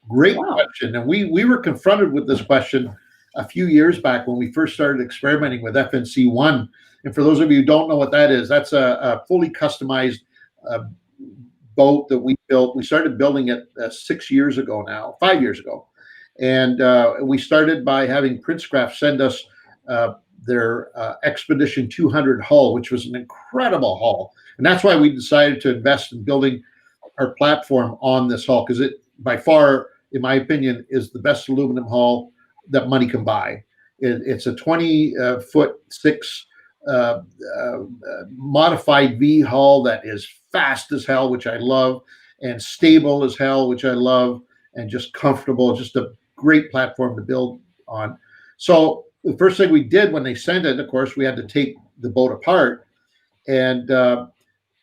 A: Great question. And we were confronted with this question a few years back when we first started experimenting with FNC1. And for those of you who don't know what that is, that's a fully customized boat that we built. We started building it 5 years ago. And we started by having Princecraft send us their Expedition 200 hull, which was an incredible hull. And that's why we decided to invest in building our platform on this hull, because it, by far, in my opinion, is the best aluminum hull that money can buy. It's a 20-foot 6 modified V hull that is fast as hell, which I love, and stable as hell, which I love, and just comfortable, just a great platform to build on. So the first thing we did when they sent it, of course, we had to take the boat apart, and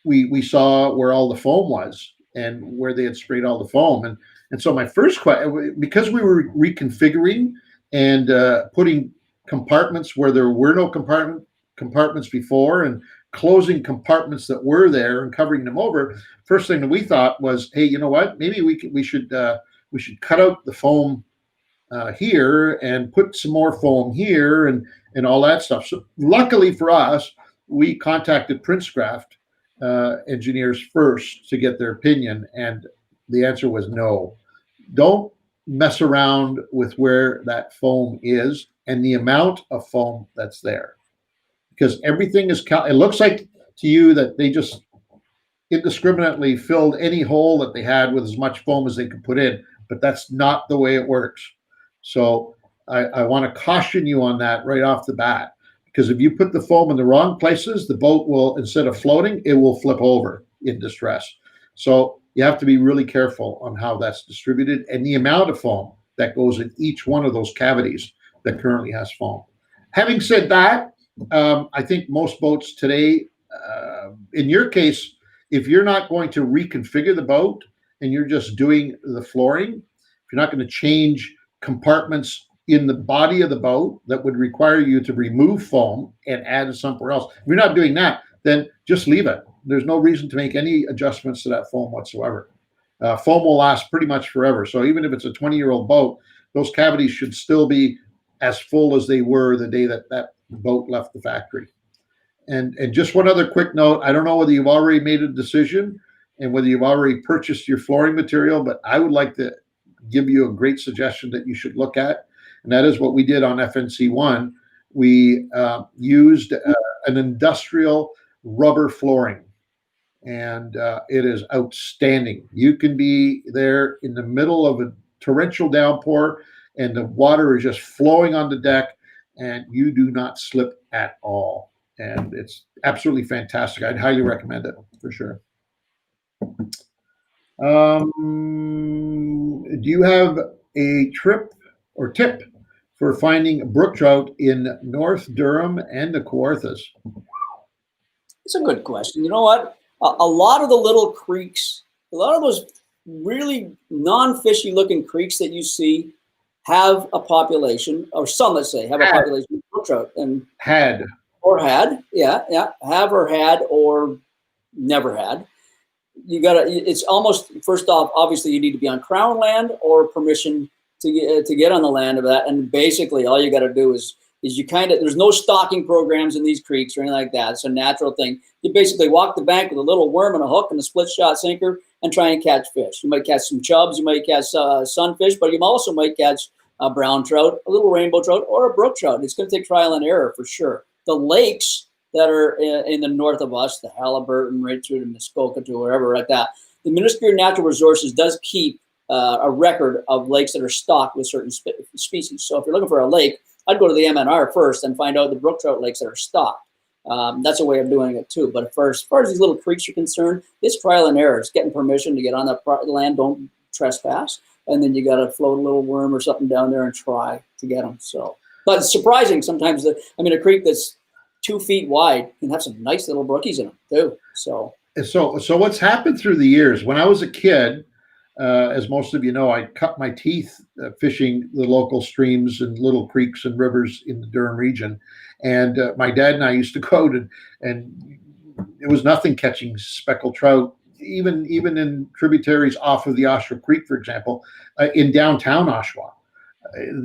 A: we saw where all the foam was and where they had sprayed all the foam. And so my first question, because we were reconfiguring and putting compartments where there were no compartments before, and closing compartments that were there and covering them over, first thing that we thought was, hey, you know what? Maybe we should cut out the foam here and put some more foam here and all that stuff. So luckily for us, we contacted Princecraft engineers first to get their opinion, and the answer was no. Don't mess around with where that foam is and the amount of foam that's there, because everything is it looks like to you that they just indiscriminately filled any hole that they had with as much foam as they could put in, but that's not the way it works. So I want to caution you on that right off the bat, because if you put the foam in the wrong places, the boat will, instead of floating, it will flip over in distress. So you have to be really careful on how that's distributed and the amount of foam. that goes in each one of those cavities that currently has foam. Having said that, I think most boats today, in your case, if you're not going to reconfigure the boat and you're just doing the flooring, if you're not going to change compartments in the body of the boat that would require you to remove foam and add it somewhere else, if you're not doing that, then just leave it. There's no reason to make any adjustments to that foam whatsoever. Foam will last pretty much forever. So even if it's a 20-year-old boat, those cavities should still be as full as they were the day that that boat left the factory. And just one other quick note, I don't know whether you've already made a decision and whether you've already purchased your flooring material, but I would like to give you a great suggestion that you should look at. And that is what we did on FNC1. We used an industrial rubber flooring, and it is outstanding. You can be there in the middle of a torrential downpour and the water is just flowing on the deck and you do not slip at all. And it's absolutely fantastic. I'd highly recommend it for sure. Do you have a trip or tip for finding brook trout in North Durham and the Kawarthas?
B: It's a good question. You know what? A lot of the little creeks, a lot of those really non-fishy looking creeks that you see have a population, or some, let's say, have a population of brook trout. And
A: had
B: or never had. You gotta, it's almost, first off, obviously you need to be on Crown land or permission to get on the land of that. And basically all you got to do is you kind of, there's no stocking programs in these creeks or anything like that. It's a natural thing. You basically walk the bank with a little worm and a hook and a split shot sinker and try and catch fish. You might catch some chubs, you might catch sunfish, but you also might catch a brown trout, a little rainbow trout, or a brook trout. It's going to take trial and error for sure. The lakes that are in the north of us, the Halliburton, right through to Muskoka to wherever like that, the Ministry of Natural Resources does keep a record of lakes that are stocked with certain species. So if you're looking for a lake, I'd go to the MNR first and find out the brook trout lakes that are stocked. That's a way of doing it too. But as far as these little creeks are concerned, it's trial and error. It's getting permission to get on that land, don't trespass. And then you got to float a little worm or something down there and try to get them. So, but it's surprising sometimes that, I mean, a creek that's 2 feet wide can have some nice little brookies in them too. So
A: what's happened through the years, when I was a kid, as most of you know, I cut my teeth fishing the local streams and little creeks and rivers in the Durham region. And my dad and I used to go out and it was nothing catching speckled trout, even in tributaries off of the Oshawa Creek, for example, in downtown Oshawa,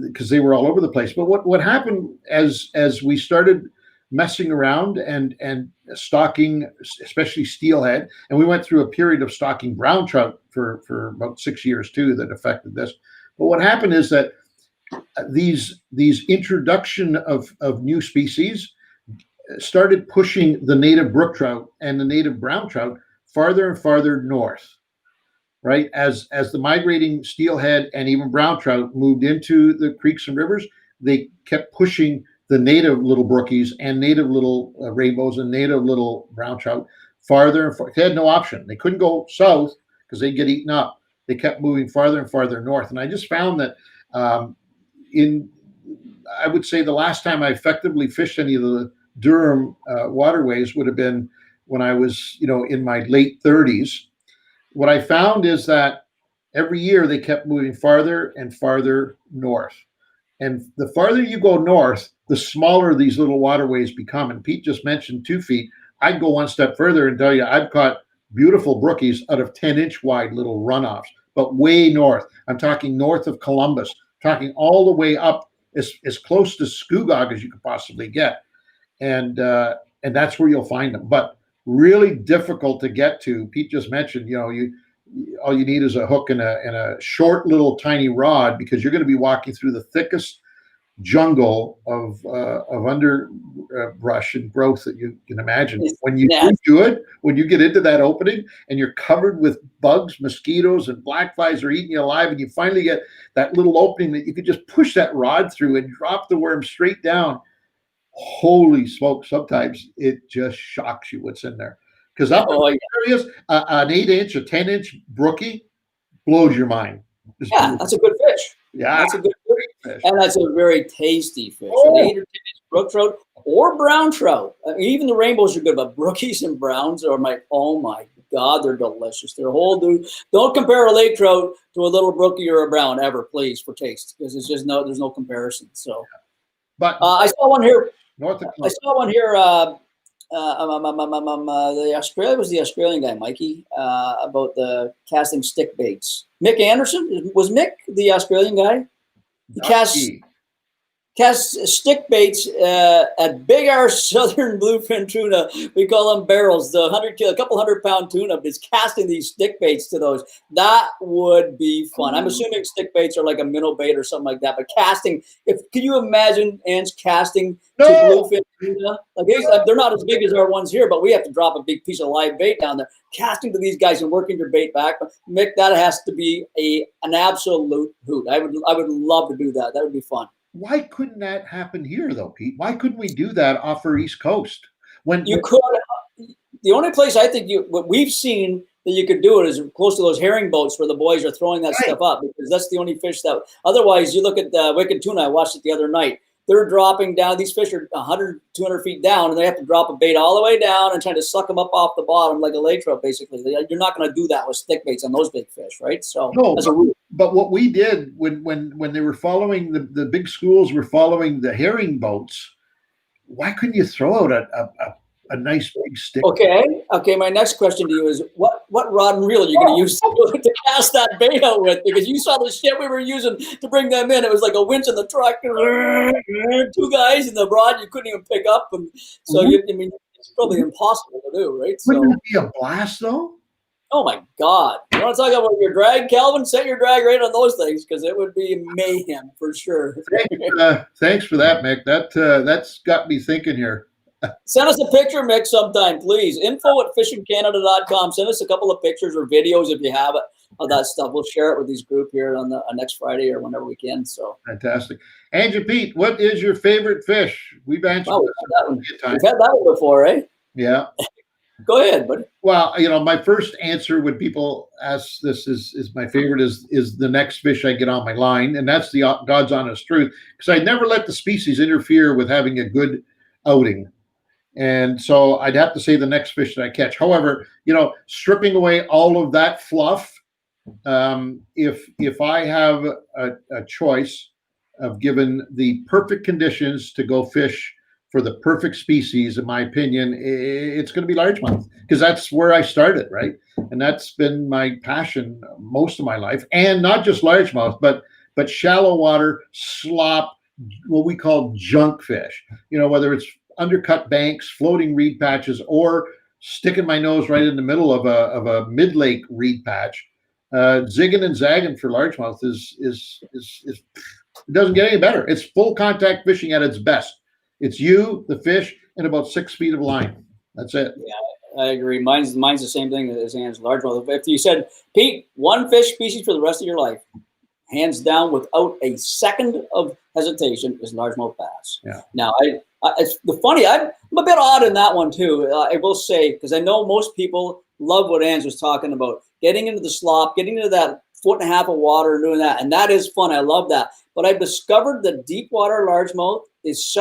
A: because they were all over the place. But what happened as we started messing around and stocking, especially steelhead, and we went through a period of stocking brown trout for about 6 years too that affected this. But what happened is that these introduction of new species started pushing the native brook trout and the native brown trout farther and farther north, right? As the migrating steelhead and even brown trout moved into the creeks and rivers, they kept pushing the native little brookies and native little rainbows and native little brown trout farther and farther. They had no option. They couldn't go south because they'd get eaten up. They kept moving farther and farther north. And I just found that I would say the last time I effectively fished any of the Durham waterways would have been when I was, in my late 30s. What I found is that every year they kept moving farther and farther north. And the farther you go north, the smaller these little waterways become. And Pete just mentioned 2 feet. I'd go one step further and tell you I've caught beautiful brookies out of 10-inch wide little runoffs, but way north. I'm talking north of Columbus, talking all the way up as close to Scugog as you could possibly get. And that's where you'll find them. But really difficult to get to. Pete just mentioned, all you need is a hook and a short little tiny rod, because you're going to be walking through the thickest jungle of underbrush and growth that you can imagine. When you do it, when you get into that opening and you're covered with bugs, mosquitoes, and black flies are eating you alive, and you finally get that little opening that you could just push that rod through and drop the worm straight down. Holy smoke, sometimes it just shocks you what's in there. Because up in the areas, an 8-inch, a 10-inch brookie blows your mind.
B: Yeah, that's a good fish.
A: Yeah,
B: That's a good
A: great fish.
B: and that's a very tasty fish.
A: Oh.
B: So 8 or 10 inch brook trout or brown trout. Even the rainbows are good, but brookies and browns are oh my God, they're delicious. They're whole dude. Don't compare a lake trout to a little brookie or a brown ever, please, for taste, because it's just there's no comparison. So,
A: But
B: I saw one here.
A: North
B: I
A: Dakota.
B: saw one here. The Australian guy, Mikey, about the casting stick baits. Mick Anderson was Mick the Australian guy. He casts stick baits at big our southern bluefin tuna. We call them barrels. The a couple 100-pound tuna is casting these stick baits to those. That would be fun. I'm assuming stick baits are like a minnow bait or something like that. But casting, can you imagine ants casting to bluefin tuna? Like they're not as big as our ones here, but we have to drop a big piece of live bait down there. Casting to these guys and working your bait back. Mick, that has to be an absolute hoot. I would love to do that. That would be fun.
A: Why couldn't that happen here, though, Pete? Why couldn't we do that off our East Coast?
B: You could. The only place I think what we've seen that you could do it is close to those herring boats where the boys are throwing that stuff up, because that's the only fish that. Otherwise, you look at the wicked tuna. I watched it the other night. They're dropping down. These fish are 100, 200 feet down, and they have to drop a bait all the way down and trying to suck them up off the bottom like a lake trout, basically. You're not going to do that with stick baits on those big fish, right? So
A: no,
B: that's a rule.
A: But what we did when they were following the big schools were following the herring boats, why couldn't you throw out a nice big stick?
B: Okay. My next question to you is, what rod and reel are you going to use to cast that bait out with? Because you saw the shit we were using to bring them in. It was like a winch in the truck, two guys in the rod you couldn't even pick up, and so it's probably impossible to do, right?
A: Wouldn't it be a blast, though?
B: Oh my God! You want to talk about your drag, Calvin? Set your drag rate on those things, because it would be mayhem for sure.
A: Thanks for that, Mick. That's got me thinking here.
B: Send us a picture, Mick, sometime, please. info@fishingcanada.com. Send us a couple of pictures or videos if you have it of that stuff. We'll share it with this group here on the next Friday or whenever we can. So
A: fantastic. Angelo, Pete, what is your favorite fish? We've answered
B: that one. We've had that one before, eh?
A: Yeah.
B: Go ahead, buddy.
A: Well, my first answer when people ask this is my favorite is the next fish I get on my line, and that's the God's honest truth, because I never let the species interfere with having a good outing. And so I'd have to say the next fish that I catch. However, stripping away all of that fluff, if I have a choice of given the perfect conditions to go fish for the perfect species, in my opinion, it's going to be largemouth, because that's where I started, right? And that's been my passion most of my life. And not just largemouth, but shallow water, slop, what we call junk fish. Whether it's undercut banks, floating reed patches, or sticking my nose right in the middle of a mid-lake reed patch. Zigging and zagging for largemouth is it doesn't get any better. It's full contact fishing at its best. It's you, the fish, and about 6 feet of line. That's it.
B: Yeah, I agree. Mine's the same thing as Anne's largemouth. If you said, Pete, one fish species for the rest of your life, hands down, without a second of hesitation, is largemouth bass.
A: Yeah.
B: Now, it's the funny. I'm a bit odd in that one too. I will say, because I know most people love what Ange was talking about, getting into the slop, getting into that 1.5 feet of water, and doing that, and that is fun. I love that. But I've discovered that deep water largemouth is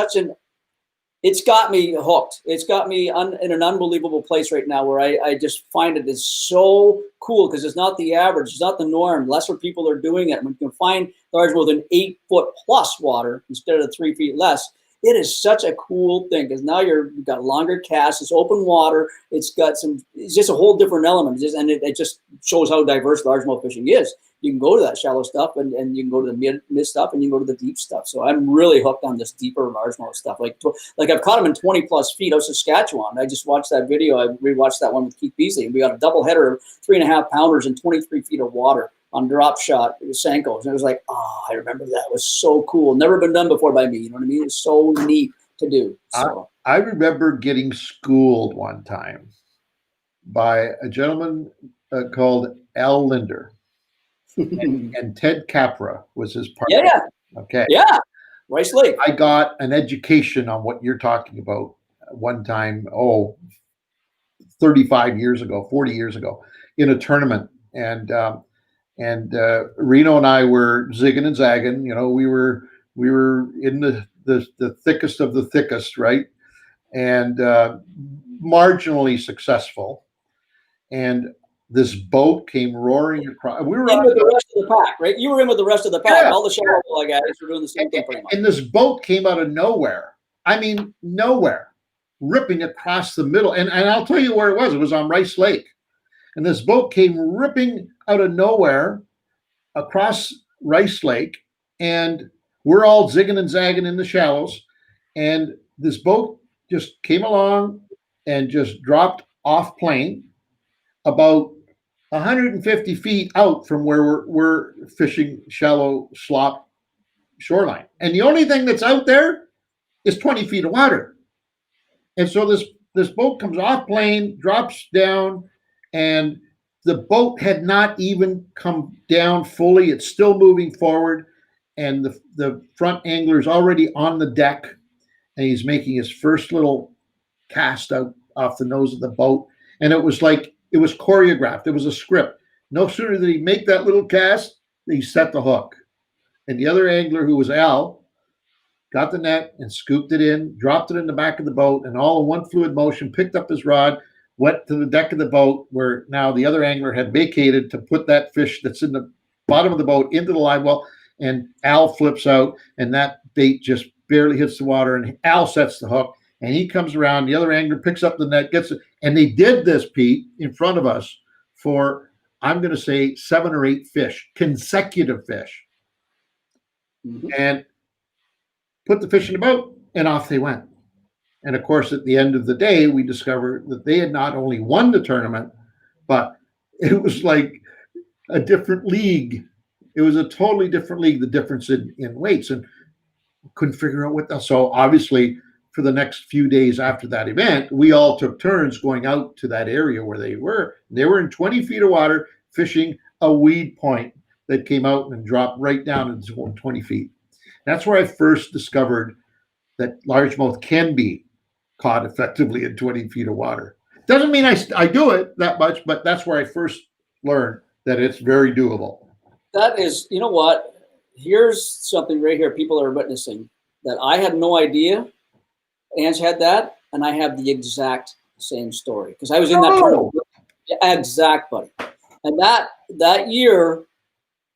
B: it's got me hooked. It's got me in an unbelievable place right now, where I just find it is so cool, because it's not the average. It's not the norm. Lesser people are doing it. When you can find largemouth in 8 foot plus water instead of 3 feet less, it is such a cool thing, because now you've got longer casts. It's open water. It's just a whole different element. It just shows how diverse largemouth fishing is. You can go to that shallow stuff, and you can go to the mid stuff, and you can go to the deep stuff. So I'm really hooked on this deeper largemouth stuff. Like I've caught them in 20 plus feet out of Saskatchewan. I just watched that video. I rewatched that one with Keith Beasley, and we got a double header of 3.5 pounders in 23 feet of water on drop shot Sankos. And it was like, I remember that. It was so cool. Never been done before by me. You know what I mean? It's so neat to do. So
A: I remember getting schooled one time by a gentleman called Al Linder. and Ted Capra was his partner.
B: Yeah.
A: Okay.
B: Yeah. Rice Lake.
A: I got an education on what you're talking about one time, 35 years ago, 40 years ago, in a tournament. And And Reno and I were zigging and zagging. You know, we were in the thickest of the thickest, right? And marginally successful. And this boat came roaring across. We were
B: in with the rest of the pack, right? You were in with the rest of the pack.
A: Yeah.
B: All the shallow water guys were doing the same thing pretty much.
A: And this boat came out of nowhere. I mean, nowhere, ripping across the middle. And I'll tell you where it was. It was on Rice Lake. And this boat came ripping out of nowhere across Rice Lake. And we're all zigging and zagging in the shallows. And this boat just came along and just dropped off plane about 150 feet out from where we're fishing shallow slop shoreline. And the only thing that's out there is 20 feet of water. And so this boat comes off plane, drops down, and the boat had not even come down fully. It's still moving forward. And the front angler's already on the deck, and he's making his first little cast out off the nose of the boat. And it was like, it was choreographed. It was a script. No sooner did he make that little cast, he set the hook. And the other angler, who was Al, got the net and scooped it in, dropped it in the back of the boat, and all in one fluid motion, picked up his rod, went to the deck of the boat, where now the other angler had vacated to put that fish that's in the bottom of the boat into the live well. And Al flips out, and that bait just barely hits the water, and Al sets the hook. And he comes around, the other angler picks up the net, gets it. And they did this, Pete, in front of us for, I'm going to say, 7 or 8 fish, consecutive fish. Mm-hmm. And put the fish in the boat, and off they went. And of course, at the end of the day, we discovered that they had not only won the tournament, but it was like a different league. It was a totally different league, the difference in weights. And couldn't figure out what the, so obviously, for the next few days after that event, we all took turns going out to that area where they were. They were in 20 feet of water fishing a weed point that came out and dropped right down into 20 feet. That's where I first discovered that largemouth can be caught effectively in 20 feet of water. Doesn't mean I do it that much, but that's where I first learned that it's very doable.
B: That is, you know what? Here's something right here people are witnessing that I had no idea. Ange had that, and I have the exact same story because I was in that tournament. Exact, buddy. And that year,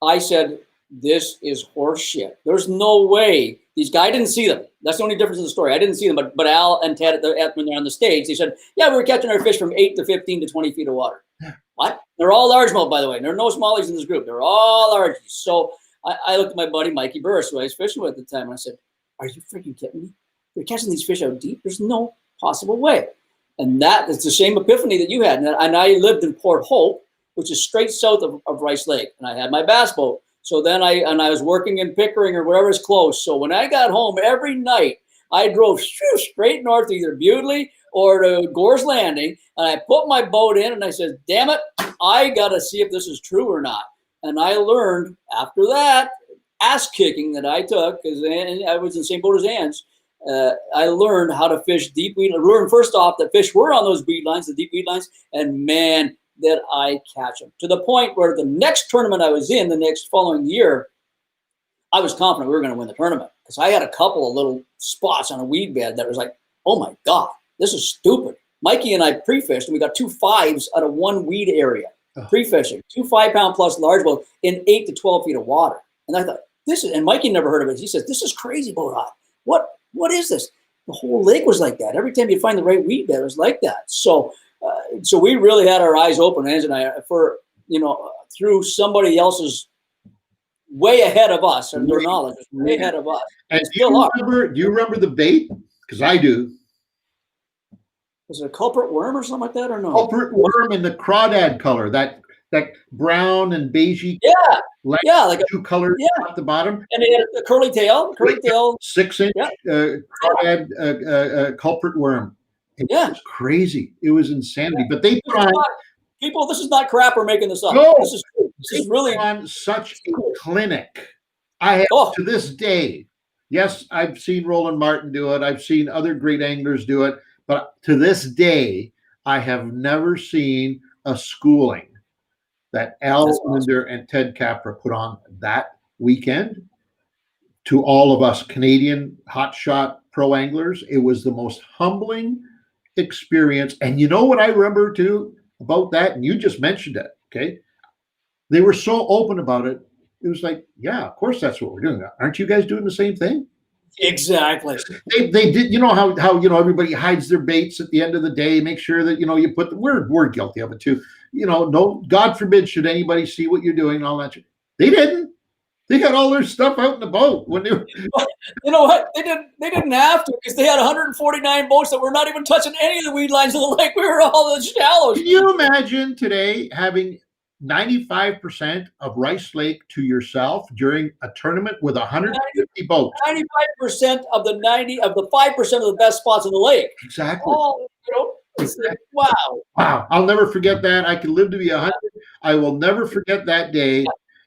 B: I said, "This is horse shit. There's no way these guys." I didn't see them. That's the only difference in the story. I didn't see them, but Al and Ted when they're on the stage, they said, "Yeah, we were catching our fish from 8 to 15 to 20 feet of water." What? They're all largemouth, by the way. There are no smallies in this group. They're all large. So I looked at my buddy Mikey Burris, who I was fishing with at the time, and I said, "Are you freaking kidding me? You're catching these fish out deep. There's no possible way." And that is the same epiphany that you had. And I lived in Port Hope, which is straight south of Rice Lake. And I had my bass boat. So then I was working in Pickering or wherever is close. So when I got home every night, I drove straight north to either Bewdley or to Gore's Landing. And I put my boat in and I said, "Damn it, I got to see if this is true or not." And I learned after that ass kicking that I took, because I was in the same boat as Ange. I learned how to fish deep weed. I learned first off that fish were on those weed lines, the deep weed lines, and man, did I catch them. To the point where the next tournament I was in, the next following year, I was confident we were going to win the tournament because I had a couple of little spots on a weed bed that was like, oh my God, this is stupid. Mikey and I pre-fished, and we got 2 5s out of one weed area. Pre-fishing, 2 5-pound plus largemouth in 8 to 12 feet of water. And I thought, this is, and Mikey never heard of it. He says, "This is crazy, boat hot. What is this?" The whole lake was like that. Every time you find the right weed bed, it was like that. So we really had our eyes open, Ange and I, for, through somebody else's way ahead of us, and their knowledge was way ahead of us.
A: And do you remember the bait? Because I do.
B: Was it a culprit worm or something like that, or no?
A: Culprit worm in the crawdad color, that brown and beigey.
B: Yeah, like
A: 2 colors at the bottom.
B: And it had a curly tail.
A: 6-inch crawdad culprit worm. It was crazy. It was insanity. But they put on
B: people. This is not crap. We're making this up.
A: No,
B: this is really
A: on such a clinic. I have to this day. Yes, I've seen Roland Martin do it. I've seen other great anglers do it. But to this day, I have never seen a schooling that Al
B: That's awesome.
A: Linder and Ted Capra put on that weekend to all of us Canadian hotshot pro anglers. It was the most humbling experience. And you know what I remember too about that? And you just mentioned it. Okay. They were so open about it. It was like, yeah, of course that's what we're doing. Aren't you guys doing the same thing?
B: Exactly.
A: They did, you know how everybody hides their baits at the end of the day, make sure that you put we're guilty of it too. No, God forbid should anybody see what you're doing and all that. They didn't. They got all their stuff out in the boat when they were.
B: You know what? They didn't have to, because they had 149 boats that were not even touching any of the weed lines of the lake. We were all in the shallows.
A: Can you imagine today having 95% of Rice Lake to yourself during a tournament with 150 boats?
B: 95% of the 5% of the best spots in the lake.
A: Exactly.
B: Oh, it's like, wow.
A: Wow. I'll never forget that. I can live to be 100. I will never forget that day.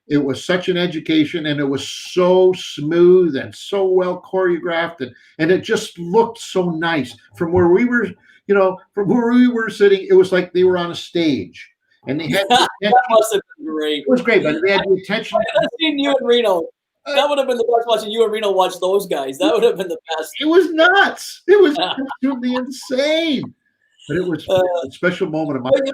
A: It was such an education, and it was so smooth and so well choreographed, and it just looked so nice from where we were, sitting. It was like they were on a stage, and they had
B: that must have been great.
A: It was great, but they had the attention.
B: I've seen you and Reno. That would have been the best, watching you and Reno watch those guys. That would have been the best.
A: It was nuts. It was absolutely insane. But it was a special moment of my life,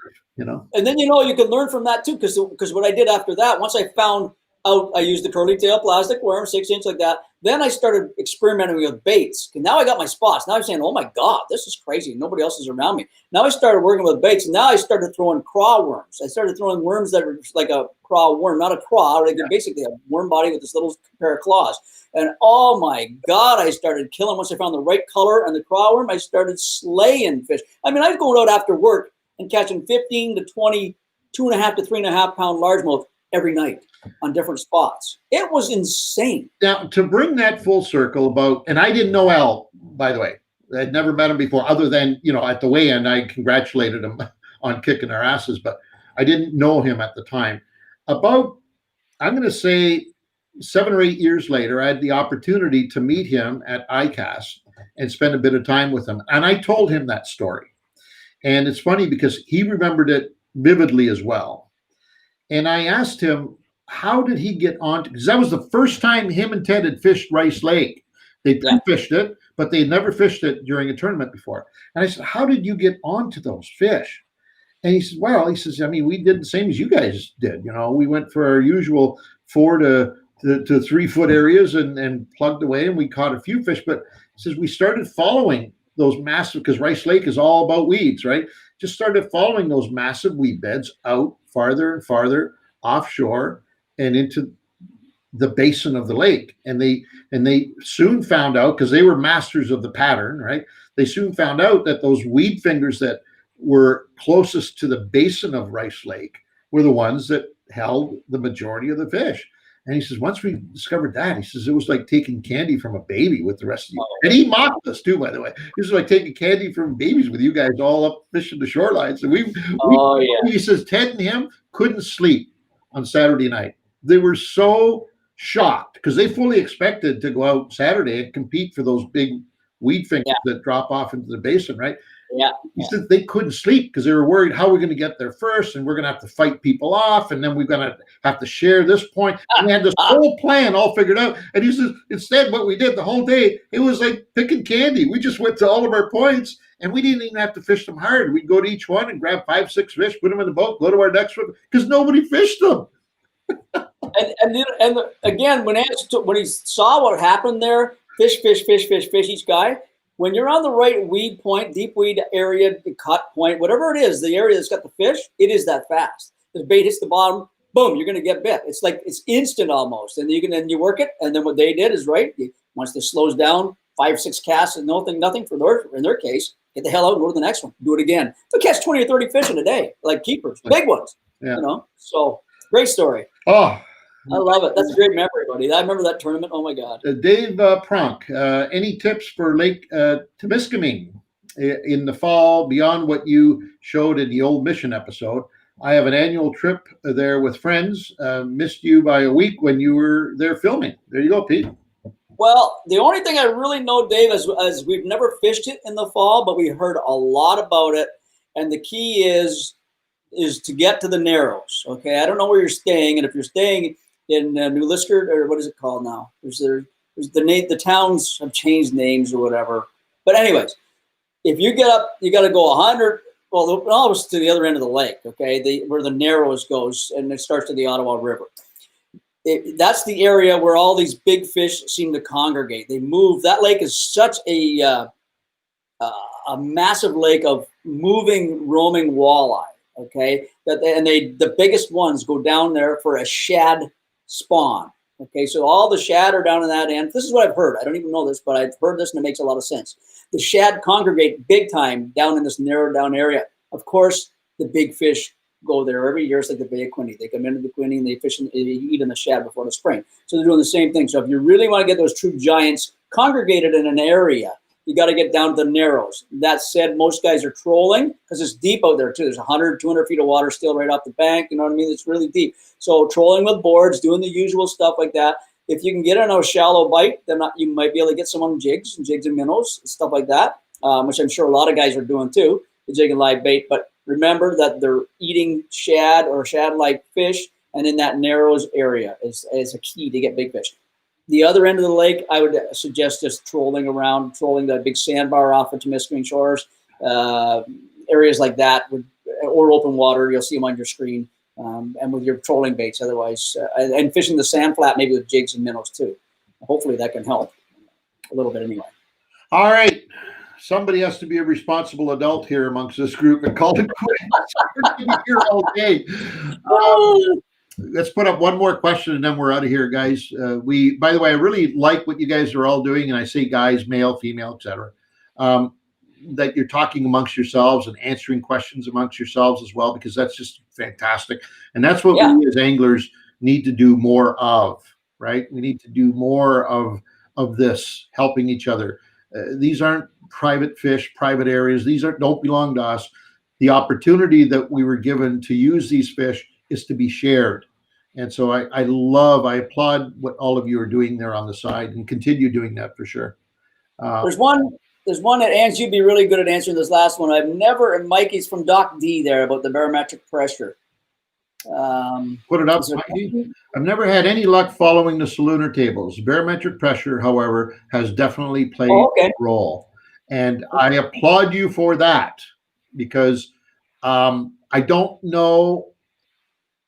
B: And then, you can learn from that too, because what I did after that, once I found out, I used the curly tail plastic worm, 6-inch like that. Then I started experimenting with baits. And now I got my spots. Now I'm saying, oh my God, this is crazy. Nobody else is around me. Now I started working with baits. And now I started throwing craw worms. I started throwing worms that were like a craw worm, not a craw, like basically a worm body with this little pair of claws. And oh my God, I started killing. Once I found the right color and the craw worm, I started slaying fish. I mean, I was going out after work and catching 15 to 20, 2.5 to 3.5 pound largemouth every night on different spots. It was insane.
A: Now, to bring that full circle and I didn't know Al, by the way. I'd never met him before, other than, at the weigh-in, I congratulated him on kicking our asses, but I didn't know him at the time. About, I'm going to say, 7 or 8 years later, I had the opportunity to meet him at ICAST and spend a bit of time with him. And I told him that story. And it's funny because he remembered it vividly as well. And I asked him, how did he get on? Because that was the first time him and Ted had fished Rice Lake. They fished it, but they had never fished it during a tournament before. And I said, how did you get onto those fish? And he says, we did the same as you guys did. We went for our usual 4 to 3 foot areas and plugged away, and we caught a few fish. But he says, we started following those massive, because Rice Lake is all about weeds, right? Just started following those massive weed beds out farther and farther offshore and into the basin of the lake. And they soon found out, because they were masters of the pattern, right? They soon found out that those weed fingers that were closest to the basin of Rice Lake were the ones that held the majority of the fish. And he says, once we discovered that, he says, it was like taking candy from a baby with the rest of you. And he mocked us too, by the way. He was like taking candy from babies with you guys all up fishing the shorelines. And he says, Ted and him couldn't sleep on Saturday night. They were so shocked because they fully expected to go out Saturday and compete for those big weed fingers that drop off into the basin, right?
B: Yeah.
A: He said they couldn't sleep because they were worried how we're going to get there first, and we're going to have to fight people off, and then we're going to have to share this point. And we had this whole plan all figured out. And he says, instead, what we did the whole day, it was like picking candy. We just went to all of our points, and we didn't even have to fish them hard. We'd go to each one and grab 5, 6 fish, put them in the boat, go to our next one, because nobody fished them.
B: and again, when he saw what happened there, fish, each guy. When you're on the right weed point, deep weed area, the cut point, whatever it is, the area that's got the fish, it is that fast. The bait hits the bottom, boom, you're going to get bit. It's like it's instant almost, and you work it. And then what they did is once this slows down, 5, 6 casts and nothing in their case, get the hell out and go to the next one. Do it again. They'll catch 20 or 30 fish in a day, like keepers, big ones.
A: Yeah.
B: So great story.
A: Oh.
B: I love it. That's a great memory, buddy. I remember that tournament. Oh my God.
A: Dave Pronk, any tips for Lake Temiskaming in the fall beyond what you showed in the Old Mission episode? I have an annual trip there with friends. Missed you by a week when you were there filming. There you go, Pete.
B: Well, the only thing I really know, Dave, is we've never fished it in the fall, but we heard a lot about it. And the key is is to get to the Narrows. Okay, I don't know where you're staying, and if you're staying in New Liskeard, or what is it called now? There's the towns have changed names or whatever. But anyways, if you get up, you got to go 100. Well, almost to the other end of the lake. Okay, where the Narrows goes, and it starts to the Ottawa River. That's the area where all these big fish seem to congregate. They move. That lake is such a massive lake of moving, roaming walleye. Okay, the biggest ones go down there for a shad spawn. Okay, so all the shad are down in that end. This is what I've heard. I don't even know this, but I've heard this and it makes a lot of sense. The shad congregate big time down in this narrowed down area. Of course, the big fish go there every year. It's like the Bay of Quinte. They come into the Quinte and they fish and they eat in the shad before the spring. So they're doing the same thing. So if you really want to get those true giants congregated in an area, you got to get down to the Narrows. That said, most guys are trolling because it's deep out there too. There's 100, 200 feet of water still right off the bank. You know what I mean? It's really deep. So trolling with boards, doing the usual stuff like that. If you can get on a shallow bite, then you might be able to get some on jigs and minnows, stuff like that, which I'm sure a lot of guys are doing too, the jig and live bait. But remember that they're eating shad or shad-like fish, and in that Narrows area is a key to get big fish. The other end of the lake, I would suggest just trolling the big sandbar off of Temiskaming shores, areas like that, or open water. You'll see them on your screen, and with your trolling baits. Otherwise, and fishing the sand flat, maybe with jigs and minnows too. Hopefully, that can help a little bit anyway.
A: All right. Somebody has to be a responsible adult here amongst this group and call it quits. We're going to be here all day. Let's put up one more question and then we're out of here, guys. By the way, I really like what you guys are all doing, and I say guys, male, female, etc. That you're talking amongst yourselves and answering questions amongst yourselves as well, because that's just fantastic. And that's what we as anglers need to do more of, right? We need to do more of this, helping each other. These aren't private fish, private areas. These don't belong to us. The opportunity that we were given to use these fish is to be shared. And so I applaud what all of you are doing there on the side, and continue doing that for sure.
B: There's one that Ange, you'd be really good at answering this last one. and Mikey's from Doc D there about the barometric pressure.
A: Put it up, Mikey. I've never had any luck following the Salooner tables. Barometric pressure, however, has definitely played a role. And I applaud you for that, because I don't know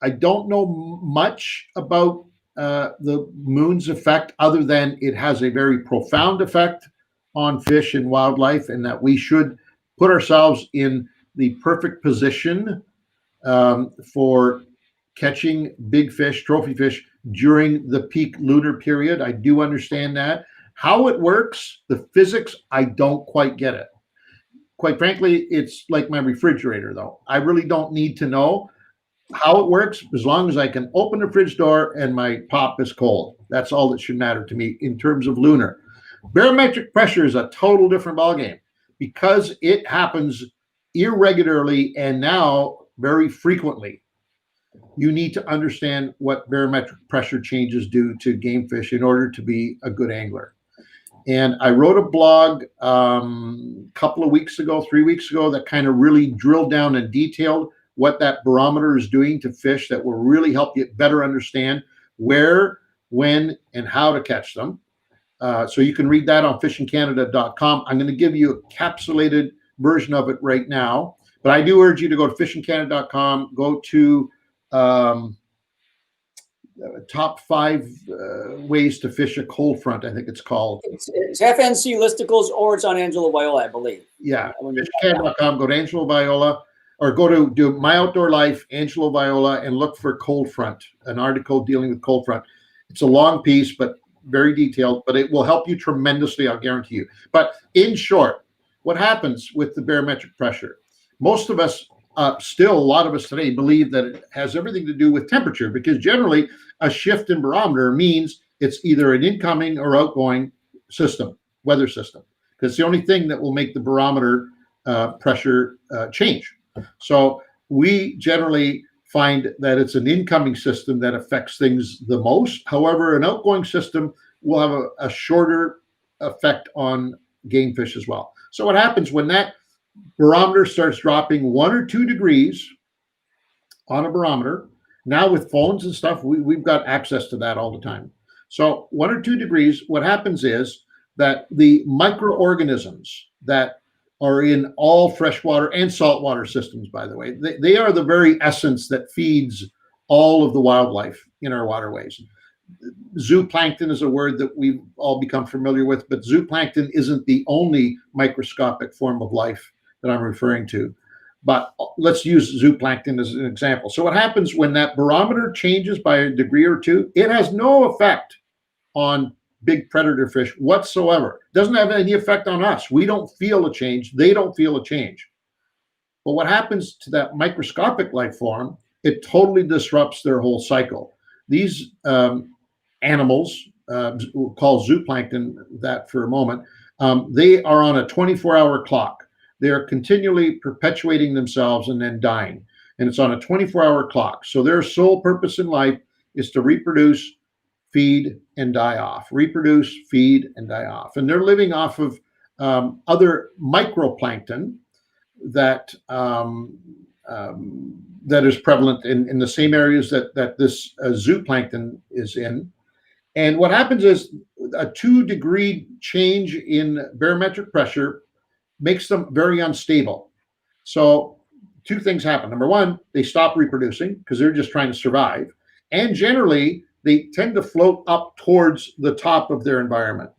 A: much about the moon's effect, other than it has a very profound effect on fish and wildlife, and that we should put ourselves in the perfect position for catching big fish, trophy fish, during the peak lunar period. I do understand that. How it works, the physics, I don't quite get it. Quite frankly, it's like my refrigerator, though. I really don't need to know how it works, as long as I can open the fridge door and my pop is cold. That's all that should matter to me in terms of lunar. Barometric pressure is a total different ballgame, because it happens irregularly and now very frequently. You need to understand what barometric pressure changes do to game fish in order to be a good angler. And I wrote a blog a couple of weeks ago, 3 weeks ago, that kind of really drilled down and detailed what that barometer is doing to fish, that will really help you better understand where, when, and how to catch them. So you can read that on fishingcanada.com. I'm going to give you a capsulated version of it right now, but I do urge you to go to fishingcanada.com, go to top 5 ways to fish a cold front, I think it's called.
B: It's FNC listicles, or it's on Angelo Viola, I believe. Yeah,
A: fishingcanada.com, go to Angelo Viola, or go to do My Outdoor Life, Angelo Viola, and look for cold front, an article dealing with cold front. It's a long piece, but very detailed, but it will help you tremendously, I'll guarantee you. But in short, what happens with the barometric pressure? Most of us, still a lot of us today, believe that it has everything to do with temperature, because generally a shift in barometer means it's either an incoming or outgoing system, weather system, because it's the only thing that will make the barometer pressure change. So we generally find that it's an incoming system that affects things the most. However, an outgoing system will have a shorter effect on game fish as well. So what happens when that barometer starts dropping 1 or 2 degrees, on a barometer. Now with phones and stuff, we've got access to that all the time. So 1 or 2 degrees, what happens is that the microorganisms that are in all freshwater and saltwater systems, by the way, they are the very essence that feeds all of the wildlife in our waterways. Zooplankton is a word that we've all become familiar with, but zooplankton isn't the only microscopic form of life that I'm referring to. But let's use zooplankton as an example. So what happens when that barometer changes by a degree or 2, it has no effect on big predator fish whatsoever. It doesn't have any effect on us. We don't feel a change. They don't feel a change. But what happens to that microscopic life form, it totally disrupts their whole cycle. These animals, we'll call zooplankton that for a moment, they are on a 24-hour clock. They are continually perpetuating themselves and then dying. And it's on a 24-hour clock. So their sole purpose in life is to reproduce, feed, and die off. Reproduce, feed, and die off. And they're living off of other microplankton that that is prevalent in the same areas that this zooplankton is in. And what happens is a 2-degree change in barometric pressure makes them very unstable. So 2 things happen. Number 1, they stop reproducing because they're just trying to survive. And generally, they tend to float up towards the top of their environment.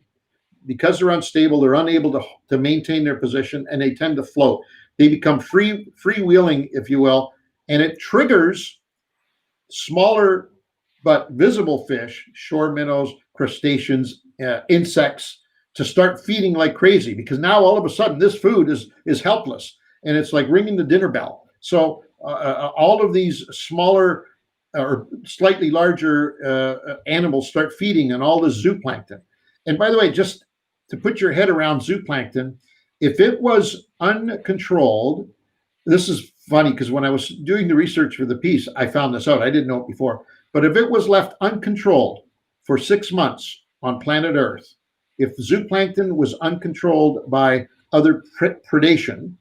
A: Because they're unstable, they're unable to maintain their position, and they tend to float. They become freewheeling, if you will, and it triggers smaller but visible fish, shore minnows, crustaceans, insects, to start feeding like crazy, because now all of a sudden this food is helpless, and it's like ringing the dinner bell. So all of these smaller or slightly larger animals start feeding on all this zooplankton. And by the way, just to put your head around zooplankton, if it was uncontrolled, this is funny because when I was doing the research for the piece, I found this out. I didn't know it before. But if it was left uncontrolled for 6 months on planet Earth, if zooplankton was uncontrolled by other predation,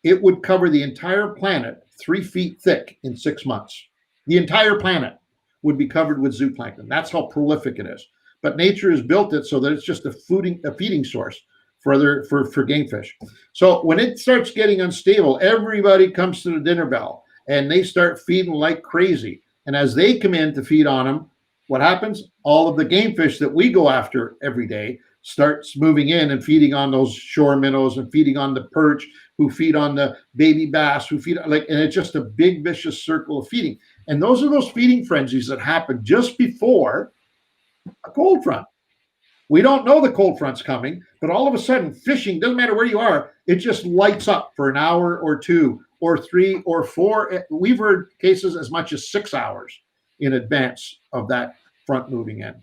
A: it would cover the entire planet 3 feet thick in 6 months. The entire planet would be covered with zooplankton. That's how prolific it is. But nature has built it so that it's just a feeding source for game fish. So when it starts getting unstable, everybody comes to the dinner bell and they start feeding like crazy. And as they come in to feed on them, what happens? All of the game fish that we go after every day starts moving in and feeding on those shore minnows and feeding on the perch, who feed on the baby bass, who feed and it's just a big vicious circle of feeding. And those are those feeding frenzies that happen just before a cold front. We don't know the cold front's coming, but all of a sudden fishing, doesn't matter where you are, it just lights up for an hour or 2 or 3 or 4. We've heard cases as much as 6 hours in advance of that front moving in,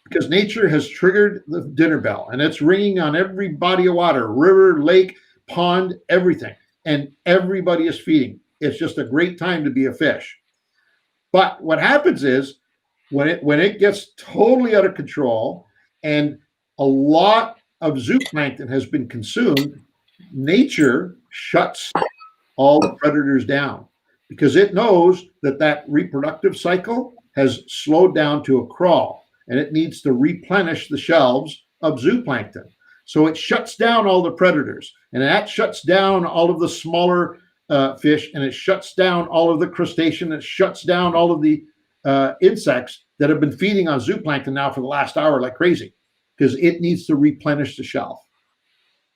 A: because nature has triggered the dinner bell and it's ringing on every body of water, river, lake, pond, everything. And everybody is feeding. It's just a great time to be a fish. But what happens is when it gets totally out of control and a lot of zooplankton has been consumed, nature shuts all the predators down because it knows that reproductive cycle has slowed down to a crawl and it needs to replenish the shelves of zooplankton. So it shuts down all the predators, and that shuts down all of the smaller fish, and it shuts down all of the crustacean, it shuts down all of the insects that have been feeding on zooplankton now for the last hour like crazy, because it needs to replenish the shelf.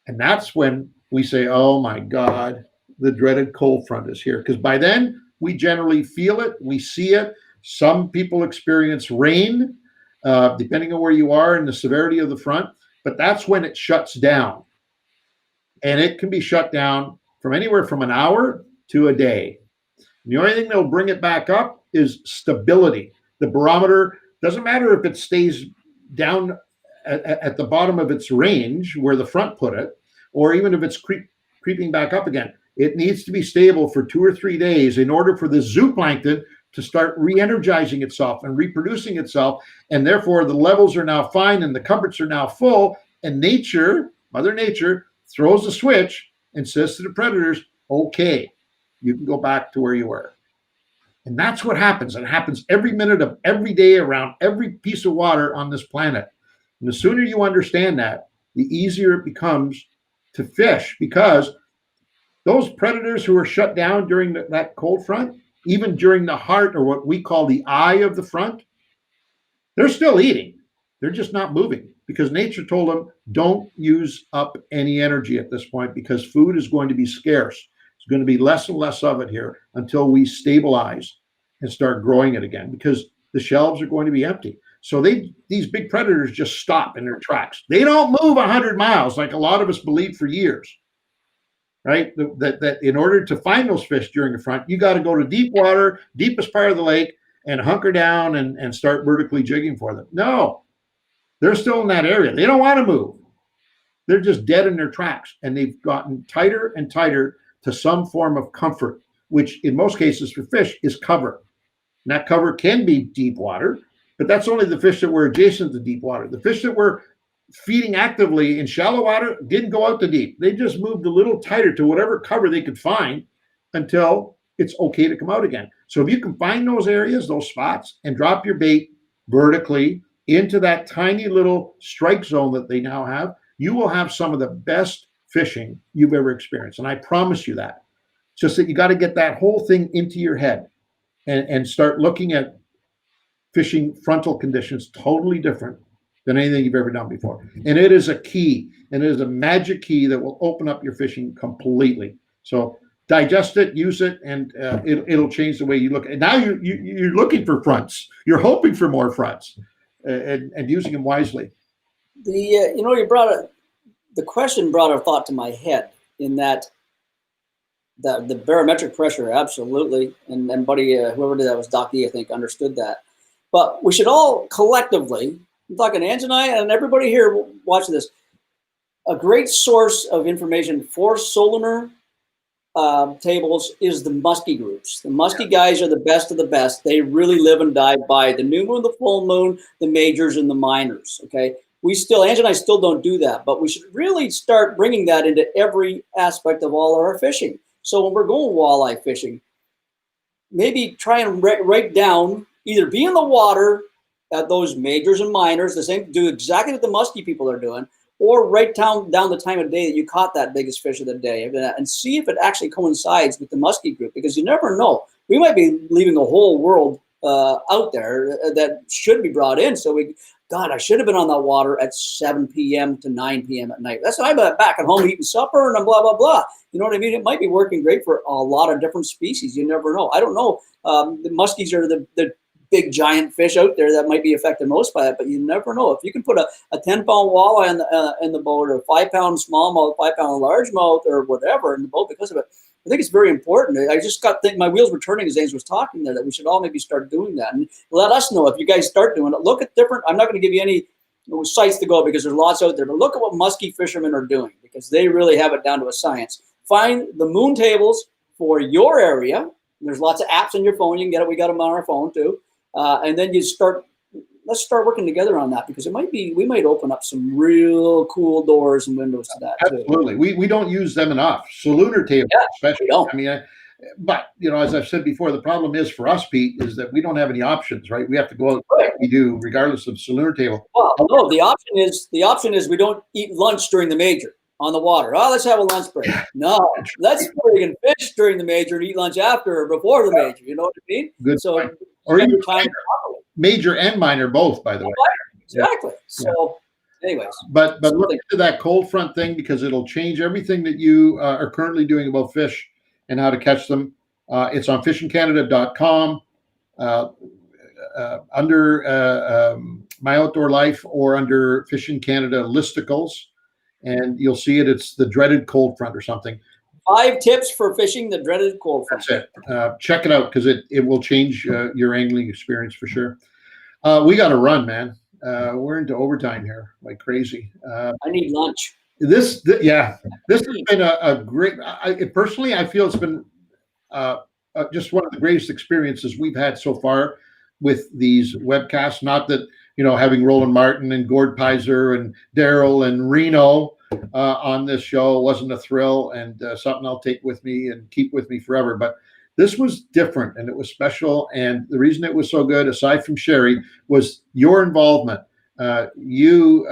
A: And that's when we say, oh my God, the dreaded cold front is here. Because by then, we generally feel it, we see it. Some people experience rain, depending on where you are and the severity of the front, but that's when it shuts down. And it can be shut down from anywhere from an hour to a day. And the only thing that will bring it back up is stability. The barometer, doesn't matter if it stays down at the bottom of its range where the front put it, or even if it's creeping back up again. It needs to be stable for 2 or 3 days in order for the zooplankton to start re-energizing itself and reproducing itself. And therefore, the levels are now fine and the cupboards are now full. And nature, Mother Nature, throws a switch and says to the predators, okay, you can go back to where you were. And that's what happens. It happens every minute of every day around every piece of water on this planet. And the sooner you understand that, the easier it becomes to fish, because those predators who are shut down during that cold front, even during the heart, or what we call the eye of the front, they're still eating. They're just not moving, because nature told them, don't use up any energy at this point, because food is going to be scarce. It's going to be less and less of it here until we stabilize and start growing it again, because the shelves are going to be empty. So these big predators just stop in their tracks. They don't move 100 miles like a lot of us believed for years, right? That in order to find those fish during the front, you got to go to deep water, deepest part of the lake, and hunker down and start vertically jigging for them. No, they're still in that area. They don't want to move. They're just dead in their tracks. And they've gotten tighter and tighter to some form of comfort, which in most cases for fish is cover. And that cover can be deep water, but that's only the fish that were adjacent to deep water. The fish that were feeding actively in shallow water didn't go out to deep. They just moved a little tighter to whatever cover they could find until it's okay to come out again. So if you can find those areas, those spots, and drop your bait vertically into that tiny little strike zone that they now have, you will have some of the best fishing you've ever experienced. And I promise you that. It's just that you got to get that whole thing into your head and start looking at fishing frontal conditions totally different than anything you've ever done before. And it is a key, and it is a magic key that will open up your fishing completely. So digest it, use it, and it'll change the way you look. And now you're looking for fronts. You're hoping for more fronts, and using them wisely.
B: The question brought a thought to my head, in that the barometric pressure, absolutely, and buddy, whoever did that was Doc E, I think, understood that. But we should all collectively, I'm talking Ange and I and everybody here watching this, a great source of information for sonar tables is the Muskie groups. The Muskie guys are the best of the best. They really live and die by the new moon, the full moon, the majors, and the minors. Okay, Ange and I still don't do that, but we should really start bringing that into every aspect of all of our fishing. So when we're going walleye fishing, maybe try and write down, either be in the water at those majors and minors, the same, do exactly what the Muskie people are down, or write down the time of day that you caught that biggest fish of the day, and see if it actually coincides with the Muskie group, because you never know. We might be leaving a whole world out there that should be brought in. So God, I should have been on that water at 7 p.m. to 9 p.m. at night. That's why I'm back at home eating supper and blah, blah, blah. You know what I mean? It might be working great for a lot of different species. You never know. I don't know. The muskies are the big giant fish out there that might be affected most by it, but you never know. If you can put a 10-pound walleye in the boat, or a 5-pound smallmouth, 5-pound largemouth, or whatever in the boat because of it, I think it's very important. I just my wheels were turning as Ames was talking there, that we should all maybe start doing that. And let us know if you guys start doing it. Look at different, I'm not going to give you any sites to go because there's lots out there, but look at what muskie fishermen are doing, because they really have it down to a science. Find the moon tables for your area. There's lots of apps on your phone. You can get it. We got them on our phone too. And then let's start working together on that, because we might open up some real cool doors and windows to that too.
A: Absolutely. We don't use them enough. So lunar tables, especially. I mean, but as I've said before, the problem is for us, Pete, is that we don't have any options, right? We have to go out like we do regardless of lunar table.
B: Well, no, the option is we don't eat lunch during the major on the water. Oh, let's have a lunch break. No, let's friggin' fish during the major and eat lunch after or before the major. You know what I mean?
A: Good
B: so
A: point. Or even major and minor both, by the way.
B: Exactly. So, anyways.
A: But look into that cold front thing, because it'll change everything that you are currently doing about fish and how to catch them. It's on fishingcanada.com under My Outdoor Life, or under Fishing Canada listicles, and you'll see it. It's the dreaded cold front or something.
B: 5 tips for fishing the dreaded cold front.
A: That's it. Check it out, because it will change your angling experience for sure. We got to run, man. We're into overtime here like crazy.
B: I need lunch.
A: This has been a great. Personally, I feel it's been just one of the greatest experiences we've had so far with these webcasts. Not that having Roland Martin and Gord Pizer and Daryl and Reno on this show wasn't a thrill and something I'll take with me and keep with me forever. But This was different and it was special. And the reason it was so good, aside from Sherri, was your involvement. You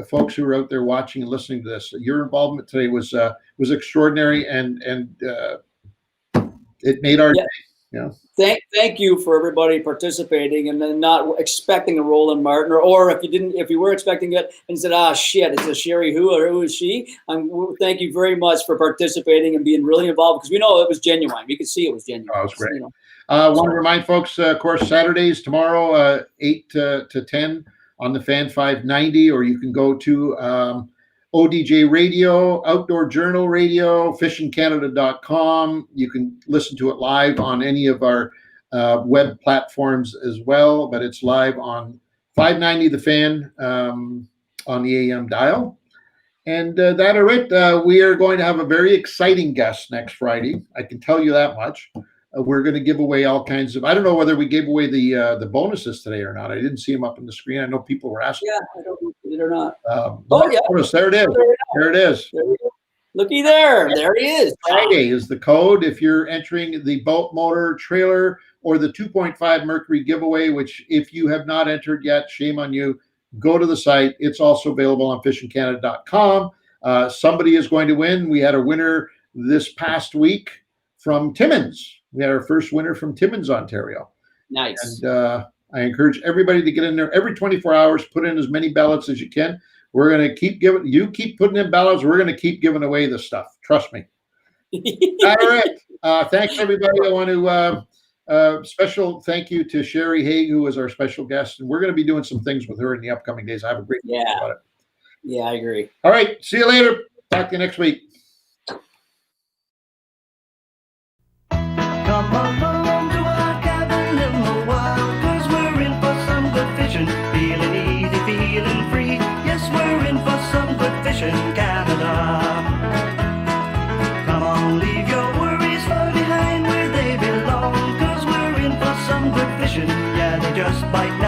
A: folks who are out there watching and listening to this, your involvement today was extraordinary, and it made our day. Yeah.
B: Thank you for everybody participating and then not expecting a Roland Martin, or if you were expecting it and said, "Ah, shit, it's a Sherri who, or who is she?" Thank you very much for participating and being really involved, because we know it was genuine. We could see it was genuine.
A: Oh, it was great. You know. Want to remind folks, of course, Saturdays tomorrow, 8 to 10 on the Fan 590, or you can go to ODJ Radio, Outdoor Journal Radio, fishingcanada.com. You can listen to it live on any of our web platforms as well, but it's live on 590 The Fan on the AM dial. And that are it. We are going to have a very exciting guest next Friday. I can tell you that much. We're going to give away all kinds of, I don't know whether we gave away the bonuses today or not. I didn't see them up on the screen. I know people were asking.
B: Yeah, I don't know if they did or not.
A: Yeah. Bonus, there it is. There it is.
B: Looky there. There he is.
A: Friday is the code if you're entering the boat, motor, trailer, or the 2.5 Mercury giveaway, which if you have not entered yet, shame on you. Go to the site. It's also available on fishingcanada.com. Somebody is going to win. We had a winner this past week from Timmins. We had our first winner from Timmins, Ontario.
B: Nice.
A: And I encourage everybody to get in there every 24 hours, put in as many ballots as you can. We're going to keep giving, you keep putting in ballots, we're going to keep giving away the stuff. Trust me. All right. Thanks, everybody. I want to special thank you to Sherri Haigh, who was our special guest. And we're going to be doing some things with her in the upcoming days. I have a great feeling about it.
B: Yeah, I agree.
A: All right. See you later. Talk to you next week.
D: Come along to our cabin in the wild, 'cause we're in for some good fishing. Feeling easy, feeling free. Yes, we're in for some good fishing, Canada. Come on, leave your worries far behind where they belong, 'cause we're in for some good fishing. Yeah, they just bite